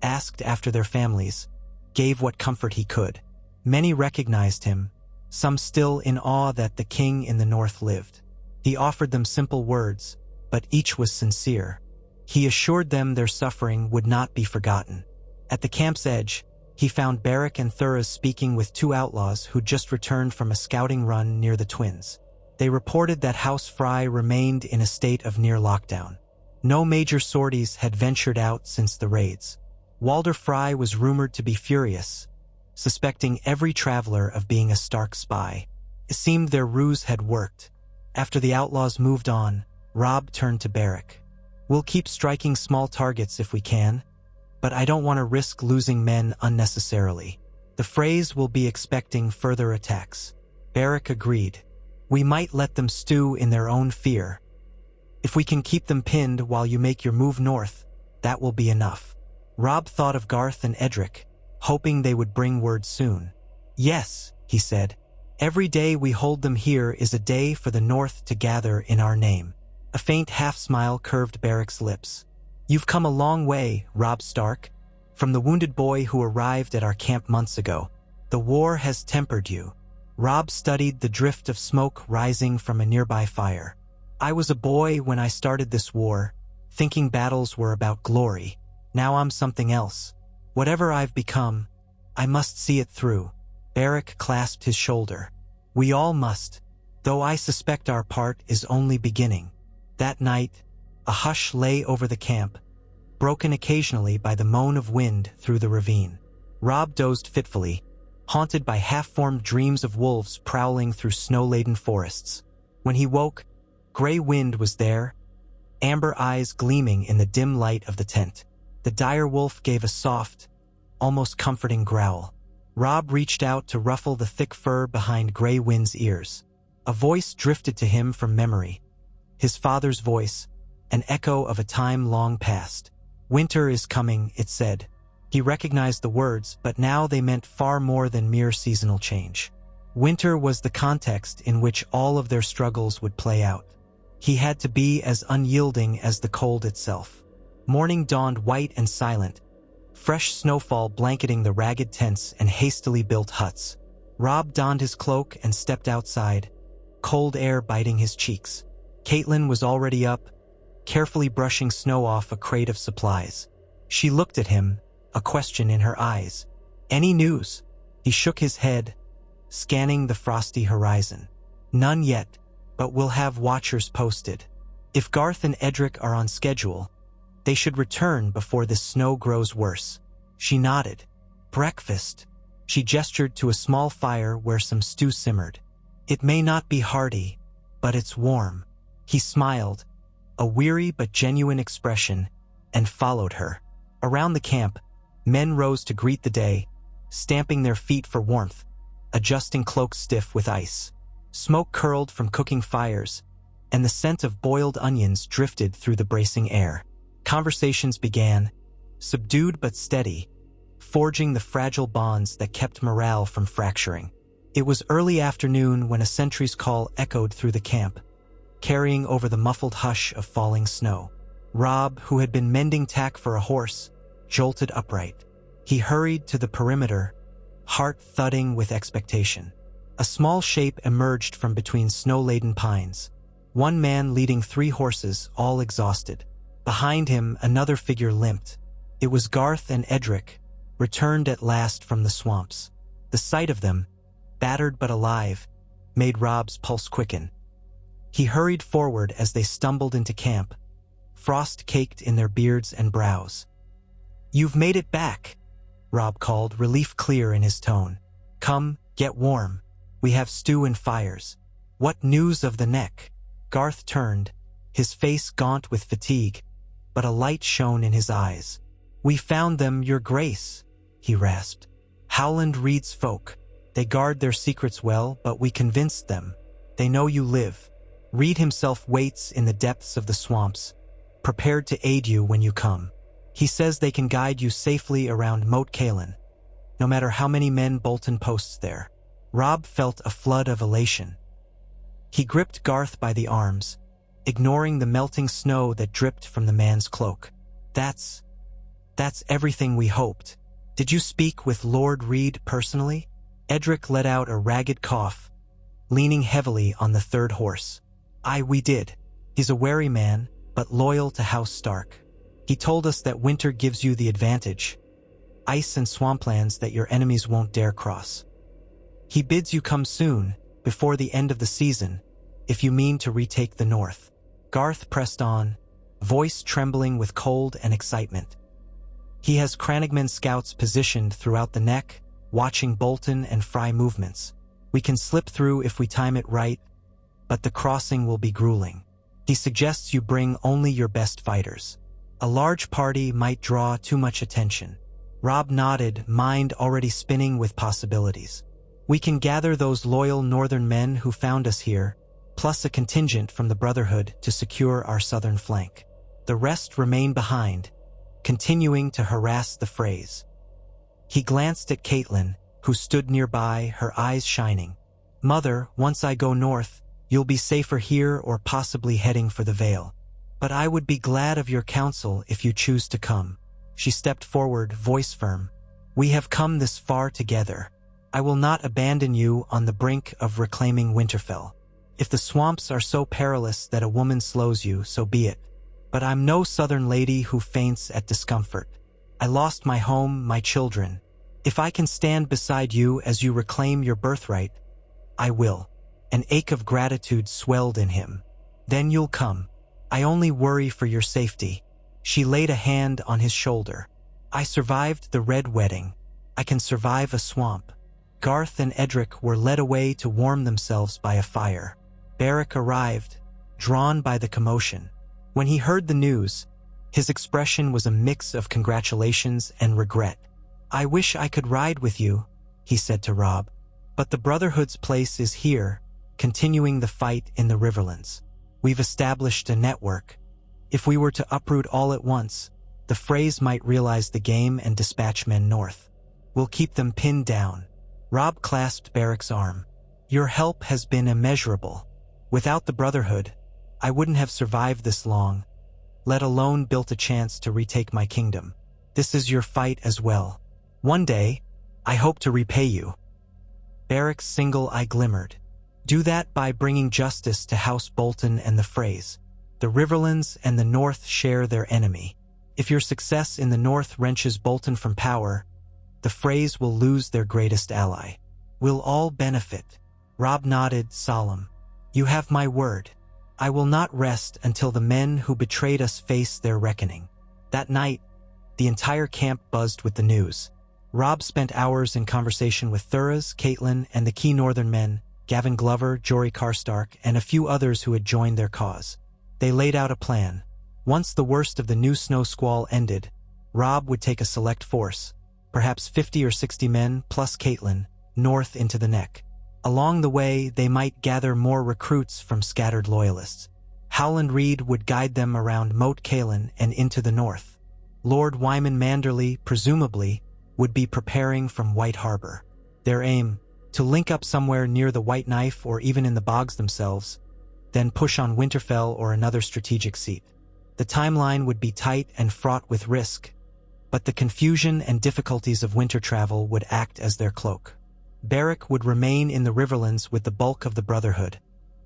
asked after their families, gave what comfort he could. Many recognized him, some still in awe that the king in the north lived. He offered them simple words, but each was sincere. He assured them their suffering would not be forgotten. At the camp's edge, he found Beric and Thuras speaking with two outlaws who'd just returned from a scouting run near the Twins. They reported that House Frey remained in a state of near lockdown. No major sorties had ventured out since the raids. Walder Frey was rumored to be furious, suspecting every traveler of being a Stark spy. It seemed their ruse had worked. After the outlaws moved on, Robb turned to Beric. "We'll keep striking small targets if we can, but I don't want to risk losing men unnecessarily. The Freys will be expecting further attacks." Beric agreed. "We might let them stew in their own fear. If we can keep them pinned while you make your move north, that will be enough." Robb thought of Garth and Edric, hoping they would bring word soon. "Yes," he said. "Every day we hold them here is a day for the North to gather in our name." A faint half-smile curved Beric's lips. "You've come a long way, Robb Stark, from the wounded boy who arrived at our camp months ago. The war has tempered you." Robb studied the drift of smoke rising from a nearby fire. "I was a boy when I started this war, thinking battles were about glory. Now I'm something else. Whatever I've become, I must see it through." Beric clasped his shoulder. "We all must, though I suspect our part is only beginning." That night, a hush lay over the camp, broken occasionally by the moan of wind through the ravine. Robb dozed fitfully, haunted by half-formed dreams of wolves prowling through snow-laden forests. When he woke, Grey Wind was there, amber eyes gleaming in the dim light of the tent. The dire wolf gave a soft, almost comforting growl. Robb reached out to ruffle the thick fur behind Grey Wind's ears. A voice drifted to him from memory. His father's voice, an echo of a time long past. "Winter is coming," it said. He recognized the words, but now they meant far more than mere seasonal change. Winter was the context in which all of their struggles would play out. He had to be as unyielding as the cold itself. Morning dawned white and silent, fresh snowfall blanketing the ragged tents and hastily built huts. Robb donned his cloak and stepped outside, cold air biting his cheeks. Caitlin was already up, carefully brushing snow off a crate of supplies. She looked at him, a question in her eyes. "Any news?" He shook his head, scanning the frosty horizon. "None yet, but we'll have watchers posted. If Garth and Edric are on schedule, they should return before this snow grows worse." She nodded. "Breakfast." She gestured to a small fire where some stew simmered. "It may not be hearty, but it's warm." He smiled, a weary but genuine expression, and followed her. Around the camp, men rose to greet the day, stamping their feet for warmth, adjusting cloaks stiff with ice. Smoke curled from cooking fires, and the scent of boiled onions drifted through the bracing air. Conversations began, subdued but steady, forging the fragile bonds that kept morale from fracturing. It was early afternoon when a sentry's call echoed through the camp, carrying over the muffled hush of falling snow. Robb, who had been mending tack for a horse, jolted upright. He hurried to the perimeter, heart thudding with expectation. A small shape emerged from between snow-laden pines, one man leading 3 horses, all exhausted. Behind him, another figure limped. It was Garth and Edric, returned at last from the swamps. The sight of them, battered but alive, made Robb's pulse quicken. He hurried forward as they stumbled into camp, frost caked in their beards and brows. "You've made it back," Robb called, relief clear in his tone. "Come, get warm. We have stew and fires." "What news of the neck?" Garth turned, his face gaunt with fatigue, but a light shone in his eyes. "We found them, your grace," he rasped. "Howland Reed's folk. They guard their secrets well, but we convinced them. They know you live. Reed himself waits in the depths of the swamps, prepared to aid you when you come. He says they can guide you safely around Moat Cailin, no matter how many men Bolton posts there." Robb felt a flood of elation. He gripped Garth by the arms, ignoring the melting snow that dripped from the man's cloak. That's everything we hoped. Did you speak with Lord Reed personally?" Edric let out a ragged cough, leaning heavily on the third horse. We did. He's a wary man, but loyal to House Stark. He told us that winter gives you the advantage, ice and swamplands that your enemies won't dare cross. He bids you come soon, before the end of the season, if you mean to retake the north. Garth pressed on, voice trembling with cold and excitement. He has Cranagman scouts positioned throughout the neck, watching Bolton and Fry movements. We can slip through if we time it right, but the crossing will be grueling. He suggests you bring only your best fighters. A large party might draw too much attention. Robb nodded, mind already spinning with possibilities. "We can gather those loyal northern men who found us here, plus a contingent from the Brotherhood to secure our southern flank. The rest remain behind, continuing to harass the Freys." He glanced at Caitlin, who stood nearby, her eyes shining. "Mother, once I go north, you'll be safer here or possibly heading for the Vale. But I would be glad of your counsel if you choose to come." She stepped forward, voice firm. "We have come this far together. I will not abandon you on the brink of reclaiming Winterfell. If the swamps are so perilous that a woman slows you, so be it. But I'm no southern lady who faints at discomfort. I lost my home, my children. If I can stand beside you as you reclaim your birthright, I will." An ache of gratitude swelled in him. "Then you'll come. I only worry for your safety." She laid a hand on his shoulder. "I survived the Red Wedding. I can survive a swamp." Garth and Edric were led away to warm themselves by a fire. Beric arrived, drawn by the commotion. When he heard the news, his expression was a mix of congratulations and regret. "I wish I could ride with you," he said to Robb. "But the Brotherhood's place is here, continuing the fight in the Riverlands. We've established a network. If we were to uproot all at once, the Freys might realize the game and dispatch men north. We'll keep them pinned down." Robb clasped Beric's arm. "Your help has been immeasurable. Without the Brotherhood, I wouldn't have survived this long, let alone built a chance to retake my kingdom. This is your fight as well. One day, I hope to repay you." Beric's single eye glimmered. "Do that by bringing justice to House Bolton and the Freys. The Riverlands and the North share their enemy. If your success in the North wrenches Bolton from power, the Freys will lose their greatest ally. We'll all benefit." Robb nodded, solemn. "You have my word. I will not rest until the men who betrayed us face their reckoning." That night, the entire camp buzzed with the news. Robb spent hours in conversation with Thuras, Caitlin, and the key northern men, Gavin Glover, Jory Karstark, and a few others who had joined their cause. They laid out a plan. Once the worst of the new snow squall ended, Robb would take a select force, perhaps 50 or 60 men plus Caitlin, north into the neck. Along the way, they might gather more recruits from scattered loyalists. Howland Reed would guide them around Moat Cailin and into the north. Lord Wyman Manderley, presumably, would be preparing from White Harbor. Their aim, to link up somewhere near the White Knife or even in the bogs themselves, then push on Winterfell or another strategic seat. The timeline would be tight and fraught with risk, but the confusion and difficulties of winter travel would act as their cloak. Beric would remain in the Riverlands with the bulk of the Brotherhood,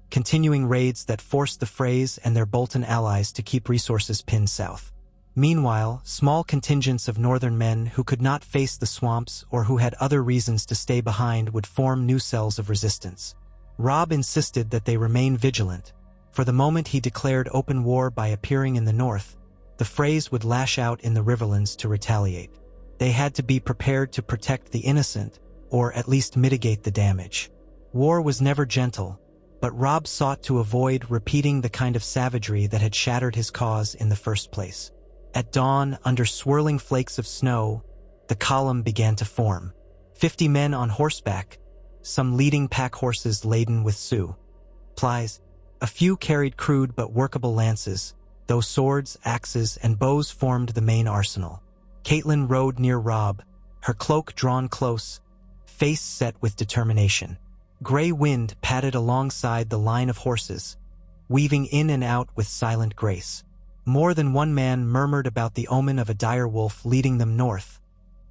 continuing raids that forced the Freys and their Bolton allies to keep resources pinned south. Meanwhile, small contingents of northern men who could not face the swamps or who had other reasons to stay behind would form new cells of resistance. Robb insisted that they remain vigilant. For the moment he declared open war by appearing in the north, the Freys would lash out in the Riverlands to retaliate. They had to be prepared to protect the innocent, or at least mitigate the damage. War was never gentle, but Robb sought to avoid repeating the kind of savagery that had shattered his cause in the first place. At dawn, under swirling flakes of snow, the column began to form. 50 men on horseback, some leading pack horses laden with supplies. A few carried crude but workable lances, though swords, axes, and bows formed the main arsenal. Caitlin rode near Robb, her cloak drawn close, face set with determination. Gray wind padded alongside the line of horses, weaving in and out with silent grace. More than one man murmured about the omen of a dire wolf leading them north,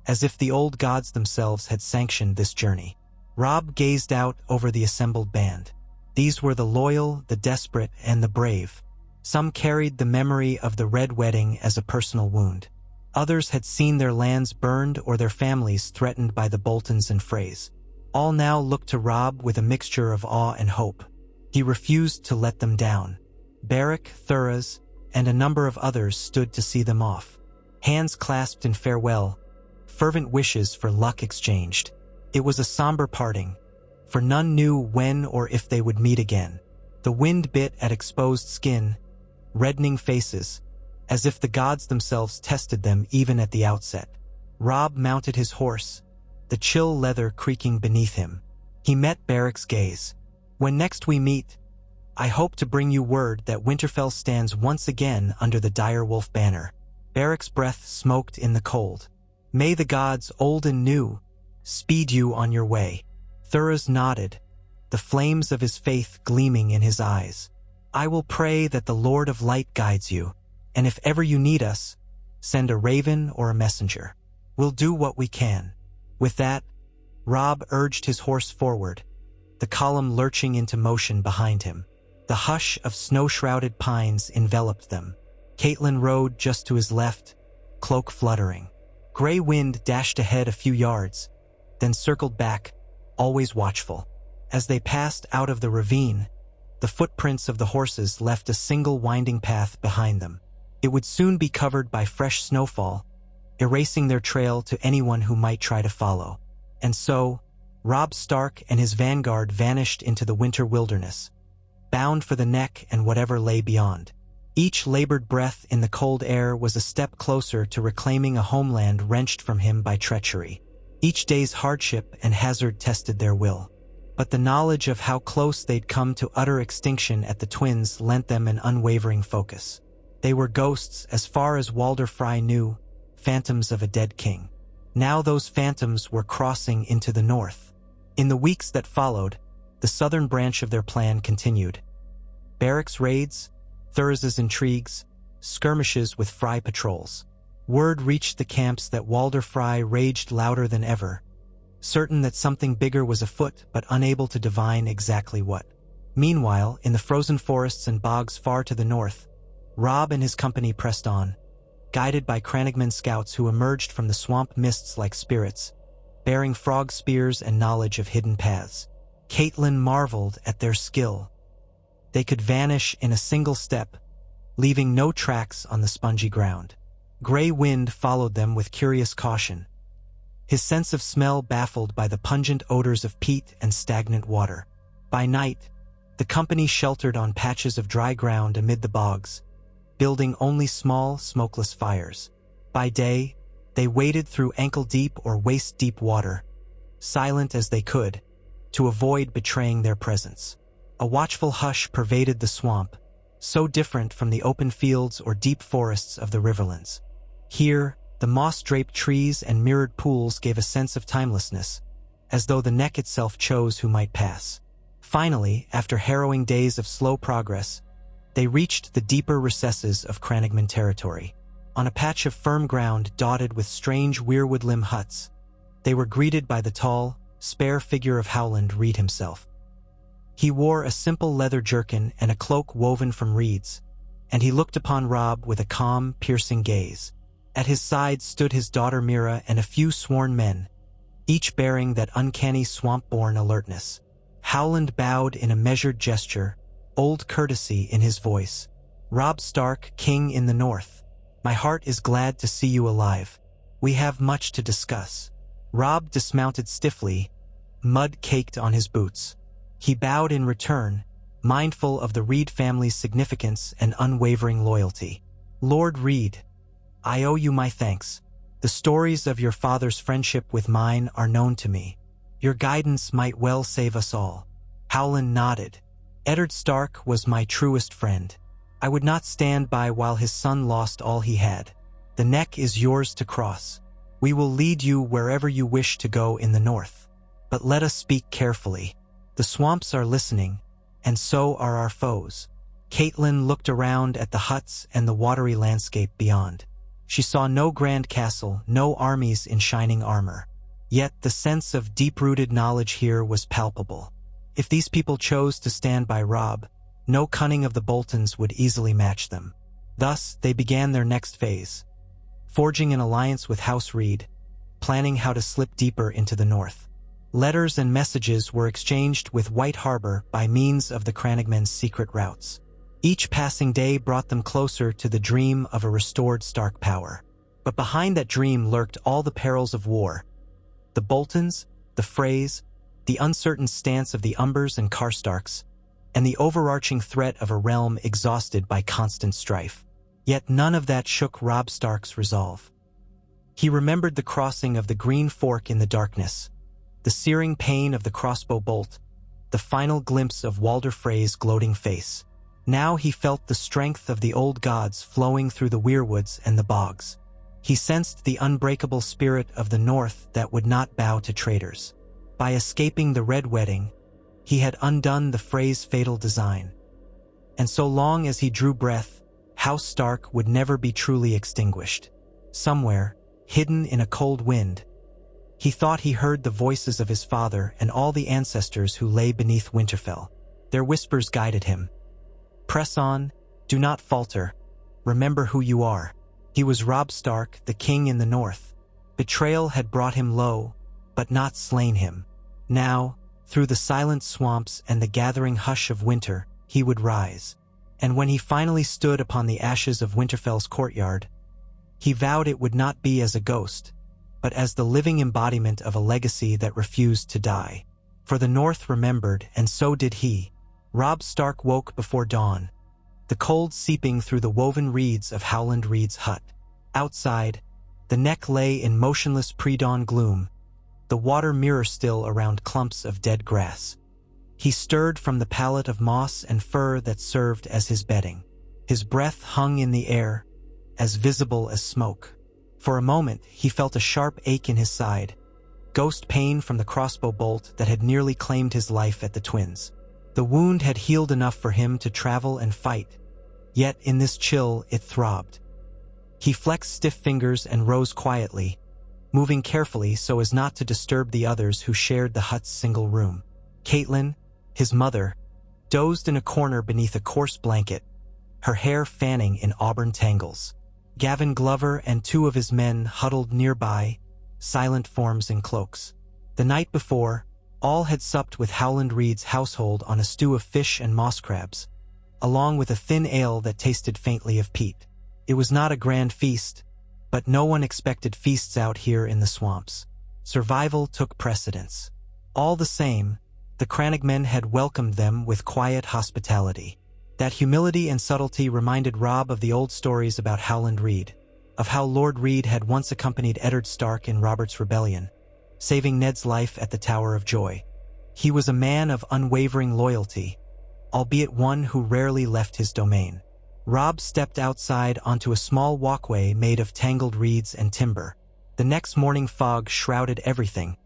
as if the old gods themselves had sanctioned this journey. Robb gazed out over the assembled band. These were the loyal, the desperate, and the brave. Some carried the memory of the Red Wedding as a personal wound. Others had seen their lands burned or their families threatened by the Boltons and Freys. All now looked to Robb with a mixture of awe and hope. He refused to let them down. Beric, Thuras, and a number of others stood to see them off. Hands clasped in farewell, fervent wishes for luck exchanged. It was a somber parting, for none knew when or if they would meet again. The wind bit at exposed skin, reddening faces, as if the gods themselves tested them even at the outset. Robb mounted his horse, the chill leather creaking beneath him. He met Beric's gaze. "When next we meet, I hope to bring you word that Winterfell stands once again under the direwolf banner." Beric's breath smoked in the cold. "May the gods, old and new, speed you on your way." Thuras nodded, the flames of his faith gleaming in his eyes. "I will pray that the Lord of Light guides you, and if ever you need us, send a raven or a messenger. We'll do what we can." With that, Robb urged his horse forward, the column lurching into motion behind him. The hush of snow-shrouded pines enveloped them. Caitlin rode just to his left, cloak fluttering. Gray wind dashed ahead a few yards, then circled back, always watchful. As they passed out of the ravine, the footprints of the horses left a single winding path behind them. It would soon be covered by fresh snowfall, erasing their trail to anyone who might try to follow. And so, Robb Stark and his vanguard vanished into the winter wilderness, bound for the neck and whatever lay beyond. Each labored breath in the cold air was a step closer to reclaiming a homeland wrenched from him by treachery. Each day's hardship and hazard tested their will, but the knowledge of how close they'd come to utter extinction at the Twins lent them an unwavering focus. They were ghosts as far as Walder Frey knew, phantoms of a dead king. Now those phantoms were crossing into the north. In the weeks that followed, the southern branch of their plan continued. Beric's raids, Thuras's intrigues, skirmishes with Frey patrols. Word reached the camps that Walder Frey raged louder than ever, certain that something bigger was afoot but unable to divine exactly what. Meanwhile, in the frozen forests and bogs far to the north, Robb and his company pressed on, guided by Cranigman scouts who emerged from the swamp mists like spirits, bearing frog spears and knowledge of hidden paths. Caitlin marveled at their skill. They could vanish in a single step, leaving no tracks on the spongy ground. Gray wind followed them with curious caution, his sense of smell baffled by the pungent odors of peat and stagnant water. By night, the company sheltered on patches of dry ground amid the bogs, building only small, smokeless fires. By day, they waded through ankle-deep or waist-deep water, silent as they could, to avoid betraying their presence. A watchful hush pervaded the swamp, so different from the open fields or deep forests of the riverlands. Here, the moss-draped trees and mirrored pools gave a sense of timelessness, as though the neck itself chose who might pass. Finally, after harrowing days of slow progress, they reached the deeper recesses of Cranigman territory. On a patch of firm ground dotted with strange weirwood limb huts, they were greeted by the tall, spare figure of Howland Reed himself. He wore a simple leather jerkin and a cloak woven from reeds, and he looked upon Robb with a calm, piercing gaze. At his side stood his daughter Mira and a few sworn men, each bearing that uncanny swamp-born alertness. Howland bowed in a measured gesture, old courtesy in his voice. "Robb Stark, king in the north. My heart is glad to see you alive. We have much to discuss." Robb dismounted stiffly, mud caked on his boots. He bowed in return, mindful of the Reed family's significance and unwavering loyalty. "Lord Reed, I owe you my thanks. The stories of your father's friendship with mine are known to me. Your guidance might well save us all." Howland nodded. "Eddard Stark was my truest friend. I would not stand by while his son lost all he had. The neck is yours to cross. We will lead you wherever you wish to go in the north. But let us speak carefully. The swamps are listening, and so are our foes." Caitlin looked around at the huts and the watery landscape beyond. She saw no grand castle, no armies in shining armor. Yet the sense of deep-rooted knowledge here was palpable. If these people chose to stand by Robb, no cunning of the Boltons would easily match them. Thus, they began their next phase, forging an alliance with House Reed, planning how to slip deeper into the north. Letters and messages were exchanged with White Harbor by means of the Crannogmen's secret routes. Each passing day brought them closer to the dream of a restored Stark power. But behind that dream lurked all the perils of war. The Boltons, the Freys, the uncertain stance of the Umbers and Karstarks, and the overarching threat of a realm exhausted by constant strife. Yet none of that shook Robb Stark's resolve. He remembered the crossing of the Green Fork in the darkness, the searing pain of the crossbow bolt, the final glimpse of Walder Frey's gloating face. Now he felt the strength of the old gods flowing through the weirwoods and the bogs. He sensed the unbreakable spirit of the North that would not bow to traitors. By escaping the Red Wedding, he had undone the Frey's fatal design. And so long as he drew breath, House Stark would never be truly extinguished. Somewhere, hidden in a cold wind, he thought he heard the voices of his father and all the ancestors who lay beneath Winterfell. Their whispers guided him. "Press on, do not falter, remember who you are." He was Robb Stark, the king in the north. Betrayal had brought him low, but not slain him. Now, through the silent swamps and the gathering hush of winter, he would rise. And when he finally stood upon the ashes of Winterfell's courtyard, he vowed it would not be as a ghost, but as the living embodiment of a legacy that refused to die. For the North remembered, and so did he. Robb Stark woke before dawn, the cold seeping through the woven reeds of Howland Reed's hut. Outside, the neck lay in motionless pre-dawn gloom, the water mirror-still around clumps of dead grass. He stirred from the pallet of moss and fur that served as his bedding. His breath hung in the air, as visible as smoke. For a moment, he felt a sharp ache in his side, ghost pain from the crossbow bolt that had nearly claimed his life at the Twins. The wound had healed enough for him to travel and fight, yet in this chill it throbbed. He flexed stiff fingers and rose quietly, moving carefully so as not to disturb the others who shared the hut's single room. Caitlin, his mother, dozed in a corner beneath a coarse blanket, her hair fanning in auburn tangles. Gavin Glover and two of his men huddled nearby, silent forms in cloaks. The night before, all had supped with Howland Reed's household on a stew of fish and moss crabs, along with a thin ale that tasted faintly of peat. It was not a grand feast, but no one expected feasts out here in the swamps. Survival took precedence. All the same, the Crannogmen had welcomed them with quiet hospitality. That humility and subtlety reminded Robb of the old stories about Howland Reed, of how Lord Reed had once accompanied Eddard Stark in Robert's rebellion, saving Ned's life at the Tower of Joy. He was a man of unwavering loyalty, albeit one who rarely left his domain. Robb stepped outside onto a small walkway made of tangled reeds and timber. The next morning fog shrouded everything,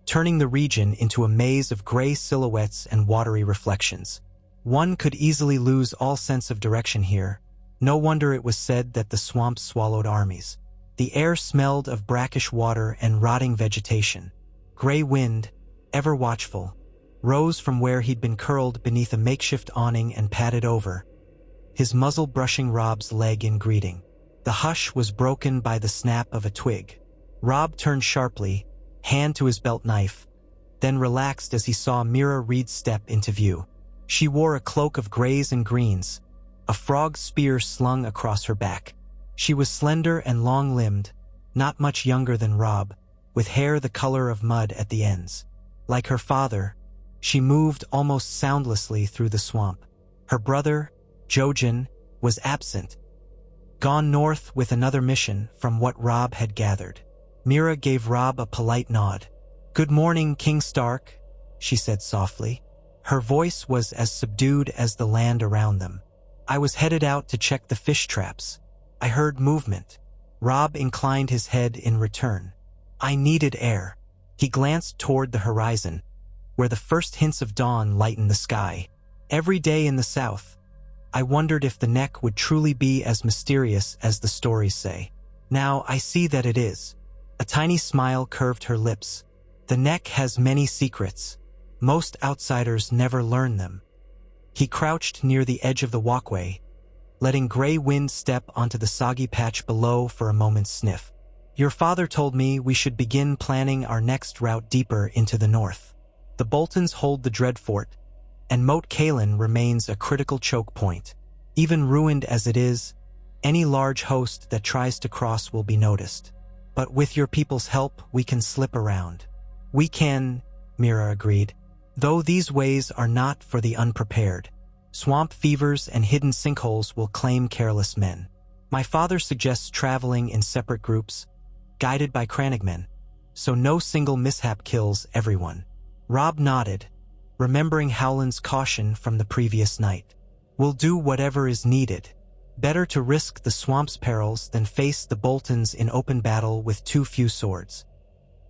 turning the region into a maze of gray silhouettes and watery reflections. One could easily lose all sense of direction here. No wonder it was said that the swamps swallowed armies. The air smelled of brackish water and rotting vegetation. Gray wind, ever watchful, rose from where he'd been curled beneath a makeshift awning and padded over, his muzzle brushing Robb's leg in greeting. The hush was broken by the snap of a twig. Robb turned sharply, hand to his belt knife, then relaxed as he saw Mira Reed step into view. She wore a cloak of grays and greens, a frog spear slung across her back. She was slender and long-limbed, not much younger than Robb, with hair the color of mud at the ends. Like her father, She moved almost soundlessly through the swamp. Her brother, Jojen, was absent, gone north with another mission from what Robb had gathered. Mira gave Robb a polite nod. "Good morning, King Stark," she said softly. Her voice was as subdued as the land around them. "I was headed out to check the fish traps. I heard movement." Robb inclined his head in return. "I needed air." He glanced toward the horizon, where the first hints of dawn lightened the sky. Every day in the south, I wondered if the Neck would truly be as mysterious as the stories say. Now I see that it is. A tiny smile curved her lips. The Neck has many secrets. Most outsiders never learn them. He crouched near the edge of the walkway, letting gray wind step onto the soggy patch below for a moment's sniff. "Your father told me we should begin planning our next route deeper into the north. The Boltons hold the Dreadfort, and Moat Cailin remains a critical choke point. Even ruined as it is, any large host that tries to cross will be noticed. But with your people's help, we can slip around." "We can," Mira agreed, "though these ways are not for the unprepared. Swamp fevers and hidden sinkholes will claim careless men. My father suggests traveling in separate groups, guided by Crannogmen, so no single mishap kills everyone." Robb nodded, remembering Howland's caution from the previous night. "We'll do whatever is needed. Better to risk the swamp's perils than face the Boltons in open battle with too few swords."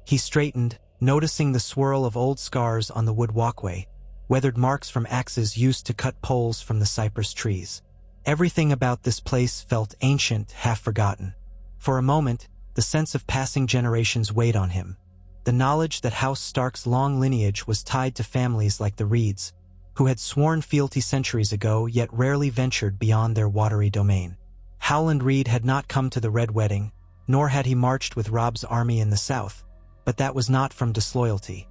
He straightened, noticing the swirl of old scars on the wood walkway, weathered marks from axes used to cut poles from the cypress trees. Everything about this place felt ancient, half-forgotten. For a moment, the sense of passing generations weighed on him. The knowledge that House Stark's long lineage was tied to families like the Reeds, who had sworn fealty centuries ago yet rarely ventured beyond their watery domain. Howland Reed had not come to the Red Wedding, nor had he marched with Robb's army in the south, but that was not from disloyalty,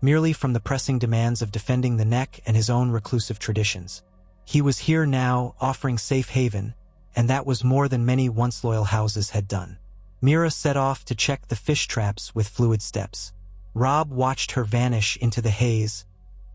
merely from the pressing demands of defending the Neck and his own reclusive traditions. He was here now, offering safe haven, and that was more than many once loyal houses had done. Mira set off to check the fish traps with fluid steps. Robb watched her vanish into the haze,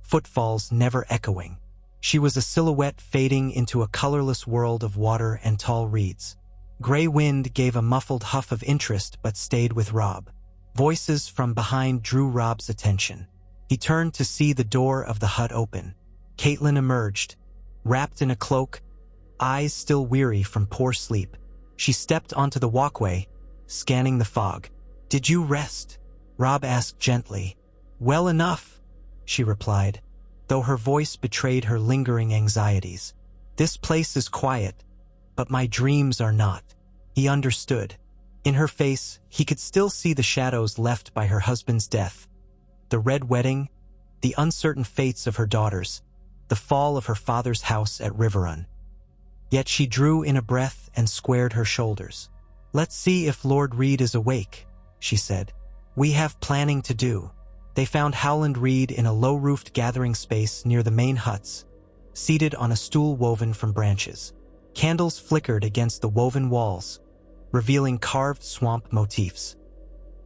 footfalls never echoing. She was a silhouette fading into a colorless world of water and tall reeds. Gray wind gave a muffled huff of interest but stayed with Robb. Voices from behind drew Robb's attention. He turned to see the door of the hut open. Caitlin emerged, wrapped in a cloak, eyes still weary from poor sleep. She stepped onto the walkway, scanning the fog. "Did you rest?" Robb asked gently. "Well enough," she replied, though her voice betrayed her lingering anxieties. "This place is quiet, but my dreams are not." He understood. In her face, he could still see the shadows left by her husband's death, the Red Wedding, the uncertain fates of her daughters, the fall of her father's house at Riverrun. Yet she drew in a breath and squared her shoulders. "Let's see if Lord Reed is awake," she said. "We have planning to do." They found Howland Reed in a low-roofed gathering space near the main huts, seated on a stool woven from branches. Candles flickered against the woven walls, revealing carved swamp motifs.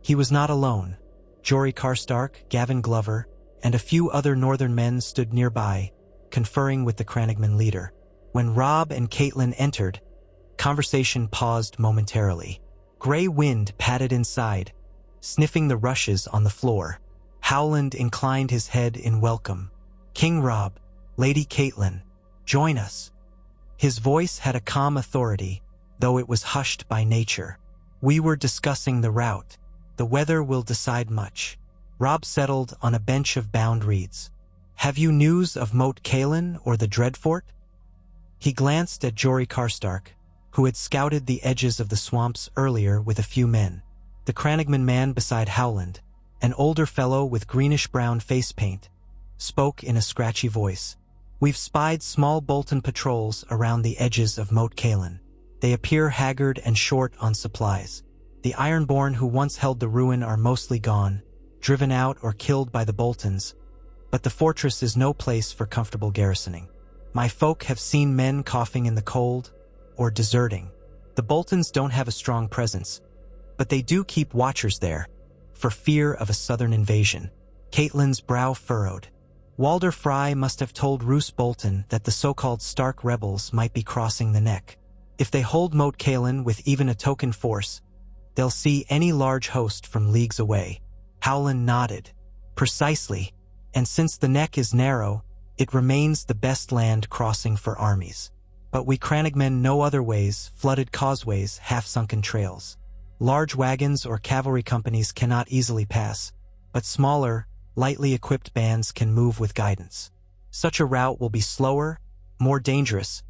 He was not alone. Jory Karstark, Gavin Glover, and a few other northern men stood nearby, conferring with the Crannogman leader. When Robb and Caitlin entered, conversation paused momentarily. Gray wind patted inside, sniffing the rushes on the floor. Howland inclined his head in welcome. "King Robb, Lady Caitlin, join us." His voice had a calm authority, though it was hushed by nature. "We were discussing the route. The weather will decide much." Robb settled on a bench of bound reeds. "Have you news of Moat Cailin or the Dreadfort?" He glanced at Jory Karstark, who had scouted the edges of the swamps earlier with a few men. The Crannogman man beside Howland, an older fellow with greenish-brown face paint, spoke in a scratchy voice. "We've spied small Bolton patrols around the edges of Moat Cailin. They appear haggard and short on supplies. The Ironborn who once held the ruin are mostly gone, driven out or killed by the Boltons, but the fortress is no place for comfortable garrisoning. My folk have seen men coughing in the cold or deserting. The Boltons don't have a strong presence, but they do keep watchers there, for fear of a southern invasion." Caitlin's brow furrowed. Walder Frye must have told Roose Bolton that the so-called Stark rebels might be crossing the neck. If they hold Moat Cailin with even a token force, they'll see any large host from leagues away. Howland nodded. Precisely, and since the neck is narrow, it remains the best land crossing for armies. But we Crannogmen know other ways, flooded causeways, half-sunken trails. Large wagons or cavalry companies cannot easily pass, but smaller, lightly equipped bands can move with guidance. Such a route will be slower, more dangerous,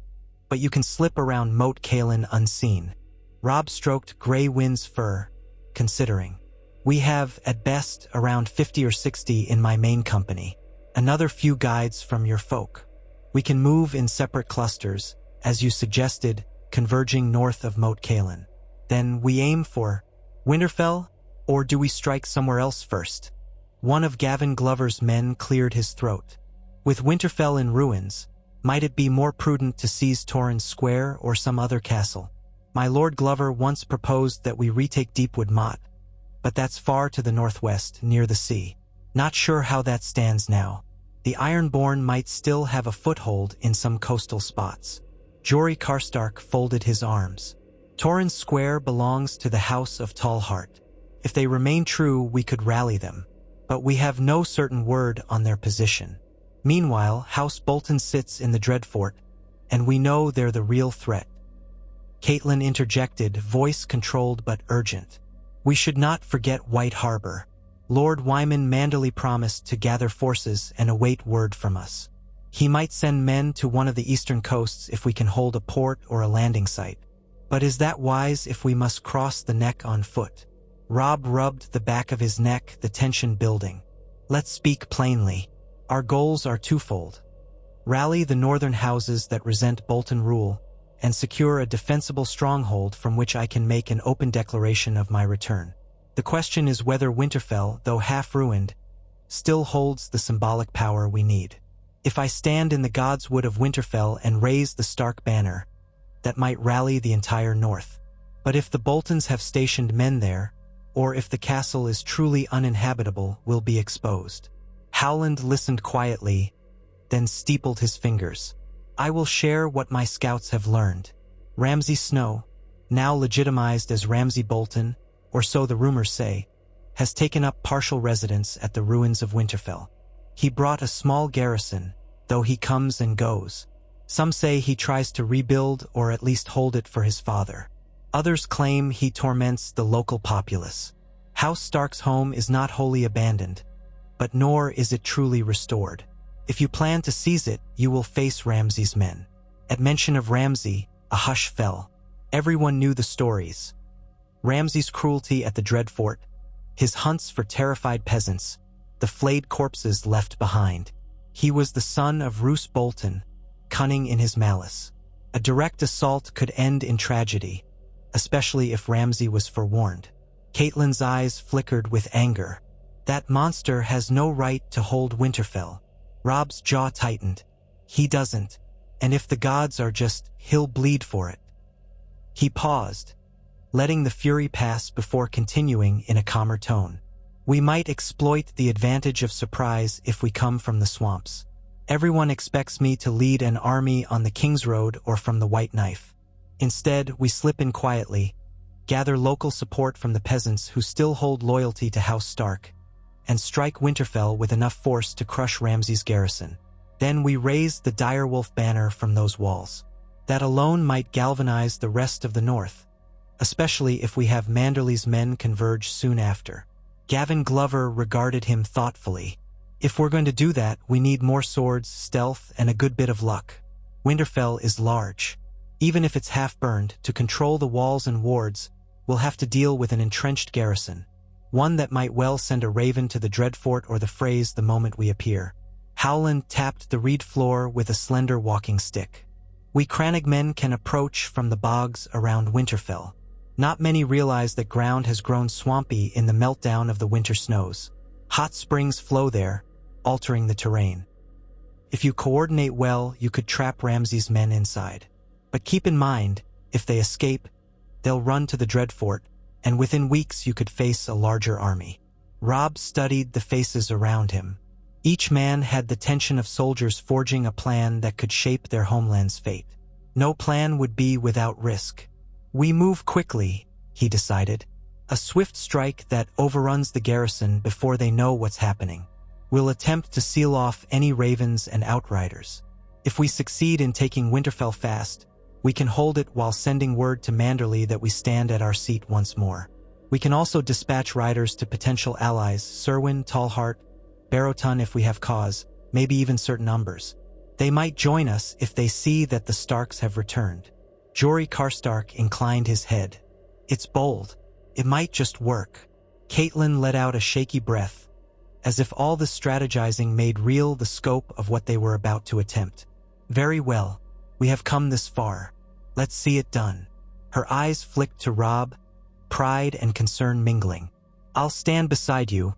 but you can slip around Moat Cailin unseen. Robb stroked Grey Wind's fur, considering. We have, at best, around 50 or 60 in my main company. Another few guides from your folk. We can move in separate clusters, as you suggested, converging north of Moat Cailin. Then we aim for Winterfell, or do we strike somewhere else first? One of Gavin Glover's men cleared his throat. With Winterfell in ruins, might it be more prudent to seize Torrens Square or some other castle? My Lord Glover once proposed that we retake Deepwood Motte, but that's far to the northwest, near the sea. Not sure how that stands now. The Ironborn might still have a foothold in some coastal spots. Jory Karstark folded his arms. Torrens Square belongs to the House of Tallheart. If they remain true, we could rally them, but we have no certain word on their position. Meanwhile, House Bolton sits in the Dreadfort, and we know they're the real threat. Caitlin interjected, voice controlled but urgent. We should not forget White Harbor. Lord Wyman Manderley promised to gather forces and await word from us. He might send men to one of the eastern coasts if we can hold a port or a landing site. But is that wise if we must cross the neck on foot? Robb rubbed the back of his neck, the tension building. Let's speak plainly. Our goals are twofold. Rally the northern houses that resent Bolton rule, and secure a defensible stronghold from which I can make an open declaration of my return. The question is whether Winterfell, though half-ruined, still holds the symbolic power we need. If I stand in the God's Wood of Winterfell and raise the Stark banner, that might rally the entire north. But if the Boltons have stationed men there, or if the castle is truly uninhabitable, we'll be exposed. Howland listened quietly, then steepled his fingers. I will share what my scouts have learned. Ramsay Snow, now legitimized as Ramsay Bolton, or so the rumors say, has taken up partial residence at the ruins of Winterfell. He brought a small garrison, though he comes and goes. Some say he tries to rebuild or at least hold it for his father. Others claim he torments the local populace. House Stark's home is not wholly abandoned, but nor is it truly restored. If you plan to seize it, you will face Ramsay's men. At mention of Ramsay, a hush fell. Everyone knew the stories. Ramsay's cruelty at the Dreadfort, his hunts for terrified peasants, the flayed corpses left behind. He was the son of Roose Bolton, cunning in his malice. A direct assault could end in tragedy, especially if Ramsay was forewarned. Caitlin's eyes flickered with anger. That monster has no right to hold Winterfell. Robb's jaw tightened. He doesn't, and if the gods are just, he'll bleed for it. He paused, letting the fury pass before continuing in a calmer tone. We might exploit the advantage of surprise if we come from the swamps. Everyone expects me to lead an army on the King's Road or from the White Knife. Instead, we slip in quietly, gather local support from the peasants who still hold loyalty to House Stark, and strike Winterfell with enough force to crush Ramsay's garrison. Then we raise the direwolf banner from those walls. That alone might galvanize the rest of the north, especially if we have Manderley's men converge soon after. Gavin Glover regarded him thoughtfully. If we're going to do that, we need more swords, stealth, and a good bit of luck. Winterfell is large. Even if it's half-burned, to control the walls and wards, we'll have to deal with an entrenched garrison. One that might well send a raven to the Dreadfort or the Freys the moment we appear. Howland tapped the reed floor with a slender walking stick. We Crannogmen can approach from the bogs around Winterfell. Not many realize that ground has grown swampy in the meltdown of the winter snows. Hot springs flow there, altering the terrain. If you coordinate well, you could trap Ramsay's men inside. But keep in mind, if they escape, they'll run to the Dreadfort, and within weeks you could face a larger army. Robb studied the faces around him. Each man had the tension of soldiers forging a plan that could shape their homeland's fate. No plan would be without risk. We move quickly, he decided. A swift strike that overruns the garrison before they know what's happening. We'll attempt to seal off any ravens and outriders. If we succeed in taking Winterfell fast, we can hold it while sending word to Manderley that we stand at our seat once more. We can also dispatch riders to potential allies, Serwyn, Tallheart, Barrowton if we have cause, maybe even certain numbers. They might join us if they see that the Starks have returned. Jory Karstark inclined his head. It's bold. It might just work. Catelyn let out a shaky breath, as if all the strategizing made real the scope of what they were about to attempt. Very well. We have come this far. Let's see it done. Her eyes flicked to Robb, pride and concern mingling. I'll stand beside you,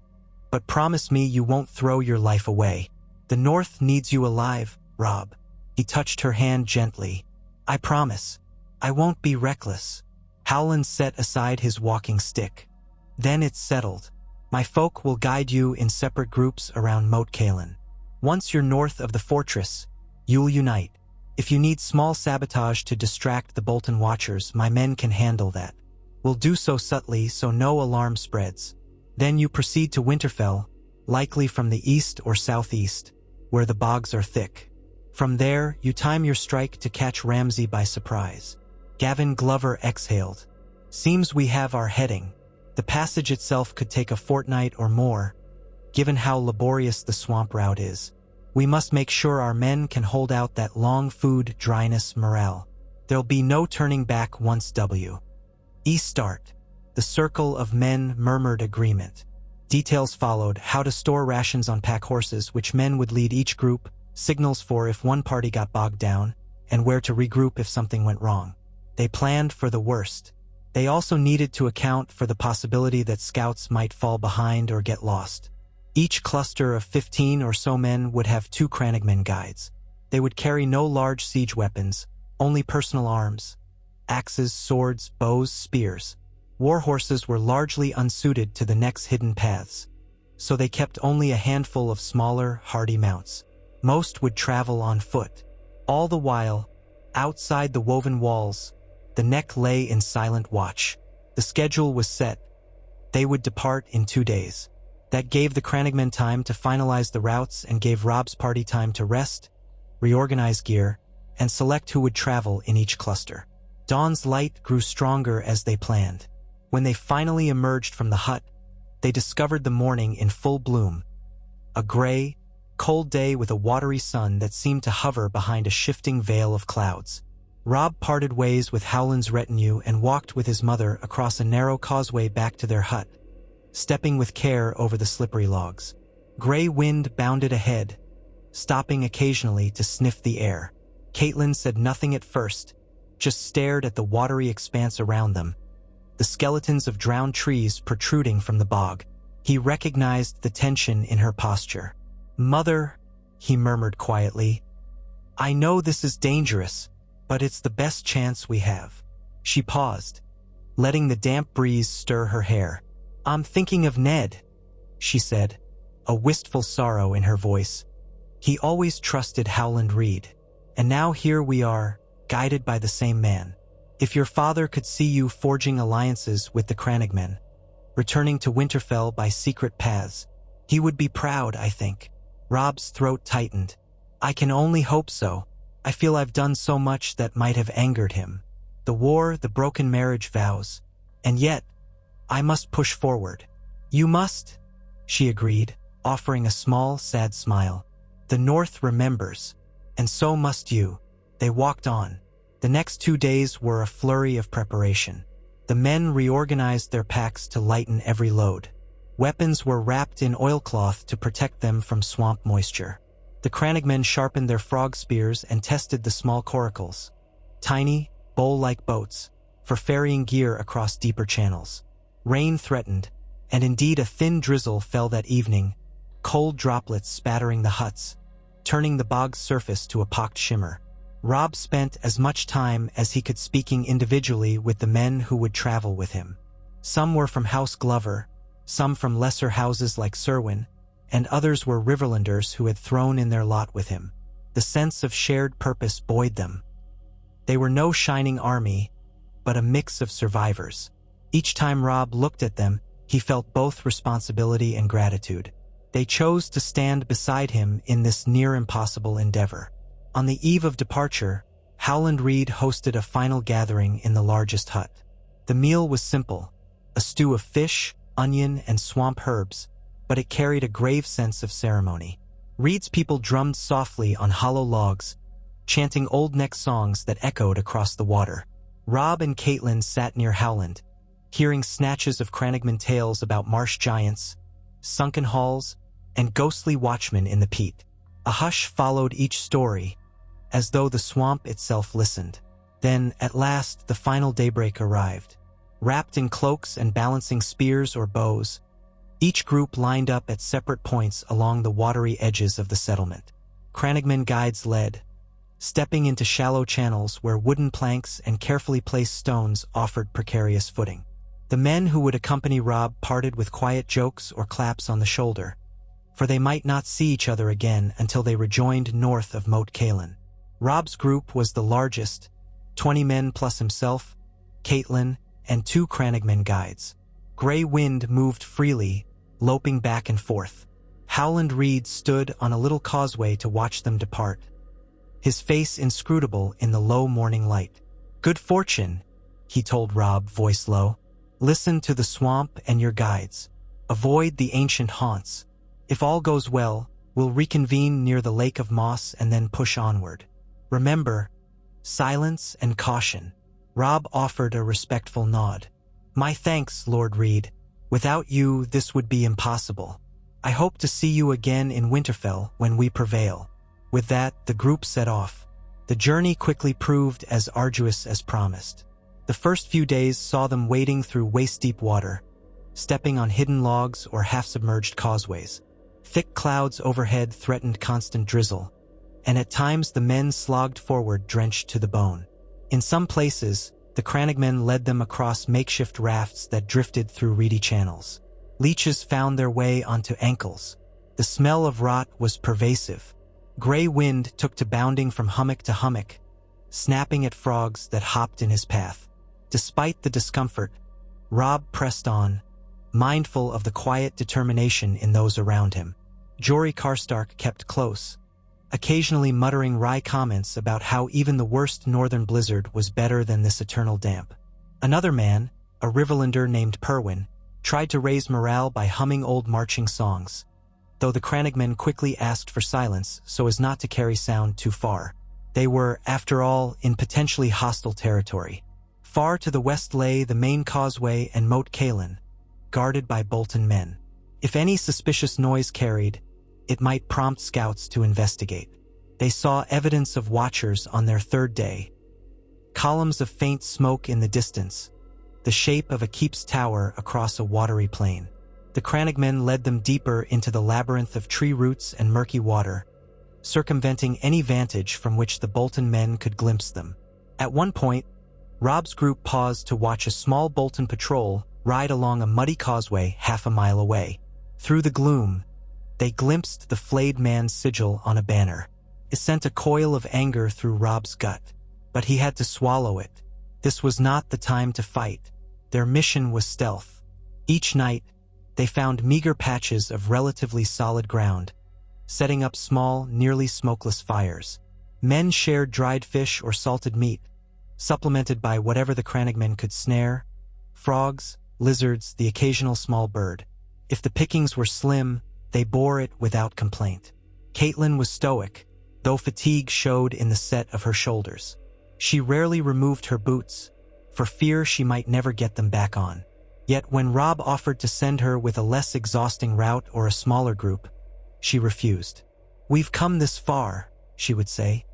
but promise me you won't throw your life away. The North needs you alive, Robb. He touched her hand gently. I promise. I won't be reckless. Howland set aside his walking stick. Then it's settled. My folk will guide you in separate groups around Moat Cailin. Once you're north of the fortress, you'll unite. If you need small sabotage to distract the Bolton Watchers, my men can handle that. We'll do so subtly so no alarm spreads. Then you proceed to Winterfell, likely from the east or southeast, where the bogs are thick. From there, you time your strike to catch Ramsay by surprise. Gavin Glover exhaled. Seems we have our heading. The passage itself could take a fortnight or more, given how laborious the swamp route is. We must make sure our men can hold out that long food dryness morale. There'll be no turning back once W.E. start. The circle of men murmured agreement. Details followed: how to store rations on pack horses, which men would lead each group, signals for if one party got bogged down, and where to regroup if something went wrong. They planned for the worst. They also needed to account for the possibility that scouts might fall behind or get lost. Each cluster of 15 or so men would have 2 Crannogman guides. They would carry no large siege weapons, only personal arms: axes, swords, bows, spears. War horses were largely unsuited to the neck's hidden paths, so they kept only a handful of smaller, hardy mounts. Most would travel on foot. All the while, outside the woven walls, the neck lay in silent watch. The schedule was set. They would depart in 2 days. That gave the Crannogmen time to finalize the routes and gave Robb's party time to rest, reorganize gear, and select who would travel in each cluster. Dawn's light grew stronger as they planned. When they finally emerged from the hut, they discovered the morning in full bloom. A gray, cold day with a watery sun that seemed to hover behind a shifting veil of clouds. Robb parted ways with Howland's retinue and walked with his mother across a narrow causeway back to their hut, stepping with care over the slippery logs. Gray wind bounded ahead, stopping occasionally to sniff the air. Catelyn said nothing at first, just stared at the watery expanse around them, the skeletons of drowned trees protruding from the bog. He recognized the tension in her posture. "Mother," he murmured quietly, "I know this is dangerous, but it's the best chance we have." She paused, letting the damp breeze stir her hair. "I'm thinking of Ned," she said, a wistful sorrow in her voice. "He always trusted Howland Reed, and now here we are, guided by the same man. If your father could see you forging alliances with the Crannogmen, returning to Winterfell by secret paths, he would be proud, I think." Robb's throat tightened. "I can only hope so. I feel I've done so much that might have angered him. The war, the broken marriage vows. And yet, I must push forward." "You must," she agreed, offering a small, sad smile. "The North remembers, and so must you." They walked on. The next 2 days were a flurry of preparation. The men reorganized their packs to lighten every load. Weapons were wrapped in oilcloth to protect them from swamp moisture. The Crannogmen sharpened their frog spears and tested the small coracles, tiny, bowl-like boats, for ferrying gear across deeper channels. Rain threatened, and indeed a thin drizzle fell that evening, cold droplets spattering the huts, turning the bog's surface to a pocked shimmer. Robb spent as much time as he could speaking individually with the men who would travel with him. Some were from House Glover, some from lesser houses like Serwyn, and others were Riverlanders who had thrown in their lot with him. The sense of shared purpose buoyed them. They were no shining army, but a mix of survivors. Each time Robb looked at them, he felt both responsibility and gratitude. They chose to stand beside him in this near-impossible endeavor. On the eve of departure, Howland Reed hosted a final gathering in the largest hut. The meal was simple, a stew of fish, onion, and swamp herbs, but it carried a grave sense of ceremony. Reed's people drummed softly on hollow logs, chanting Old Neck songs that echoed across the water. Robb and Caitlin sat near Howland, hearing snatches of Cranagman tales about marsh giants, sunken halls, and ghostly watchmen in the peat. A hush followed each story, as though the swamp itself listened. Then, at last, the final daybreak arrived. Wrapped in cloaks and balancing spears or bows, each group lined up at separate points along the watery edges of the settlement. Cranagman guides led, stepping into shallow channels where wooden planks and carefully placed stones offered precarious footing. The men who would accompany Robb parted with quiet jokes or claps on the shoulder, for they might not see each other again until they rejoined north of Moat Cailin. Robb's group was the largest, 20 men plus himself, Caitlin, and 2 Cranagman guides. Gray wind moved freely, loping back and forth. Howland Reed stood on a little causeway to watch them depart, his face inscrutable in the low morning light. "Good fortune," he told Robb, voice low. "Listen to the swamp and your guides. Avoid the ancient haunts. If all goes well, we'll reconvene near the Lake of Moss and then push onward. Remember, silence and caution." Robb offered a respectful nod. "My thanks, Lord Reed. Without you, this would be impossible. I hope to see you again in Winterfell when we prevail." With that, the group set off. The journey quickly proved as arduous as promised. The first few days saw them wading through waist-deep water, stepping on hidden logs or half-submerged causeways. Thick clouds overhead threatened constant drizzle, and at times the men slogged forward drenched to the bone. In some places, the Cranagmen led them across makeshift rafts that drifted through reedy channels. Leeches found their way onto ankles. The smell of rot was pervasive. Gray wind took to bounding from hummock to hummock, snapping at frogs that hopped in his path. Despite the discomfort, Robb pressed on, mindful of the quiet determination in those around him. Jory Karstark kept close, occasionally muttering wry comments about how even the worst northern blizzard was better than this eternal damp. Another man, a Riverlander named Perwin, tried to raise morale by humming old marching songs, though the Cranagmen quickly asked for silence so as not to carry sound too far. They were, after all, in potentially hostile territory. Far to the west lay the main causeway and Moat Cailin, guarded by Bolton men. If any suspicious noise carried, it might prompt scouts to investigate. They saw evidence of watchers on their third day. Columns of faint smoke in the distance, the shape of a keep's tower across a watery plain. The Cranagmen led them deeper into the labyrinth of tree roots and murky water, circumventing any vantage from which the Bolton men could glimpse them. At one point, Robb's group paused to watch a small Bolton patrol ride along a muddy causeway half a mile away. Through the gloom, they glimpsed the flayed man's sigil on a banner. It sent a coil of anger through Robb's gut, but he had to swallow it. This was not the time to fight. Their mission was stealth. Each night, they found meager patches of relatively solid ground, setting up small, nearly smokeless fires. Men shared dried fish or salted meat, supplemented by whatever the Cranagmen could snare: frogs, lizards, the occasional small bird. If the pickings were slim, they bore it without complaint. Caitlin was stoic, though fatigue showed in the set of her shoulders. She rarely removed her boots, for fear she might never get them back on. Yet when Robb offered to send her with a less exhausting route or a smaller group, she refused. "We've come this far," she would say,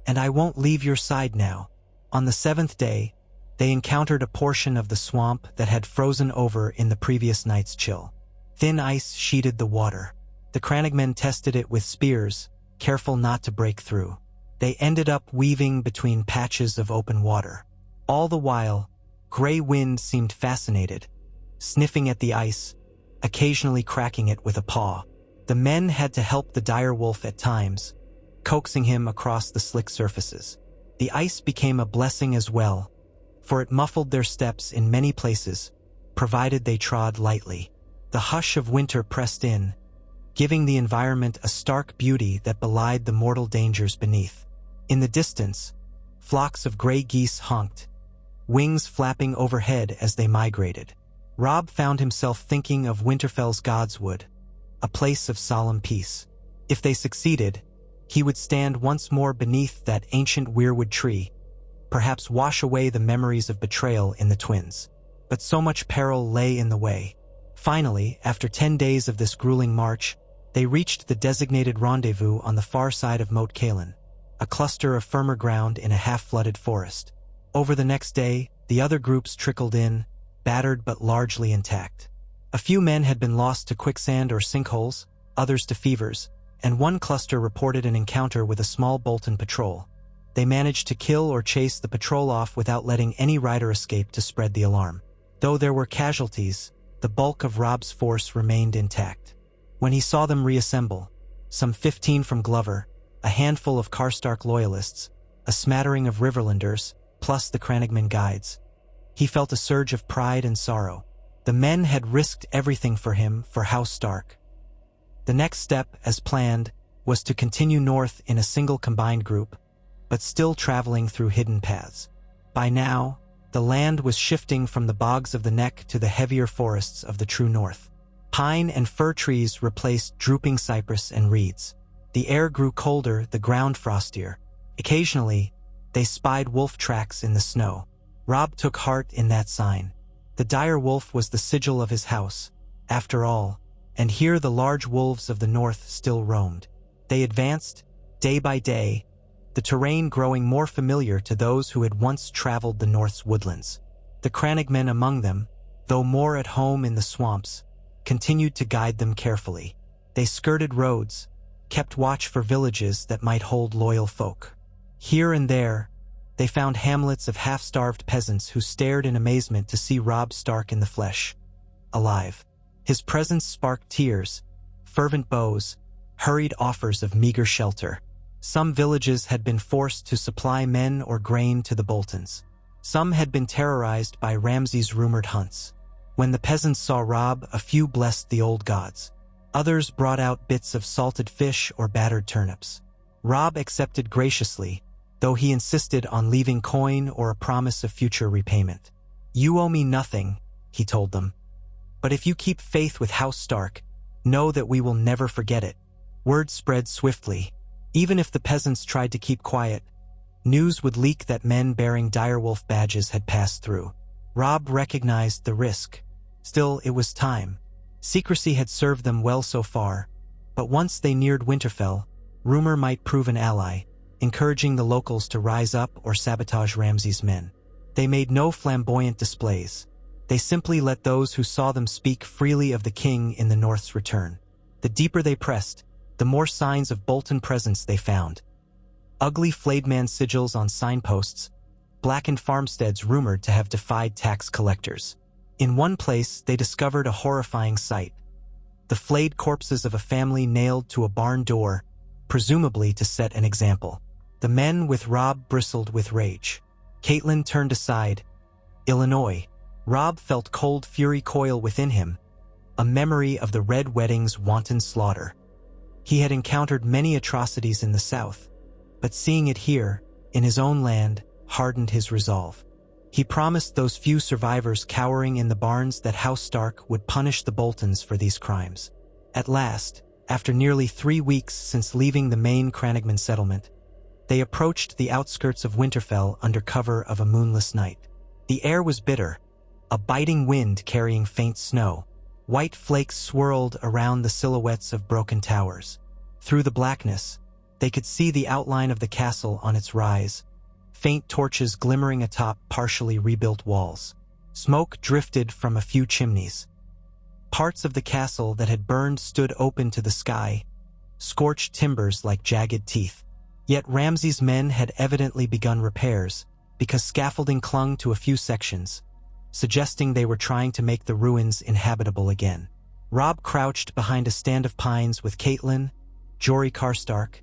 "and I won't leave your side now." On the 7th day, they encountered a portion of the swamp that had frozen over in the previous night's chill. Thin ice sheeted the water. The Cranagmen tested it with spears, careful not to break through. They ended up weaving between patches of open water. All the while, Gray Wind seemed fascinated, sniffing at the ice, occasionally cracking it with a paw. The men had to help the dire wolf at times, coaxing him across the slick surfaces. The ice became a blessing as well, for it muffled their steps in many places, provided they trod lightly. The hush of winter pressed in, giving the environment a stark beauty that belied the mortal dangers beneath. In the distance, flocks of gray geese honked, wings flapping overhead as they migrated. Robb found himself thinking of Winterfell's Godswood, a place of solemn peace. If they succeeded, he would stand once more beneath that ancient weirwood tree, perhaps wash away the memories of betrayal in the twins. But so much peril lay in the way. Finally, after 10 days of this grueling march, they reached the designated rendezvous on the far side of Moat Cailin, a cluster of firmer ground in a half-flooded forest. Over the next day, the other groups trickled in, battered but largely intact. A few men had been lost to quicksand or sinkholes, others to fevers, and one cluster reported an encounter with a small Bolton patrol. They managed to kill or chase the patrol off without letting any rider escape to spread the alarm. Though there were casualties, the bulk of Robb's force remained intact. When he saw them reassemble, some 15 from Glover, a handful of Karstark loyalists, a smattering of Riverlanders, plus the Crannogman guides, he felt a surge of pride and sorrow. The men had risked everything for him, for House Stark. The next step, as planned, was to continue north in a single combined group, but still traveling through hidden paths. By now, the land was shifting from the bogs of the Neck to the heavier forests of the true north. Pine and fir trees replaced drooping cypress and reeds. The air grew colder, the ground frostier. Occasionally, they spied wolf tracks in the snow. Robb took heart in that sign. The dire wolf was the sigil of his house, after all, and here the large wolves of the north still roamed. They advanced, day by day, the terrain growing more familiar to those who had once traveled the north's woodlands. The Crannogmen among them, though more at home in the swamps, continued to guide them carefully. They skirted roads, kept watch for villages that might hold loyal folk. Here and there, they found hamlets of half-starved peasants who stared in amazement to see Robb Stark in the flesh, alive. His presence sparked tears, fervent bows, hurried offers of meager shelter. Some villages had been forced to supply men or grain to the Boltons. Some had been terrorized by Ramsay's rumored hunts. When the peasants saw Robb, a few blessed the old gods. Others brought out bits of salted fish or battered turnips. Robb accepted graciously, though he insisted on leaving coin or a promise of future repayment. "You owe me nothing," he told them. "But if you keep faith with House Stark, know that we will never forget it." Word spread swiftly. Even if the peasants tried to keep quiet, news would leak that men bearing direwolf badges had passed through. Robb recognized the risk. Still, it was time. Secrecy had served them well so far, but once they neared Winterfell, rumor might prove an ally, encouraging the locals to rise up or sabotage Ramsay's men. They made no flamboyant displays. They simply let those who saw them speak freely of the king in the North's return. The deeper they pressed, the more signs of Bolton presence they found. Ugly flayed-man sigils on signposts, blackened farmsteads rumored to have defied tax collectors. In one place, they discovered a horrifying sight: the flayed corpses of a family nailed to a barn door, presumably to set an example. The men with Robb bristled with rage. Caitlin turned aside. Illinois. Robb felt cold fury coil within him, a memory of the Red Wedding's wanton slaughter. He had encountered many atrocities in the South, but seeing it here, in his own land, hardened his resolve. He promised those few survivors cowering in the barns that House Stark would punish the Boltons for these crimes. At last, after nearly 3 weeks since leaving the main Crannogman settlement, they approached the outskirts of Winterfell under cover of a moonless night. The air was bitter, a biting wind carrying faint snow. White flakes swirled around the silhouettes of broken towers. Through the blackness, they could see the outline of the castle on its rise, faint torches glimmering atop partially rebuilt walls. Smoke drifted from a few chimneys. Parts of the castle that had burned stood open to the sky, scorched timbers like jagged teeth. Yet Ramsay's men had evidently begun repairs, because scaffolding clung to a few sections, suggesting they were trying to make the ruins inhabitable again. Robb crouched behind a stand of pines with Caitlin, Jory Karstark,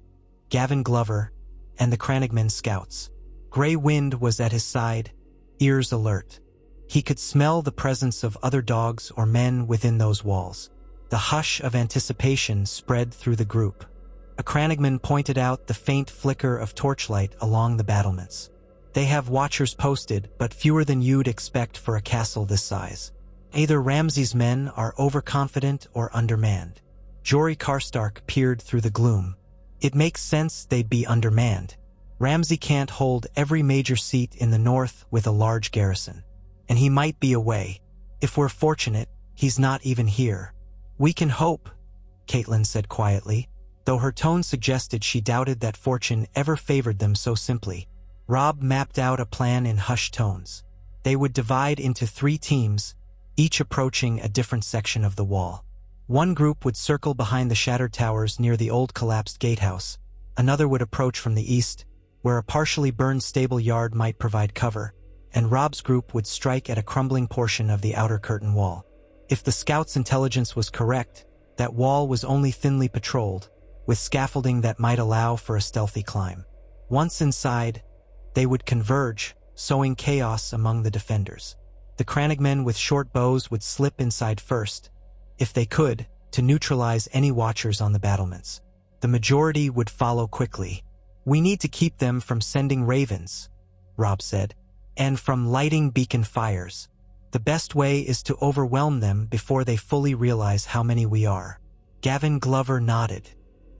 Gavin Glover, and the Cranigman scouts. Gray Wind was at his side, ears alert. He could smell the presence of other dogs or men within those walls. The hush of anticipation spread through the group. A Cranigman pointed out the faint flicker of torchlight along the battlements. They have watchers posted, but fewer than you'd expect for a castle this size. Either Ramsay's men are overconfident or undermanned. Jory Karstark peered through the gloom. It makes sense they'd be undermanned. Ramsay can't hold every major seat in the north with a large garrison. And he might be away. If we're fortunate, he's not even here. We can hope, Caitlin said quietly, though her tone suggested she doubted that fortune ever favored them so simply. Robb mapped out a plan in hushed tones. They would divide into 3 teams, each approaching a different section of the wall. One group would circle behind the shattered towers near the old collapsed gatehouse. Another would approach from the east, where a partially burned stable yard might provide cover, and Robb's group would strike at a crumbling portion of the outer curtain wall. If the scouts' intelligence was correct, that wall was only thinly patrolled, with scaffolding that might allow for a stealthy climb. Once inside, they would converge, sowing chaos among the defenders. The Cranigmen with short bows would slip inside first, if they could, to neutralize any watchers on the battlements. The majority would follow quickly. We need to keep them from sending ravens, Robb said, and from lighting beacon fires. The best way is to overwhelm them before they fully realize how many we are. Gavin Glover nodded.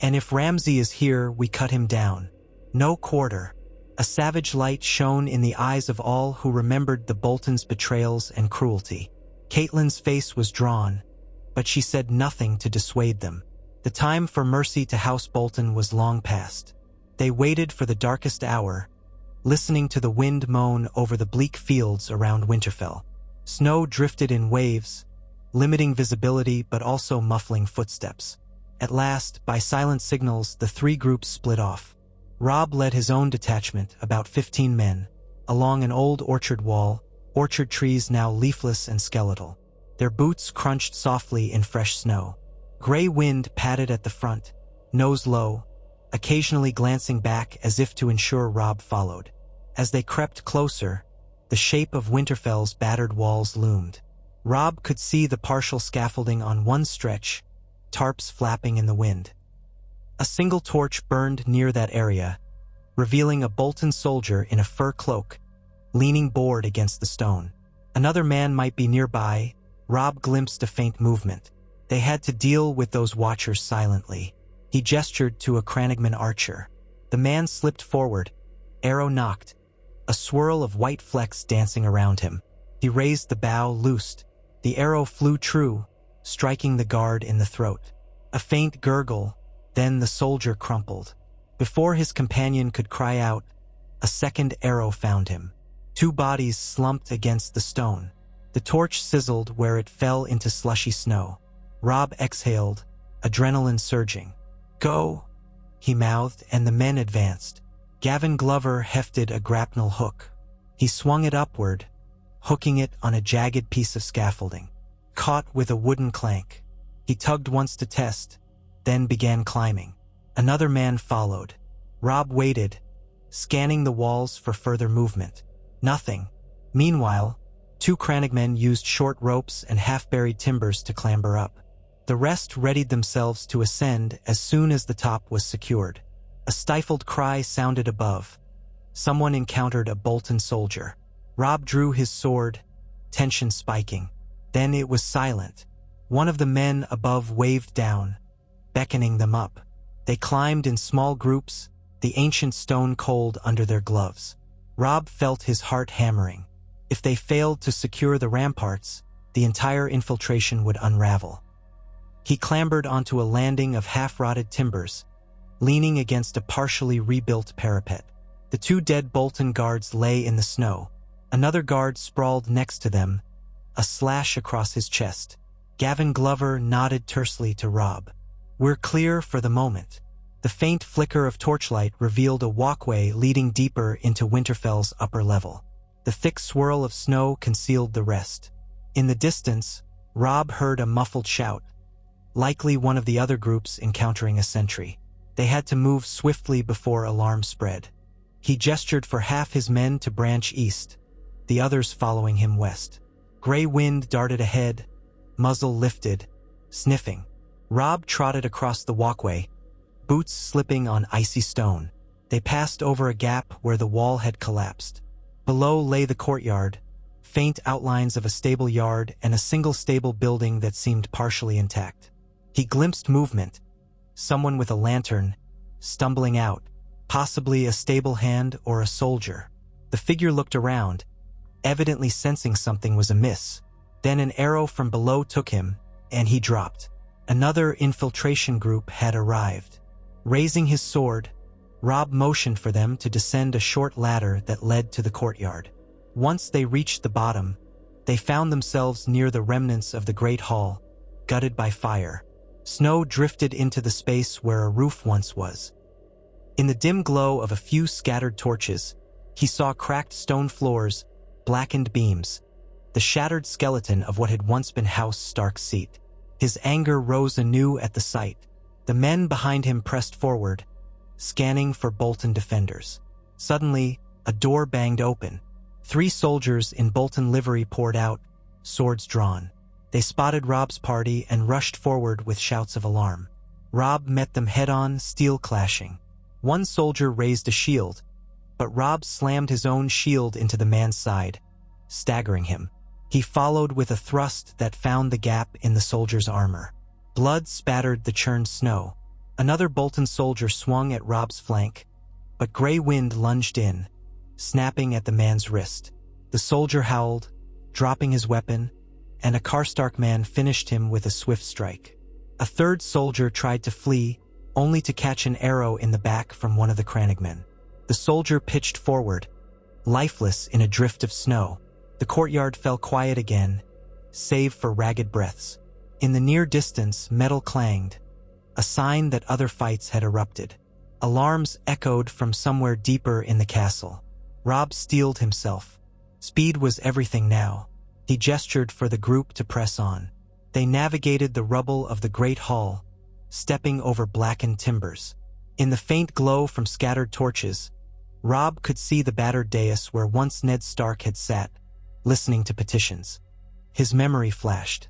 And if Ramsay is here, we cut him down. No quarter. A savage light shone in the eyes of all who remembered the Boltons' betrayals and cruelty. Caitlin's face was drawn, but she said nothing to dissuade them. The time for mercy to House Bolton was long past. They waited for the darkest hour, listening to the wind moan over the bleak fields around Winterfell. Snow drifted in waves, limiting visibility but also muffling footsteps. At last, by silent signals, the 3 groups split off. Robb led his own detachment, about 15 men, along an old orchard wall, orchard trees now leafless and skeletal. Their boots crunched softly in fresh snow. Gray Wind padded at the front, nose low, occasionally glancing back as if to ensure Robb followed. As they crept closer, the shape of Winterfell's battered walls loomed. Robb could see the partial scaffolding on one stretch, tarps flapping in the wind. A single torch burned near that area, revealing a Bolton soldier in a fur cloak, leaning bored against the stone. Another man might be nearby. Robb glimpsed a faint movement. They had to deal with those watchers silently. He gestured to a Cranigman archer. The man slipped forward, arrow knocked, a swirl of white flecks dancing around him. He raised the bow, loosed. The arrow flew true, striking the guard in the throat. A faint gurgle, then the soldier crumpled. Before his companion could cry out, a second arrow found him. 2 bodies slumped against the stone. The torch sizzled where it fell into slushy snow. Robb exhaled, adrenaline surging. "Go," he mouthed, and the men advanced. Gavin Glover hefted a grapnel hook. He swung it upward, hooking it on a jagged piece of scaffolding. Caught with a wooden clank. He tugged once to test, then began climbing. Another man followed. Robb waited, scanning the walls for further movement. Nothing. Meanwhile, 2 Cranigmen used short ropes and half-buried timbers to clamber up. The rest readied themselves to ascend as soon as the top was secured. A stifled cry sounded above. Someone encountered a Bolton soldier. Robb drew his sword, tension spiking. Then it was silent. One of the men above waved down, beckoning them up. They climbed in small groups, the ancient stone cold under their gloves. Robb felt his heart hammering. If they failed to secure the ramparts, the entire infiltration would unravel. He clambered onto a landing of half-rotted timbers, leaning against a partially rebuilt parapet. The 2 dead Bolton guards lay in the snow. Another guard sprawled next to them, a slash across his chest. Gavin Glover nodded tersely to Robb. "We're clear for the moment." The faint flicker of torchlight revealed a walkway leading deeper into Winterfell's upper level. The thick swirl of snow concealed the rest. In the distance, Robb heard a muffled shout. likely one of the other groups encountering a sentry. They had to move swiftly before alarm spread. He gestured for half his men to branch east, the others following him west. Gray Wind darted ahead, muzzle lifted, sniffing. Robb trotted across the walkway, boots slipping on icy stone. They passed over a gap where the wall had collapsed. Below lay the courtyard, faint outlines of a stable yard and a single stable building that seemed partially intact. He glimpsed movement, someone with a lantern, stumbling out, possibly a stable hand or a soldier. The figure looked around, evidently sensing something was amiss. Then an arrow from below took him, and he dropped. Another infiltration group had arrived. Raising his sword, Robb motioned for them to descend a short ladder that led to the courtyard. Once they reached the bottom, they found themselves near the remnants of the Great Hall, gutted by fire. Snow drifted into the space where a roof once was. In the dim glow of a few scattered torches, he saw cracked stone floors, blackened beams, the shattered skeleton of what had once been House Stark's seat. His anger rose anew at the sight. The men behind him pressed forward, scanning for Bolton defenders. Suddenly, a door banged open. 3 soldiers in Bolton livery poured out, swords drawn. They spotted Robb's party and rushed forward with shouts of alarm. Robb met them head-on, steel clashing. One soldier raised a shield, but Robb slammed his own shield into the man's side, staggering him. He followed with a thrust that found the gap in the soldier's armor. Blood spattered the churned snow. Another Bolton soldier swung at Robb's flank, but Gray Wind lunged in, snapping at the man's wrist. The soldier howled, dropping his weapon, and a Karstark man finished him with a swift strike. A third soldier tried to flee, only to catch an arrow in the back from one of the Crannogmen. The soldier pitched forward, lifeless in a drift of snow. The courtyard fell quiet again, save for ragged breaths. In the near distance, metal clanged, a sign that other fights had erupted. Alarms echoed from somewhere deeper in the castle. Robb steeled himself. Speed was everything now. He gestured for the group to press on. They navigated the rubble of the Great Hall, stepping over blackened timbers. In the faint glow from scattered torches, Robb could see the battered dais where once Ned Stark had sat, listening to petitions. His memory flashed.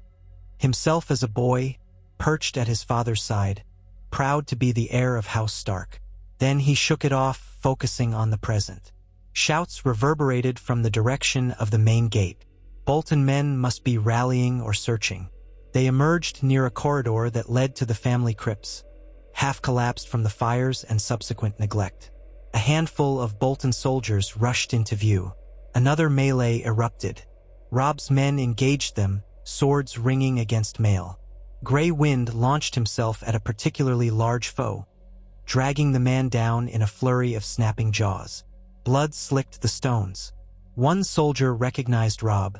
Himself as a boy, perched at his father's side, proud to be the heir of House Stark. Then he shook it off, focusing on the present. Shouts reverberated from the direction of the main gate. Bolton men must be rallying or searching. They emerged near a corridor that led to the family crypts, half collapsed from the fires and subsequent neglect. A handful of Bolton soldiers rushed into view. Another melee erupted. Robb's men engaged them, swords ringing against mail. Gray Wind launched himself at a particularly large foe, dragging the man down in a flurry of snapping jaws. Blood slicked the stones. One soldier recognized Robb,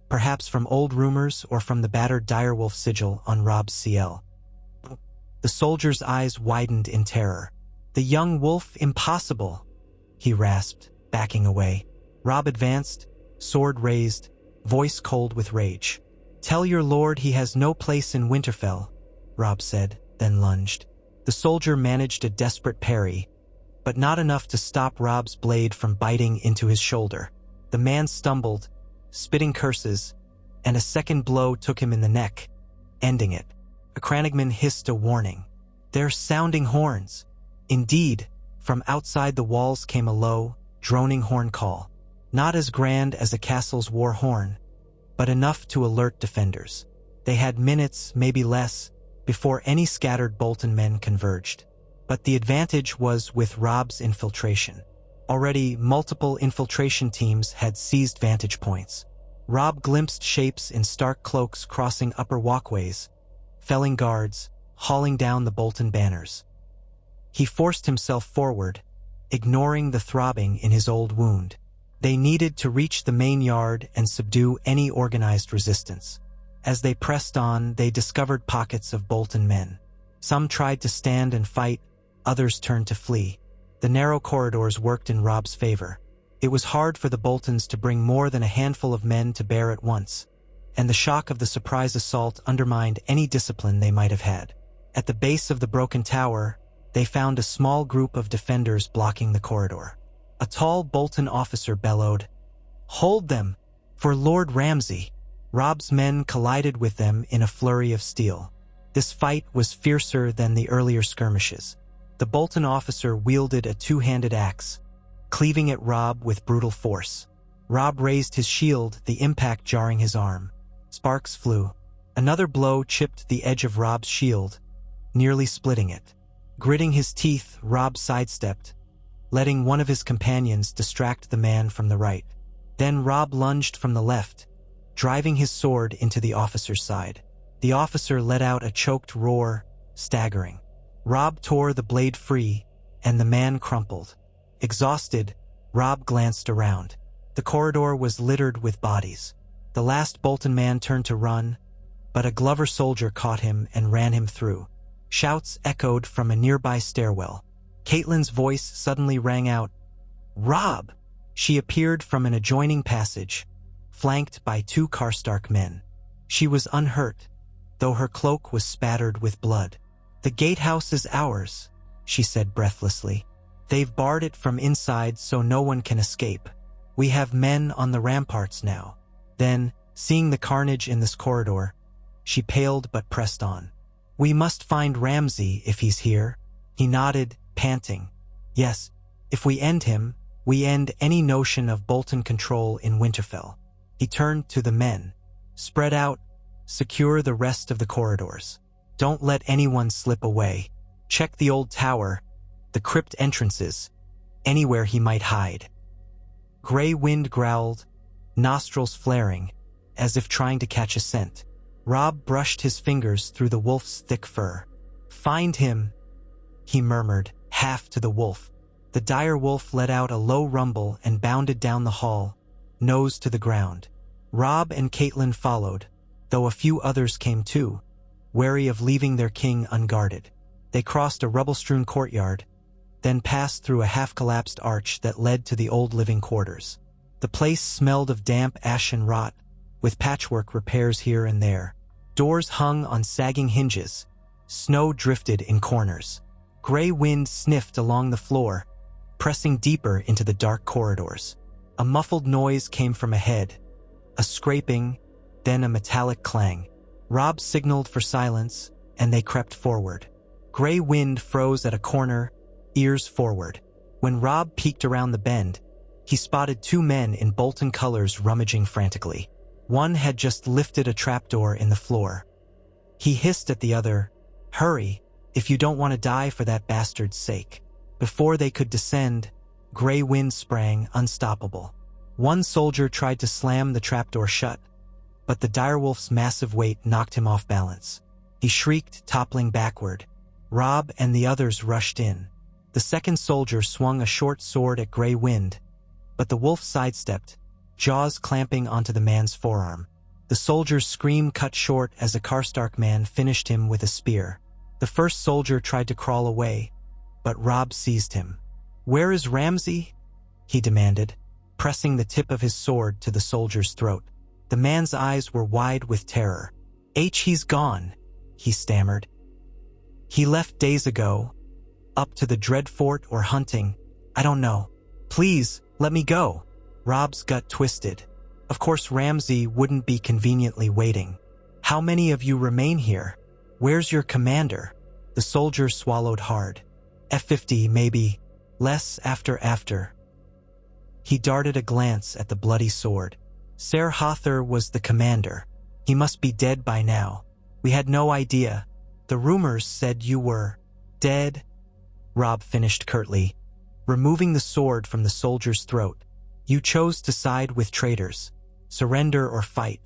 perhaps from old rumors or from the battered direwolf sigil on Robb's CL. The soldier's eyes widened in terror. "The young wolf, impossible," he rasped, backing away. Robb advanced, sword raised, voice cold with rage. "Tell your lord he has no place in Winterfell," Robb said, then lunged. The soldier managed a desperate parry, but not enough to stop Robb's blade from biting into his shoulder. The man stumbled, spitting curses, and a second blow took him in the neck, ending it. A Crannogman hissed a warning. "They're sounding horns." Indeed, from outside the walls came a low, droning horn call. Not as grand as a castle's war horn, but enough to alert defenders. They had minutes, maybe less, before any scattered Bolton men converged. But the advantage was with Robb's infiltration. Already, multiple infiltration teams had seized vantage points. Robb glimpsed shapes in Stark cloaks crossing upper walkways, felling guards, hauling down the Bolton banners. He forced himself forward, ignoring the throbbing in his old wound. They needed to reach the main yard and subdue any organized resistance. As they pressed on, they discovered pockets of Bolton men. Some tried to stand and fight, others turned to flee. The narrow corridors worked in Robb's favor. It was hard for the Boltons to bring more than a handful of men to bear at once, and the shock of the surprise assault undermined any discipline they might have had. At the base of the broken tower, they found a small group of defenders blocking the corridor. A tall Bolton officer bellowed, "Hold them! For Lord Ramsay!" Robb's men collided with them in a flurry of steel. This fight was fiercer than the earlier skirmishes. The Bolton officer wielded a two-handed axe, cleaving at Robb with brutal force. Robb raised his shield, the impact jarring his arm. Sparks flew. Another blow chipped the edge of Robb's shield, nearly splitting it. Gritting his teeth, Robb sidestepped, letting one of his companions distract the man from the right. Then Robb lunged from the left, driving his sword into the officer's side. The officer let out a choked roar, staggering. Robb tore the blade free, and the man crumpled. Exhausted, Robb glanced around. The corridor was littered with bodies. The last Bolton man turned to run, but a Glover soldier caught him and ran him through. Shouts echoed from a nearby stairwell. Caitlin's voice suddenly rang out, "Robb!" She appeared from an adjoining passage, flanked by two Karstark men. She was unhurt, though her cloak was spattered with blood. "The gatehouse is ours," she said breathlessly. "They've barred it from inside so no one can escape. We have men on the ramparts now." Then, seeing the carnage in this corridor, she paled but pressed on. "We must find Ramsay if he's here." He nodded, panting. "Yes, if we end him, we end any notion of Bolton control in Winterfell." He turned to the men. "Spread out, secure the rest of the corridors. Don't let anyone slip away. Check the old tower, the crypt entrances, anywhere he might hide." Grey Wind growled, nostrils flaring, as if trying to catch a scent. Robb brushed his fingers through the wolf's thick fur. "Find him," he murmured, half to the wolf. The dire wolf let out a low rumble and bounded down the hall, nose to the ground. Robb and Caitlin followed, though a few others came too, wary of leaving their king unguarded. They crossed a rubble-strewn courtyard, then passed through a half-collapsed arch that led to the old living quarters. The place smelled of damp ash and rot, with patchwork repairs here and there. Doors hung on sagging hinges. Snow drifted in corners. Grey Wind sniffed along the floor, pressing deeper into the dark corridors. A muffled noise came from ahead, a scraping, then a metallic clang. Robb signaled for silence, and they crept forward. Grey Wind froze at a corner, ears forward. When Robb peeked around the bend, he spotted two men in Bolton colors rummaging frantically. One had just lifted a trapdoor in the floor. He hissed at the other, "Hurry, if you don't want to die for that bastard's sake." Before they could descend, Grey Wind sprang, unstoppable. One soldier tried to slam the trapdoor shut, but the direwolf's massive weight knocked him off balance. He shrieked, toppling backward. Robb and the others rushed in. The second soldier swung a short sword at Grey Wind, but the wolf sidestepped, jaws clamping onto the man's forearm. The soldier's scream cut short as a Karstark man finished him with a spear. The first soldier tried to crawl away, but Robb seized him. "Where is Ramsay?" he demanded, pressing the tip of his sword to the soldier's throat. The man's eyes were wide with terror. He's gone," he stammered. "He left days ago. Up to the Dreadfort or hunting. I don't know. Please, let me go." Robb's gut twisted. Of course Ramsay wouldn't be conveniently waiting. "How many of you remain here? Where's your commander?" The soldier swallowed hard. "50, maybe. Less after. He darted a glance at the bloody sword. "Ser Hother was the commander. He must be dead by now. We had no idea. The rumors said you were dead," Robb finished curtly, removing the sword from the soldier's throat. "You chose to side with traitors. Surrender or fight.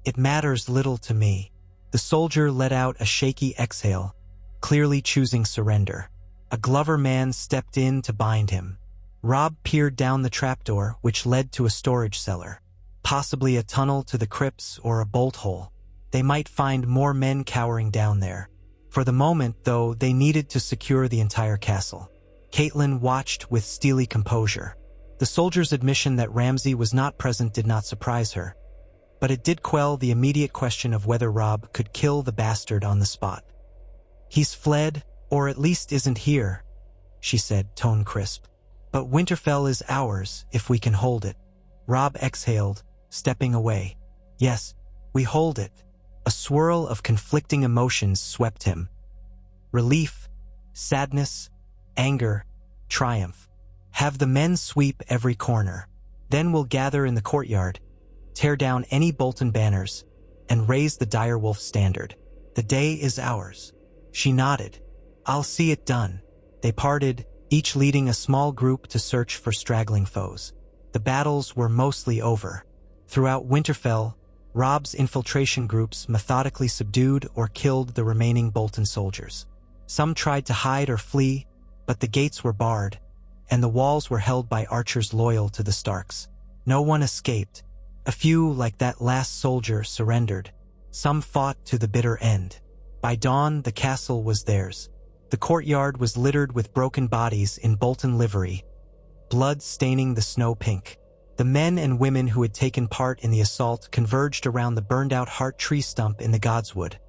It matters little to me." The soldier let out a shaky exhale, clearly choosing surrender. A Glover man stepped in to bind him. Robb peered down the trapdoor, which led to a storage cellar. Possibly a tunnel to the crypts or a bolt hole. They might find more men cowering down there. For the moment, though, they needed to secure the entire castle. Caitlin watched with steely composure. The soldier's admission that Ramsay was not present did not surprise her. but it did quell the immediate question of whether Robb could kill the bastard on the spot. "He's fled, or at least isn't here," she said, tone crisp. "But Winterfell is ours, if we can hold it." Robb exhaled, stepping away. "Yes, we hold it." A swirl of conflicting emotions swept him. Relief, sadness, anger, triumph. Have the men sweep every corner. Then we'll gather in the courtyard, tear down any Bolton banners, and raise the direwolf standard. The day is ours. She nodded. "I'll see it done." They parted, each leading a small group to search for straggling foes. The battles were mostly over. Throughout Winterfell, Robb's infiltration groups methodically subdued or killed the remaining Bolton soldiers. Some tried to hide or flee, but the gates were barred, and the walls were held by archers loyal to the Starks. No one escaped. A few, like that last soldier, surrendered. Some fought to the bitter end. By dawn, the castle was theirs. The courtyard was littered with broken bodies in Bolton livery, blood staining the snow pink. The men and women who had taken part in the assault converged around the burned-out heart tree stump in the Godswood,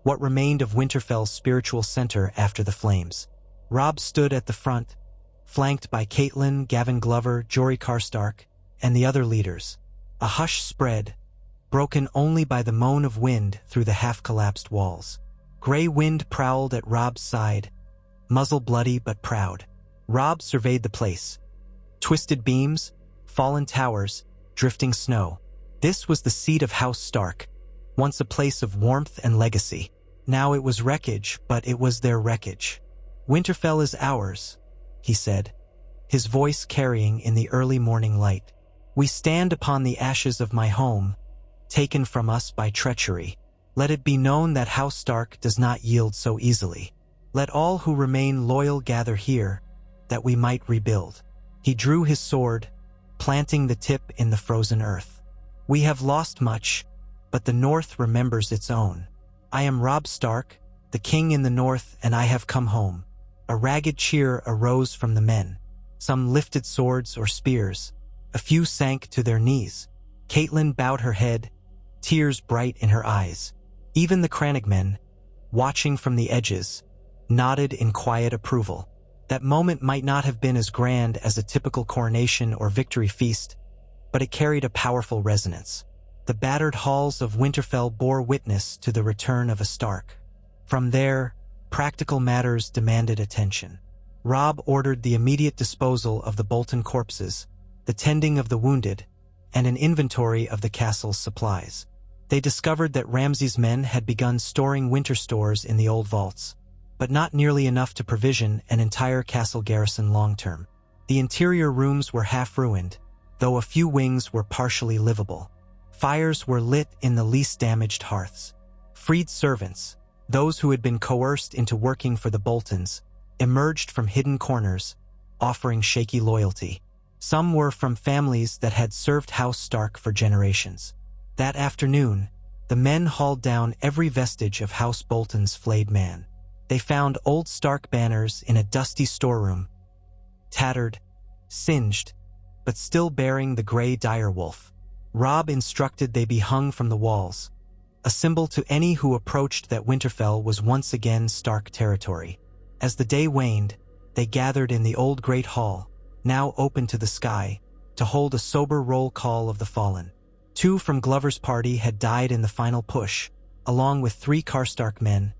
what remained of Winterfell's spiritual center after the flames. Robb stood at the front, flanked by Catelyn, Gavin Glover, Jory Karstark, and the other leaders. A hush spread, broken only by the moan of wind through the half-collapsed walls. Gray wind prowled at Robb's side, muzzle bloody but proud. Robb surveyed the place. Twisted beams, fallen towers, drifting snow. This was the seat of House Stark, once a place of warmth and legacy. Now it was wreckage, but it was their wreckage. "Winterfell is ours," he said, his voice carrying in the early morning light. "We stand upon the ashes of my home, taken from us by treachery. Let it be known that House Stark does not yield so easily. Let all who remain loyal gather here, that we might rebuild." He drew his sword, planting the tip in the frozen earth. "We have lost much, but the North remembers its own. I am Robb Stark, the king in the North, and I have come home." A ragged cheer arose from the men. Some lifted swords or spears. A few sank to their knees. Catelyn bowed her head, tears bright in her eyes. Even the Crannogmen, watching from the edges, nodded in quiet approval. That moment might not have been as grand as a typical coronation or victory feast, but it carried a powerful resonance. The battered halls of Winterfell bore witness to the return of a Stark. From there, practical matters demanded attention. Robb ordered the immediate disposal of the Bolton corpses, the tending of the wounded, and an inventory of the castle's supplies. They discovered that Ramsay's men had begun storing winter stores in the old vaults, but not nearly enough to provision an entire castle garrison long-term. The interior rooms were half-ruined, though a few wings were partially livable. Fires were lit in the least damaged hearths. Freed servants, those who had been coerced into working for the Boltons, emerged from hidden corners, offering shaky loyalty. Some were from families that had served House Stark for generations. That afternoon, the men hauled down every vestige of House Bolton's flayed man. They found old Stark banners in a dusty storeroom, tattered, singed, but still bearing the gray direwolf. Robb instructed they be hung from the walls, a symbol to any who approached that Winterfell was once again Stark territory. As the day waned, they gathered in the old Great Hall, now open to the sky, to hold a sober roll call of the fallen. 2 from Glover's party had died in the final push, along with 3 Karstark men,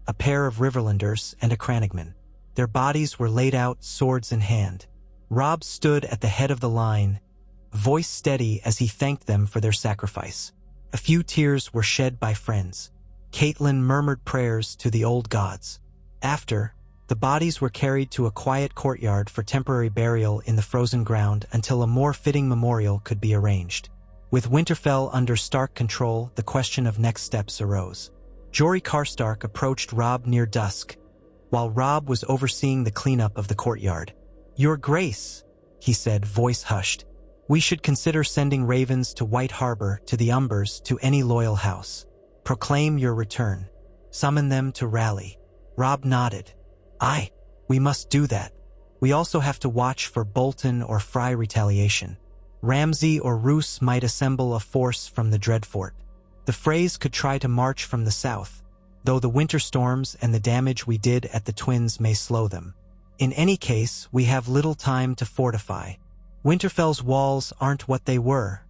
a pair of Riverlanders, and a Crannogman. Their bodies were laid out, swords in hand. Robb stood at the head of the line, voice steady as he thanked them for their sacrifice. A few tears were shed by friends. Catelyn murmured prayers to the old gods. After, the bodies were carried to a quiet courtyard for temporary burial in the frozen ground until a more fitting memorial could be arranged. With Winterfell under Stark control, the question of next steps arose. Jory Karstark approached Robb near dusk, while Robb was overseeing the cleanup of the courtyard. "Your Grace," he said, voice hushed, "we should consider sending ravens to White Harbor, to the Umbers, to any loyal house. Proclaim your return. Summon them to rally." Robb nodded. "Aye, we must do that. We also have to watch for Bolton or Frey retaliation. Ramsay or Roose might assemble a force from the dread fort. The Freys could try to march from the south, though the winter storms and the damage we did at the Twins may slow them. In any case, we have little time to fortify. Winterfell's walls aren't what they were,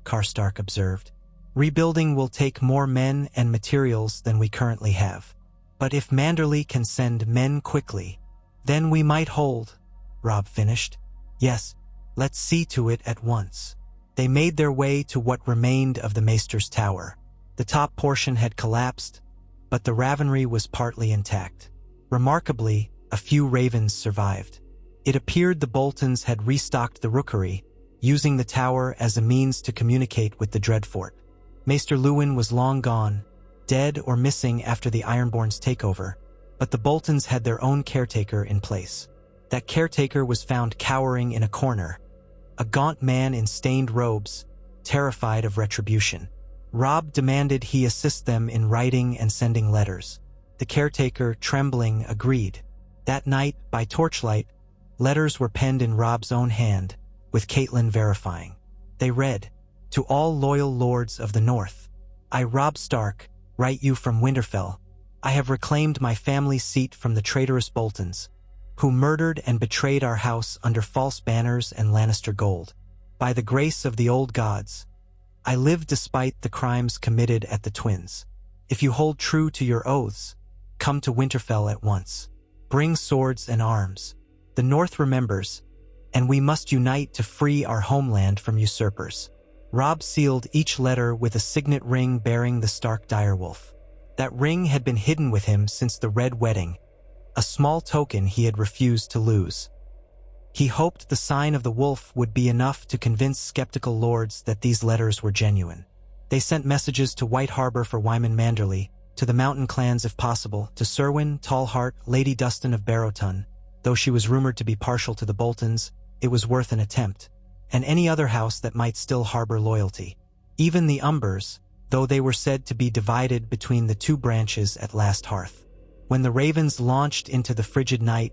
Karstark observed. Rebuilding will take more men and materials than we currently have. But if Manderley can send men quickly, then we might hold, Robb finished. Yes, let's see to it at once. They made their way to what remained of the Maester's tower. The top portion had collapsed, but the Ravenry was partly intact. Remarkably, a few ravens survived. It appeared the Boltons had restocked the rookery, using the tower as a means to communicate with the Dreadfort. Maester Luwin was long gone, dead or missing after the Ironborn's takeover, but the Boltons had their own caretaker in place. That caretaker was found cowering in a corner, a gaunt man in stained robes, terrified of retribution. Robb demanded he assist them in writing and sending letters. The caretaker, trembling, agreed. That night, by torchlight, letters were penned in Robb's own hand, with Catelyn verifying. They read, "To all loyal lords of the North, I, Robb Stark, write you from Winterfell. I have reclaimed my family's seat from the traitorous Boltons, who murdered and betrayed our house under false banners and Lannister gold. By the grace of the old gods, I live despite the crimes committed at the Twins. If you hold true to your oaths, come to Winterfell at once. Bring swords and arms. The North remembers, and we must unite to free our homeland from usurpers." Robb sealed each letter with a signet ring bearing the Stark direwolf. That ring had been hidden with him since the Red Wedding, a small token he had refused to lose. He hoped the sign of the wolf would be enough to convince skeptical lords that these letters were genuine. They sent messages to White Harbor for Wyman Manderley, to the mountain clans if possible, to Serwyn, Tallheart, Lady Dustin of Barrowton. Though she was rumored to be partial to the Boltons, it was worth an attempt, and any other house that might still harbor loyalty. Even the Umbers, though they were said to be divided between the two branches at Last Hearth. When the Ravens launched into the frigid night,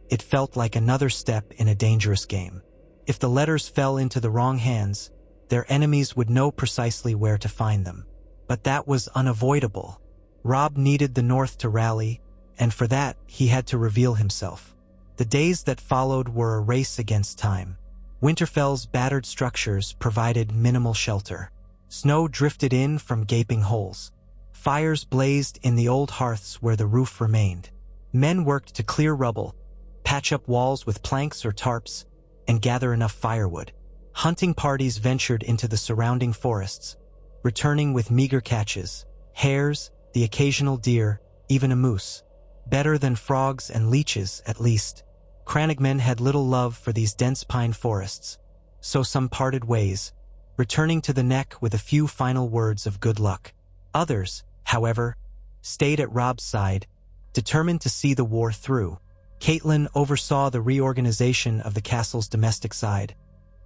it felt like another step in a dangerous game. If the letters fell into the wrong hands, their enemies would know precisely where to find them. But that was unavoidable. Robb needed the North to rally, and for that he had to reveal himself. The days that followed were a race against time. Winterfell's battered structures provided minimal shelter. Snow drifted in from gaping holes. Fires blazed in the old hearths where the roof remained. Men worked to clear rubble, patch up walls with planks or tarps, and gather enough firewood. Hunting parties ventured into the surrounding forests, returning with meager catches: hares, the occasional deer, even a moose. Better than frogs and leeches, at least. Crannogmen had little love for these dense pine forests, so some parted ways, returning to the Neck with a few final words of good luck. Others, however, stayed at Robb's side, determined to see the war through. Catelyn oversaw the reorganization of the castle's domestic side,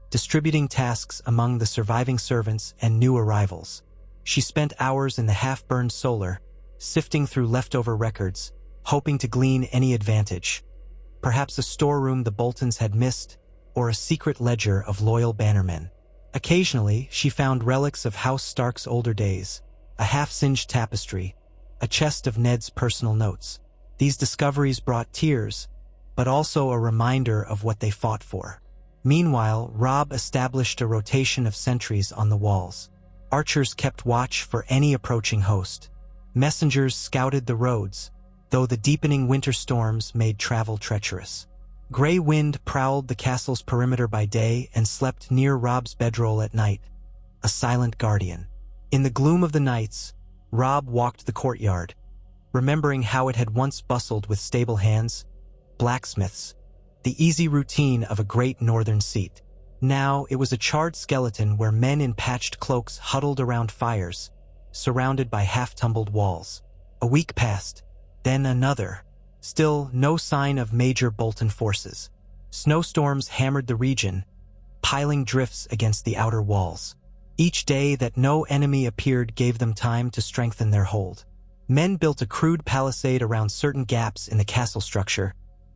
distributing tasks among the surviving servants and new arrivals. She spent hours in the half-burned solar, sifting through leftover records, hoping to glean any advantage. Perhaps a storeroom the Boltons had missed, or a secret ledger of loyal bannermen. Occasionally, she found relics of House Stark's older days, a half-singed tapestry, a chest of Ned's personal notes. These discoveries brought tears, but also a reminder of what they fought for. Meanwhile, Robb established a rotation of sentries on the walls. Archers kept watch for any approaching host. Messengers scouted the roads, though the deepening winter storms made travel treacherous. Grey Wind prowled the castle's perimeter by day and slept near Robb's bedroll at night, a silent guardian. In the gloom of the nights, Robb walked the courtyard, remembering how it had once bustled with stable hands, blacksmiths, the easy routine of a great northern seat. Now it was a charred skeleton where men in patched cloaks huddled around fires, surrounded by half-tumbled walls. A week passed, then another. Still no sign of major Bolton forces. Snowstorms hammered the region, piling drifts against the outer walls. Each day that no enemy appeared gave them time to strengthen their hold. Men built a crude palisade around certain gaps in the castle structure,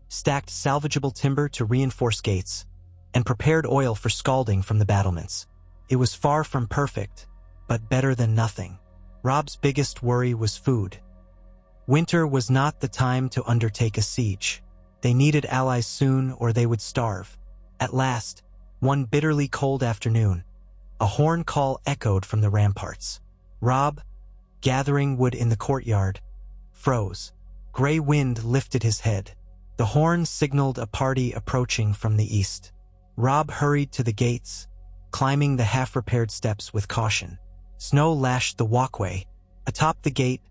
stacked salvageable timber to reinforce gates, and prepared oil for scalding from the battlements. It was far from perfect, but better than nothing. Robb's biggest worry was food. Winter was not the time to undertake a siege. They needed allies soon or they would starve. At last, one bitterly cold afternoon, a horn call echoed from the ramparts. Robb, gathering wood in the courtyard, froze. Gray wind lifted his head. The horn signaled a party approaching from the east. Robb hurried to the gates, climbing the half-repaired steps with caution. Snow lashed the walkway. Atop the gate,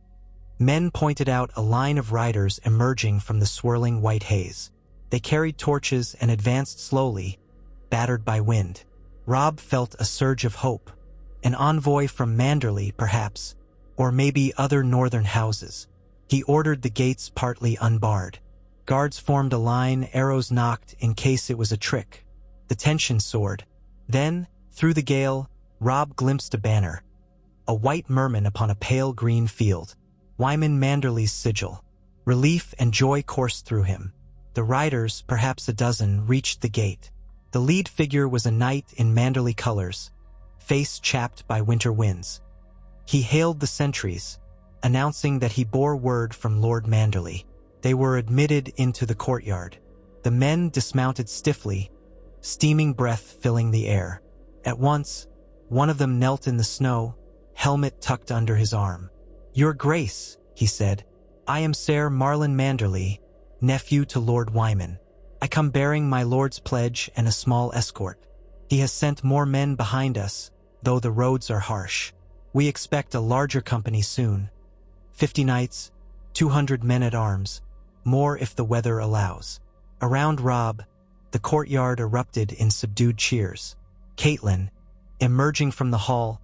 men pointed out a line of riders emerging from the swirling white haze. They carried torches and advanced slowly, battered by wind. Robb felt a surge of hope. An envoy from Manderley, perhaps, or maybe other northern houses. He ordered the gates partly unbarred. Guards formed a line, arrows knocked in case it was a trick. The tension soared. Then, through the gale, Robb glimpsed a banner. A white merman upon a pale green field. Wyman Manderley's sigil. Relief and joy coursed through him. The riders, perhaps a dozen, reached the gate. The lead figure was a knight in Manderley colors, face chapped by winter winds. He hailed the sentries, announcing that he bore word from Lord Manderley. They were admitted into the courtyard. The men dismounted stiffly, steaming breath filling the air. At once, one of them knelt in the snow, helmet tucked under his arm. "Your Grace," he said, "I am Sir Marlon Manderley, nephew to Lord Wyman. I come bearing my lord's pledge and a small escort. He has sent more men behind us, though the roads are harsh. We expect a larger company soon. 50 knights, 200 men-at-arms, more if the weather allows." Around Robb, the courtyard erupted in subdued cheers. Caitlin, emerging from the hall,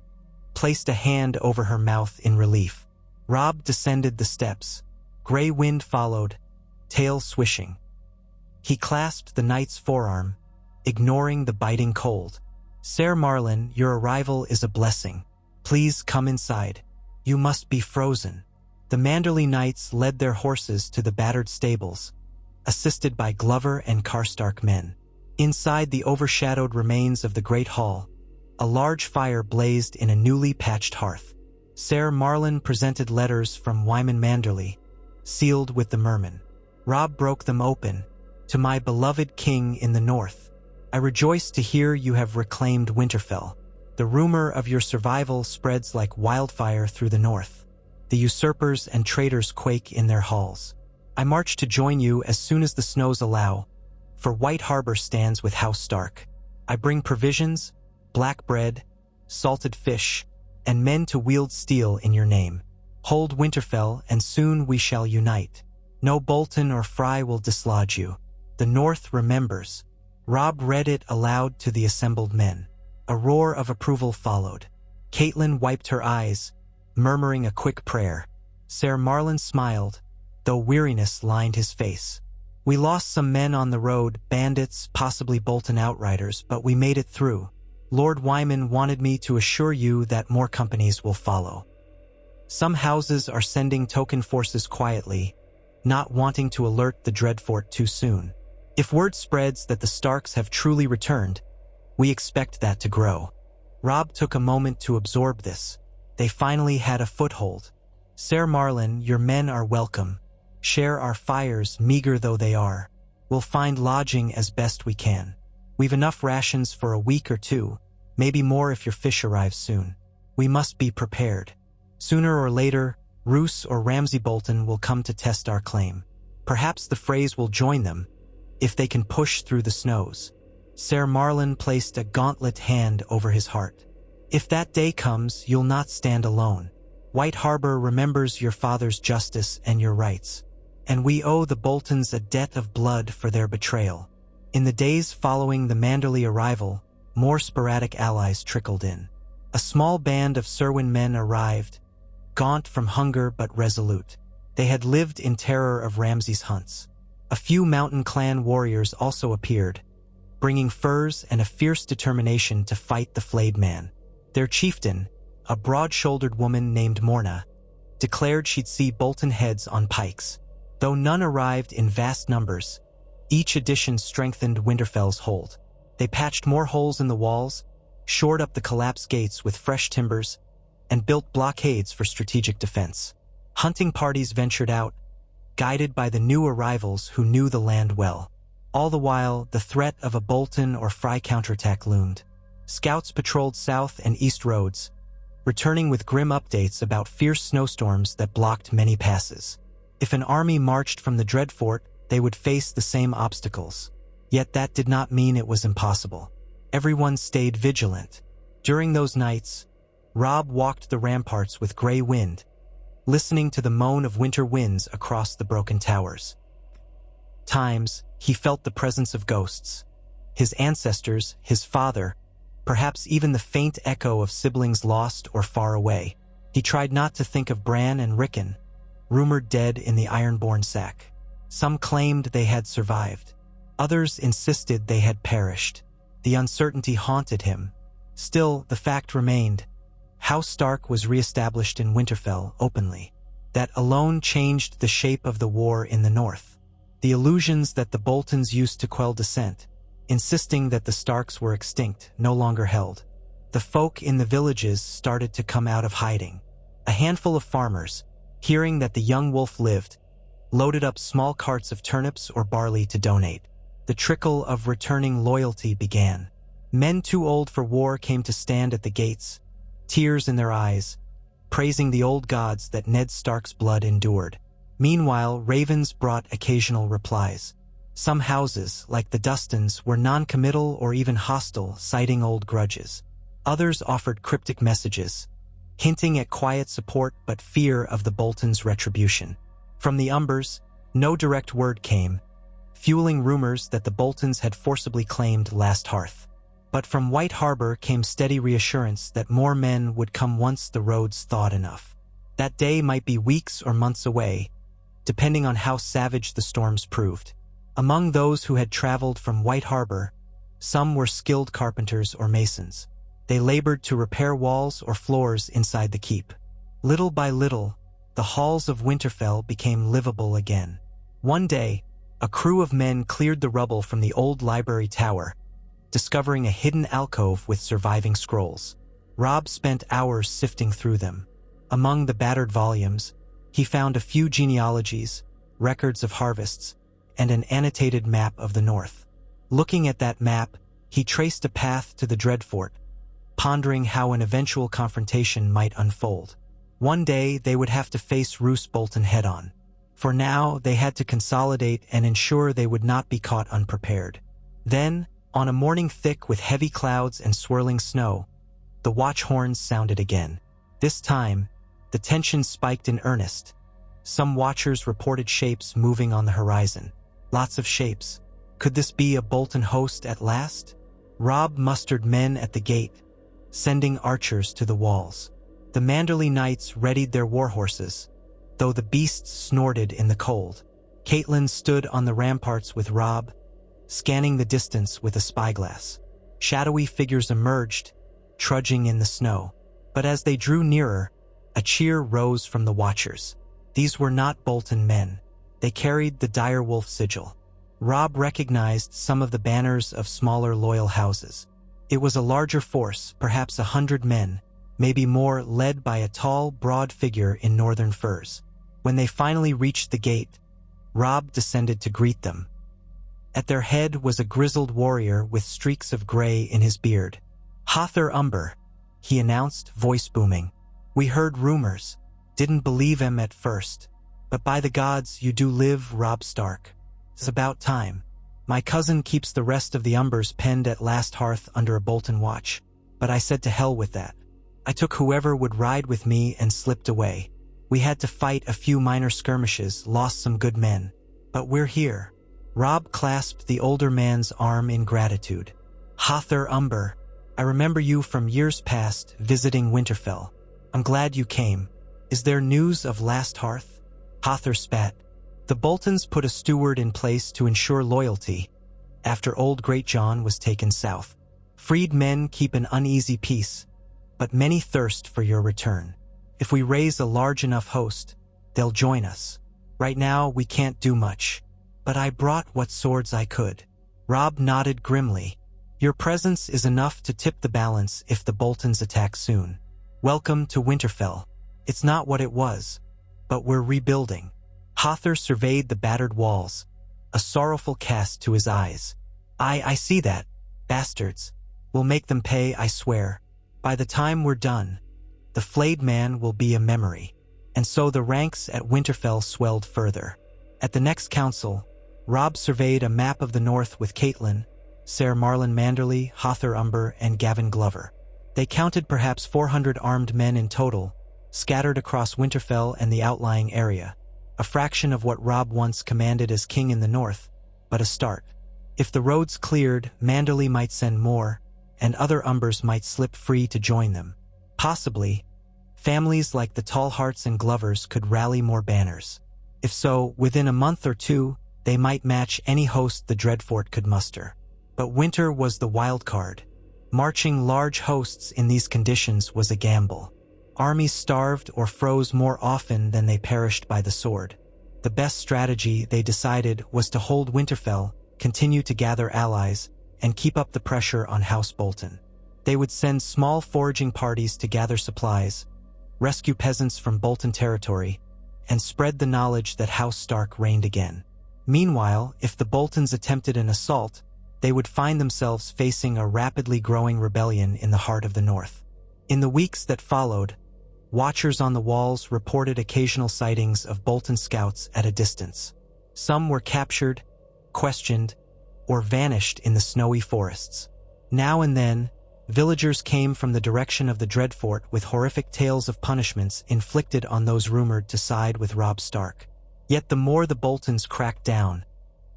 placed a hand over her mouth in relief. Robb descended the steps. Gray wind followed, tail swishing. He clasped the knight's forearm, ignoring the biting cold. "Sir Marlon, your arrival is a blessing. Please come inside. You must be frozen." The Manderley knights led their horses to the battered stables, assisted by Glover and Karstark men. Inside the overshadowed remains of the great hall, a large fire blazed in a newly patched hearth. Sir Marlon presented letters from Wyman Manderley, sealed with the merman. Robb broke them open. "To my beloved king in the north, I rejoice to hear you have reclaimed Winterfell. The rumor of your survival spreads like wildfire through the north. The usurpers and traitors quake in their halls. I march to join you as soon as the snows allow, for White Harbor stands with House Stark. I bring provisions, black bread, salted fish, and men to wield steel in your name. Hold Winterfell, and soon we shall unite. No Bolton or Fry will dislodge you. The North remembers." Robb read it aloud to the assembled men. A roar of approval followed. Caitlin wiped her eyes, murmuring a quick prayer. Sir Marlon smiled, though weariness lined his face. "We lost some men on the road, bandits, possibly Bolton outriders, but we made it through. Lord Wyman wanted me to assure you that more companies will follow. Some houses are sending token forces quietly, not wanting to alert the Dreadfort too soon. If word spreads that the Starks have truly returned, we expect that to grow." Robb took a moment to absorb this. They finally had a foothold. "Sir Marlon, your men are welcome. Share our fires, meager though they are. We'll find lodging as best we can. We've enough rations for a week or two, maybe more if your fish arrives soon. We must be prepared. Sooner or later, Roose or Ramsay Bolton will come to test our claim. Perhaps the Freys will join them, if they can push through the snows." Sir Marlon placed a gauntlet hand over his heart. "If that day comes, you'll not stand alone. White Harbor remembers your father's justice and your rights, and we owe the Boltons a debt of blood for their betrayal." In the days following the Manderley arrival, more sporadic allies trickled in. A small band of Serwyn men arrived, gaunt from hunger but resolute. They had lived in terror of Ramsay's hunts. A few mountain clan warriors also appeared, bringing furs and a fierce determination to fight the flayed man. Their chieftain, a broad-shouldered woman named Morna, declared she'd see Bolton heads on pikes. Though none arrived in vast numbers, each addition strengthened Winterfell's hold. They patched more holes in the walls, shored up the collapsed gates with fresh timbers, and built blockades for strategic defense. Hunting parties ventured out, guided by the new arrivals who knew the land well. All the while, the threat of a Bolton or Fry counterattack loomed. Scouts patrolled south and east roads, returning with grim updates about fierce snowstorms that blocked many passes. If an army marched from the dread fort, they would face the same obstacles. Yet that did not mean it was impossible. Everyone stayed vigilant. During those nights, Robb walked the ramparts with gray wind, listening to the moan of winter winds across the broken towers. Times, he felt the presence of ghosts. His ancestors, his father, perhaps even the faint echo of siblings lost or far away. He tried not to think of Bran and Rickon, rumored dead in the Ironborn sack. Some claimed they had survived. Others insisted they had perished. The uncertainty haunted him. Still, the fact remained. House Stark was re-established in Winterfell openly. That alone changed the shape of the war in the north. The illusions that the Boltons used to quell dissent, insisting that the Starks were extinct, no longer held. The folk in the villages started to come out of hiding. A handful of farmers, hearing that the young wolf lived, loaded up small carts of turnips or barley to donate. The trickle of returning loyalty began. Men too old for war came to stand at the gates, tears in their eyes, praising the old gods that Ned Stark's blood endured. Meanwhile, ravens brought occasional replies. Some houses, like the Dustons, were non-committal or even hostile, citing old grudges. Others offered cryptic messages, hinting at quiet support but fear of the Boltons' retribution. From the Umbers, no direct word came, fueling rumors that the Boltons had forcibly claimed Last Hearth. But from White Harbor came steady reassurance that more men would come once the roads thawed enough. That day might be weeks or months away, depending on how savage the storms proved. Among those who had traveled from White Harbor, some were skilled carpenters or masons. They labored to repair walls or floors inside the keep. Little by little, the halls of Winterfell became livable again. One day, a crew of men cleared the rubble from the old library tower, discovering a hidden alcove with surviving scrolls. Robb spent hours sifting through them. Among the battered volumes, he found a few genealogies, records of harvests, and an annotated map of the north. Looking at that map, he traced a path to the Dreadfort, pondering how an eventual confrontation might unfold. One day, they would have to face Roose Bolton head-on. For now, they had to consolidate and ensure they would not be caught unprepared. Then, on a morning thick with heavy clouds and swirling snow, the watch horns sounded again. This time, the tension spiked in earnest. Some watchers reported shapes moving on the horizon. Lots of shapes. Could this be a Bolton host at last? Robb mustered men at the gate, sending archers to the walls. The Manderley knights readied their war horses, though the beasts snorted in the cold. Catelyn stood on the ramparts with Robb, scanning the distance with a spyglass. Shadowy figures emerged, trudging in the snow. But as they drew nearer, a cheer rose from the watchers. These were not Bolton men. They carried the direwolf sigil. Robb recognized some of the banners of smaller loyal houses. It was a larger force, perhaps 100 men, maybe more, led by a tall, broad figure in northern furs. When they finally reached the gate, Robb descended to greet them. At their head was a grizzled warrior with streaks of gray in his beard. "Hother Umber," he announced, voice booming. "We heard rumors. Didn't believe him at first. But by the gods, you do live, Robb Stark. It's about time. My cousin keeps the rest of the Umbers penned at Last Hearth under a Bolton watch. But I said to hell with that. I took whoever would ride with me and slipped away. We had to fight a few minor skirmishes, lost some good men. But we're here." Robb clasped the older man's arm in gratitude. "Hother Umber, I remember you from years past, visiting Winterfell. I'm glad you came. Is there news of Last Hearth?" Hother spat. "The Boltons put a steward in place to ensure loyalty after old Greatjon was taken south. Freed men keep an uneasy peace, but many thirst for your return. If we raise a large enough host, they'll join us. Right now, we can't do much, but I brought what swords I could." Robb nodded grimly. Your presence is enough to tip the balance if the Boltons attack soon. Welcome to Winterfell. It's not what it was, but we're rebuilding." Hother surveyed the battered walls, a sorrowful cast to his eyes. I see that. Bastards. We'll make them pay, I swear. By the time we're done, the flayed man will be a memory." And so the ranks at Winterfell swelled further. At the next council, Robb surveyed a map of the north with Catelyn, Ser Marlon Manderly, Hother Umber, and Gavin Glover. They counted perhaps 400 armed men in total, scattered across Winterfell and the outlying area, a fraction of what Robb once commanded as king in the north, but a start. If the roads cleared, Manderly might send more, and other Umbers might slip free to join them. Possibly, families like the Tallhearts and Glovers could rally more banners. If so, within a month or two, they might match any host the Dreadfort could muster. But winter was the wild card. Marching large hosts in these conditions was a gamble. Armies starved or froze more often than they perished by the sword. The best strategy, they decided, was to hold Winterfell, continue to gather allies, and keep up the pressure on House Bolton. They would send small foraging parties to gather supplies, rescue peasants from Bolton territory, and spread the knowledge that House Stark reigned again. Meanwhile, if the Boltons attempted an assault, they would find themselves facing a rapidly growing rebellion in the heart of the North. In the weeks that followed, watchers on the walls reported occasional sightings of Bolton scouts at a distance. Some were captured, questioned, or vanished in the snowy forests. Now and then, villagers came from the direction of the Dreadfort with horrific tales of punishments inflicted on those rumored to side with Robb Stark. Yet the more the Boltons cracked down,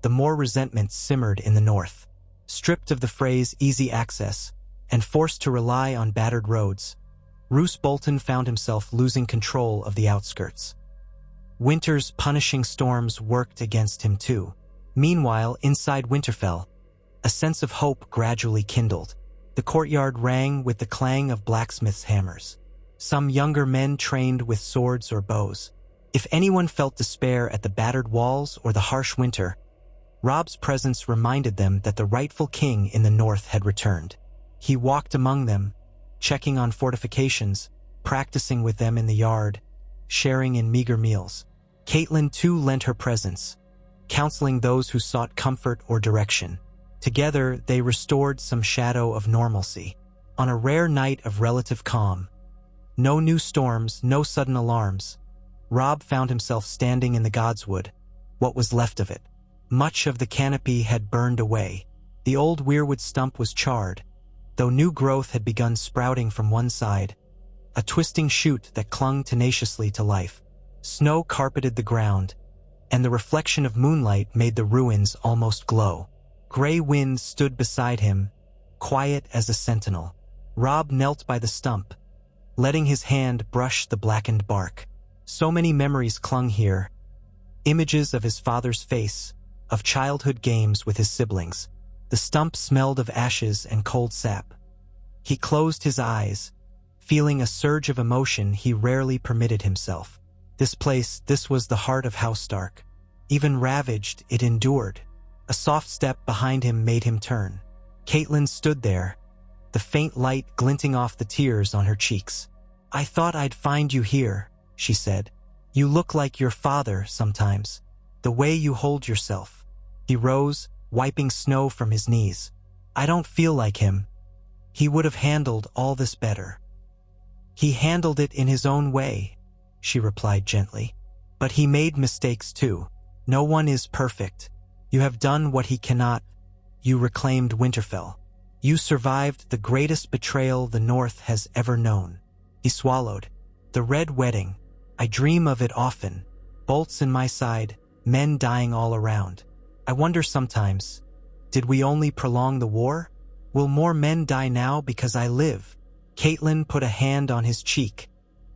the more resentment simmered in the north. Stripped of the phrase easy access and forced to rely on battered roads, Roose Bolton found himself losing control of the outskirts. Winter's punishing storms worked against him too. Meanwhile, inside Winterfell, a sense of hope gradually kindled. The courtyard rang with the clang of blacksmiths' hammers. Some younger men trained with swords or bows. If anyone felt despair at the battered walls or the harsh winter, Robb's presence reminded them that the rightful king in the north had returned. He walked among them, checking on fortifications, practicing with them in the yard, sharing in meager meals. Catelyn too lent her presence, counseling those who sought comfort or direction. Together, they restored some shadow of normalcy. On a rare night of relative calm, no new storms, no sudden alarms, Robb found himself standing in the Godswood, what was left of it. Much of the canopy had burned away. The old weirwood stump was charred, though new growth had begun sprouting from one side, a twisting shoot that clung tenaciously to life. Snow carpeted the ground, and the reflection of moonlight made the ruins almost glow. Gray Wind stood beside him, quiet as a sentinel. Robb knelt by the stump, letting his hand brush the blackened bark. So many memories clung here, images of his father's face, of childhood games with his siblings. The stump smelled of ashes and cold sap. He closed his eyes, feeling a surge of emotion he rarely permitted himself. This place, this was the heart of House Stark. Even ravaged, it endured. A soft step behind him made him turn. Catelyn stood there, the faint light glinting off the tears on her cheeks. "I thought I'd find you here," she said. "You look like your father sometimes, the way you hold yourself." He rose, wiping snow from his knees. "I don't feel like him. He would have handled all this better." "He handled it in his own way," she replied gently. "But he made mistakes too. No one is perfect. You have done what he cannot. You reclaimed Winterfell. You survived the greatest betrayal the North has ever known." He swallowed. "The Red Wedding. I dream of it often. Bolts in my side, men dying all around. I wonder sometimes, did we only prolong the war? Will more men die now because I live?" Catelyn put a hand on his cheek,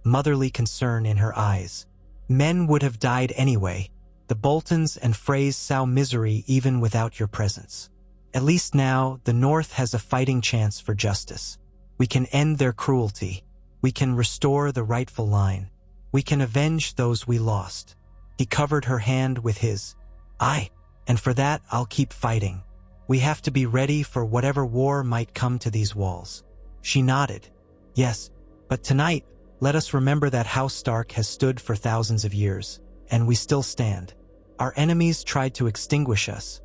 motherly concern in her eyes. "Men would have died anyway. The Boltons and Freys sow misery even without your presence. At least now, the North has a fighting chance for justice. We can end their cruelty. We can restore the rightful line. We can avenge those we lost." He covered her hand with his. "Aye, and for that I'll keep fighting." We have to be ready for whatever war might come to these walls." She nodded. "Yes, but tonight, let us remember that House Stark has stood for thousands of years, and we still stand. Our enemies tried to extinguish us,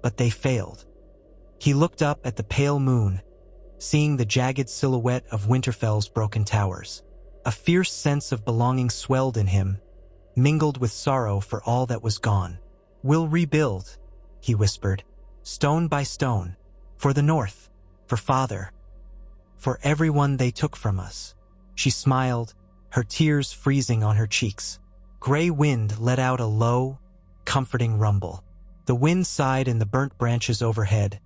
but they failed." He looked up at the pale moon, seeing the jagged silhouette of Winterfell's broken towers. A fierce sense of belonging swelled in him, mingled with sorrow for all that was gone. "We'll rebuild," he whispered, "stone by stone, for the North, for Father, for everyone they took from us." She smiled, her tears freezing on her cheeks. Gray wind let out a low, comforting rumble. The wind sighed in the burnt branches overhead,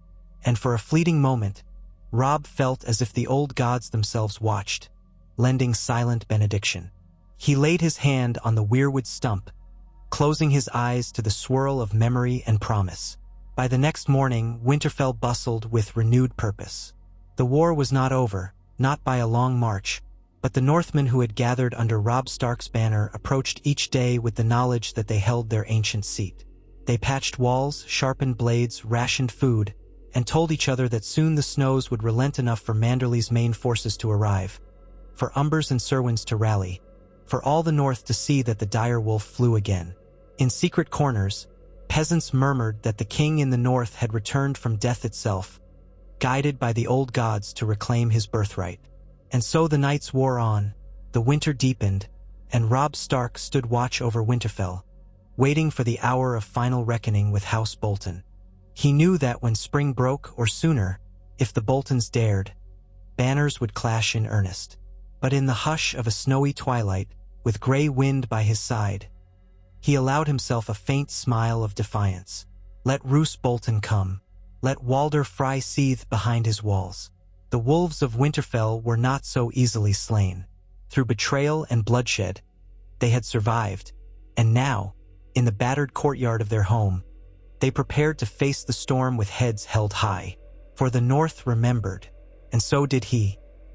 and for a fleeting moment, Robb felt as if the old gods themselves watched, lending silent benediction. He laid his hand on the weirwood stump, closing his eyes to the swirl of memory and promise. By the next morning, Winterfell bustled with renewed purpose. The war was not over, not by a long march, but the Northmen who had gathered under Robb Stark's banner approached each day with the knowledge that they held their ancient seat. They patched walls, sharpened blades, rationed food, and told each other that soon the snows would relent enough for Manderly's main forces to arrive, for Umbers and Serwins to rally, for all the North to see that the dire wolf flew again. In secret corners, peasants murmured that the king in the North had returned from death itself, guided by the old gods to reclaim his birthright. And so the nights wore on, the winter deepened, and Robb Stark stood watch over Winterfell, waiting for the hour of final reckoning with House Bolton. He knew that when spring broke, or sooner, if the Boltons dared, banners would clash in earnest. But in the hush of a snowy twilight, with gray wind by his side, he allowed himself a faint smile of defiance. Let Roose Bolton come. Let Walder Frey seethe behind his walls. The wolves of Winterfell were not so easily slain. Through betrayal and bloodshed, they had survived, and now, in the battered courtyard of their home, they prepared to face the storm with heads held high. For the North remembered, and so did he.